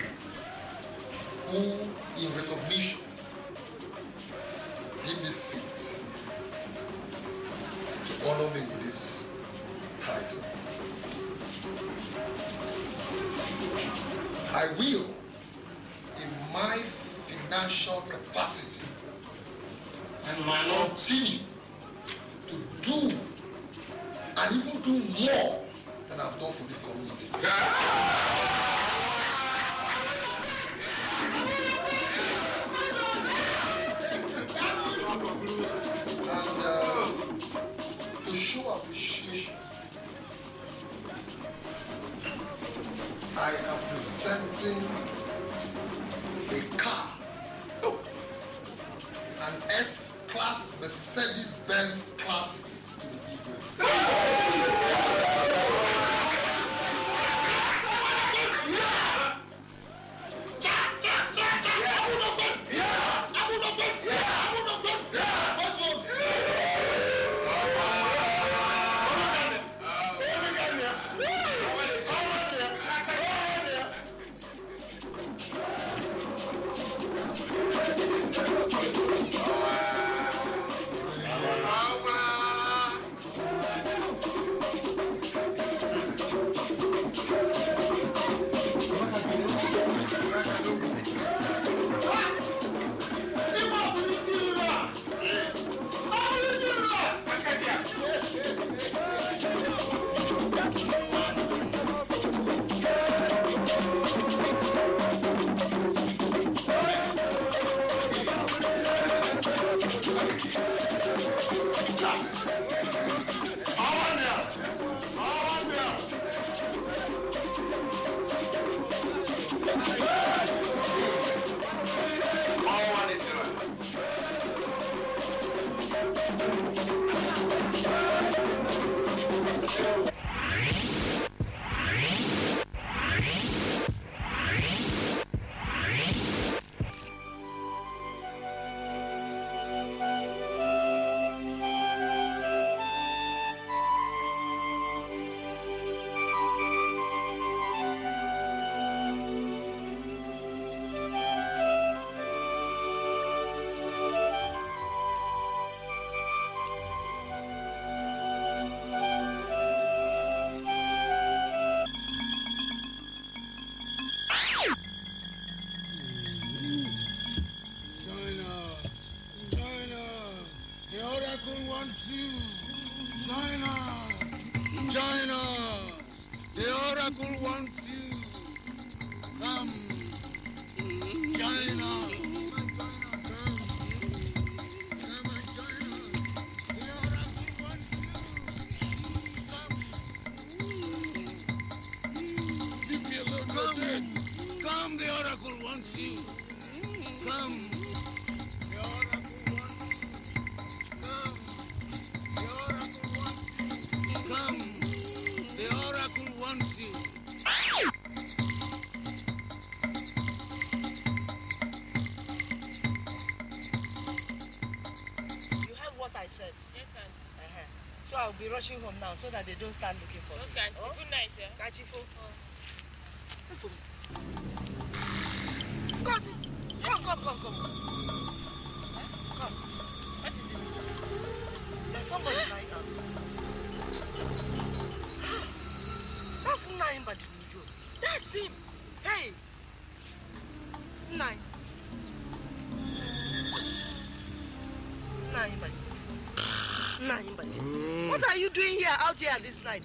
who, in recognition, deem it fit to honor me with this title. I will, in my financial capacity, and continue to do and even do more than I've done for this community. And to show appreciation, I am presenting a car, an S-Class Mercedes-Benz class to the Igwe. oracle wants you. Come, join us. Leave me alone, come, the oracle wants you. Come, the oracle wants you. Come, the oracle wants you. You heard what I said? Yes, sir. So I'll be rushing home now so that they don't start looking for me. Okay, oh? Good night, sir. Kachifo. Come. Come. What is it? There's somebody lying out. That's Nine Badimujo. That's him. Hey. Nine Badimujo. What are you doing here, out here at this night?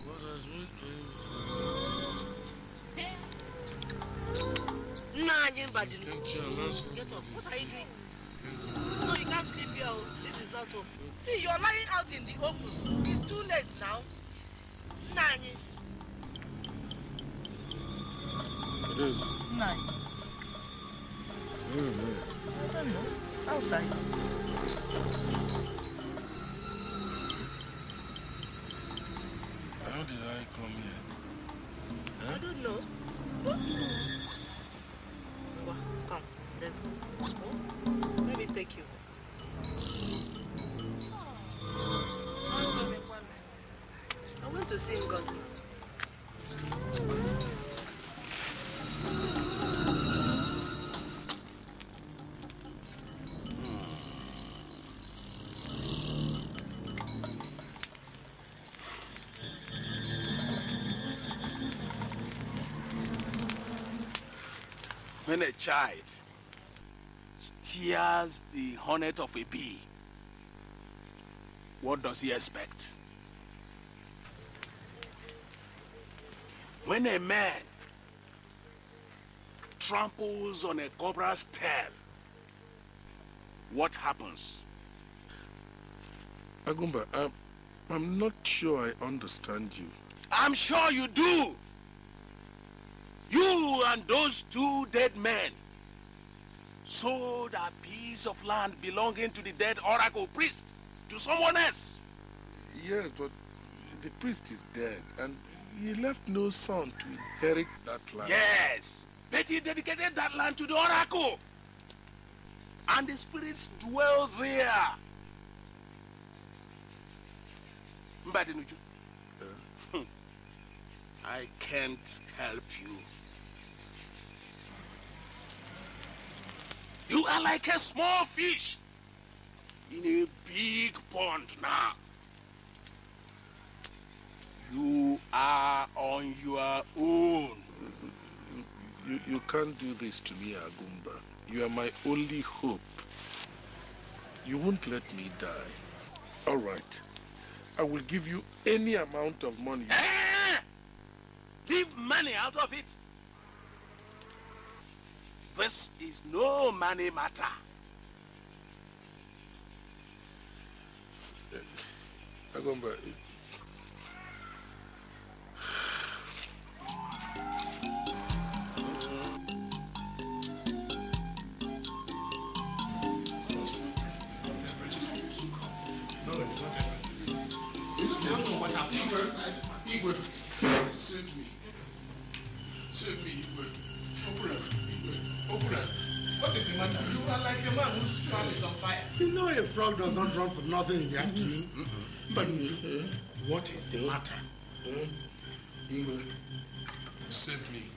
Nine Badimujo. Get up. What are you doing? No, you can't sleep here. This is not home. See, you're lying out in the open. It's too late now. Nine. Nine. I don't know. Outside. How did I come here? Huh? I don't know. Come, let's go. Let me take you. I want to see God. When a child steers the hornet of a bee, what does he expect? When a man tramples on a cobra's tail, what happens? Agumba, I'm not sure I understand you. I'm sure you do. You and those two dead men sold a piece of land belonging to the dead oracle priest to someone else. Yes, but the priest is dead and he left no son to inherit that land. Yes, but he dedicated that land to the oracle. And the spirits dwell there. Mbadinuju, I can't help you. You are like a small fish in a big pond now. You are on your own. You can't do this to me, Agumba. You are my only hope. You won't let me die. All right. I will give you any amount of money. Leave money out of it. This is no money matter. Agumba, no, it's not everything. You don't know what happened. Igwe, save me. Save me, Igwe. Open up. What is the matter? You are like a man whose farm is on fire. You know a frog does not run for nothing in the afternoon. But what is the matter? Igwe, save me.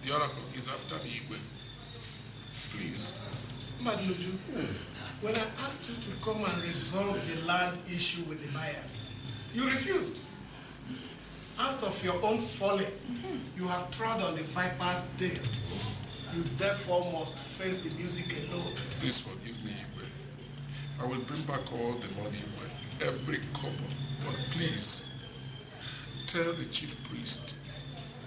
The oracle is after me, Igwe. Please. Madluju, when I asked you to come and resolve the land issue with the buyers, you refused. Out of your own folly, you have trod on the viper's tail. You therefore must face the music alone. Please forgive me, Igwe. I will bring back all the money, Igwe. Every kobo. But please, tell the chief priest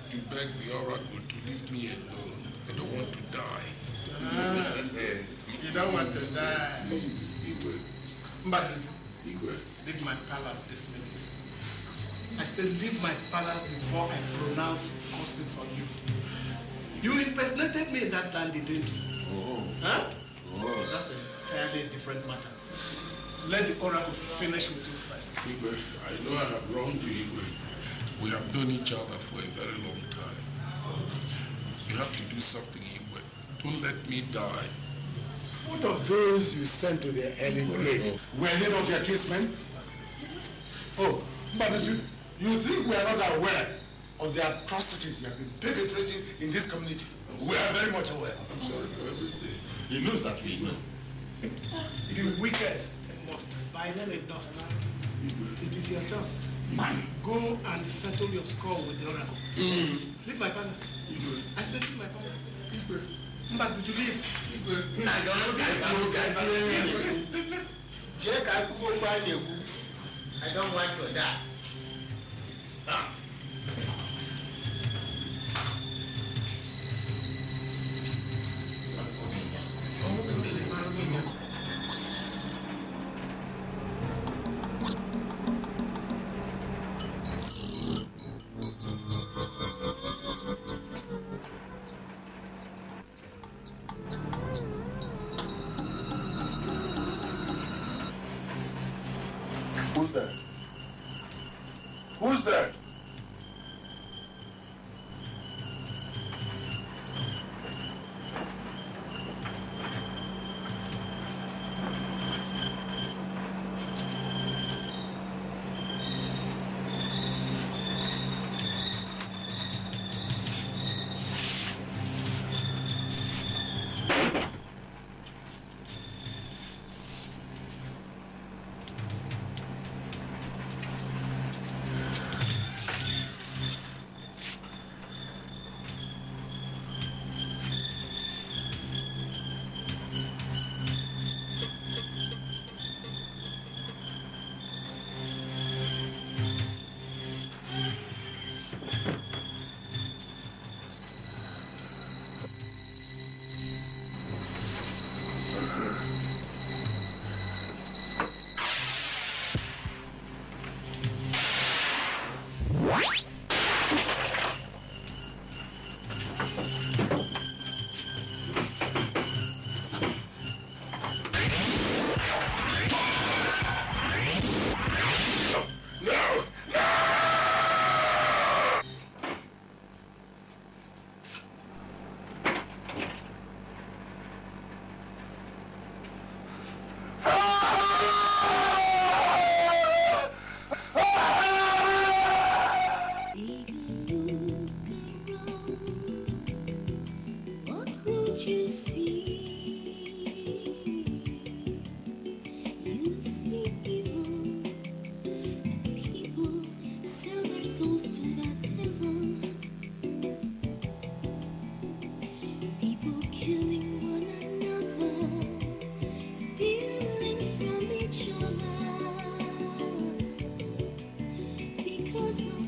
to beg the oracle to leave me alone. I don't want to die. You don't want to die. Please, Igwe. Leave my palace this minute. I said leave my palace before I pronounce curses on you. You impersonated me in that land, didn't you? Oh. Huh? Oh. That's an entirely different matter. Let the oracle finish with you first. Igwe, I know I have wronged you, Igwe. We have known each other for a very long time. You have to do something, Igwe. Don't let me die. What of those you sent to their early grave? Were they not your kinsmen? Oh, but you think we are not aware of the atrocities you have been perpetrating in this community? We are very much aware. I'm sorry for everything. He knows that we know. You wicked must bite the dust. It is your turn. Go and settle your score with the oracle. Leave my palace. I said leave my palace. But did you leave? I don't want to die. Who's there? Who's there? Because of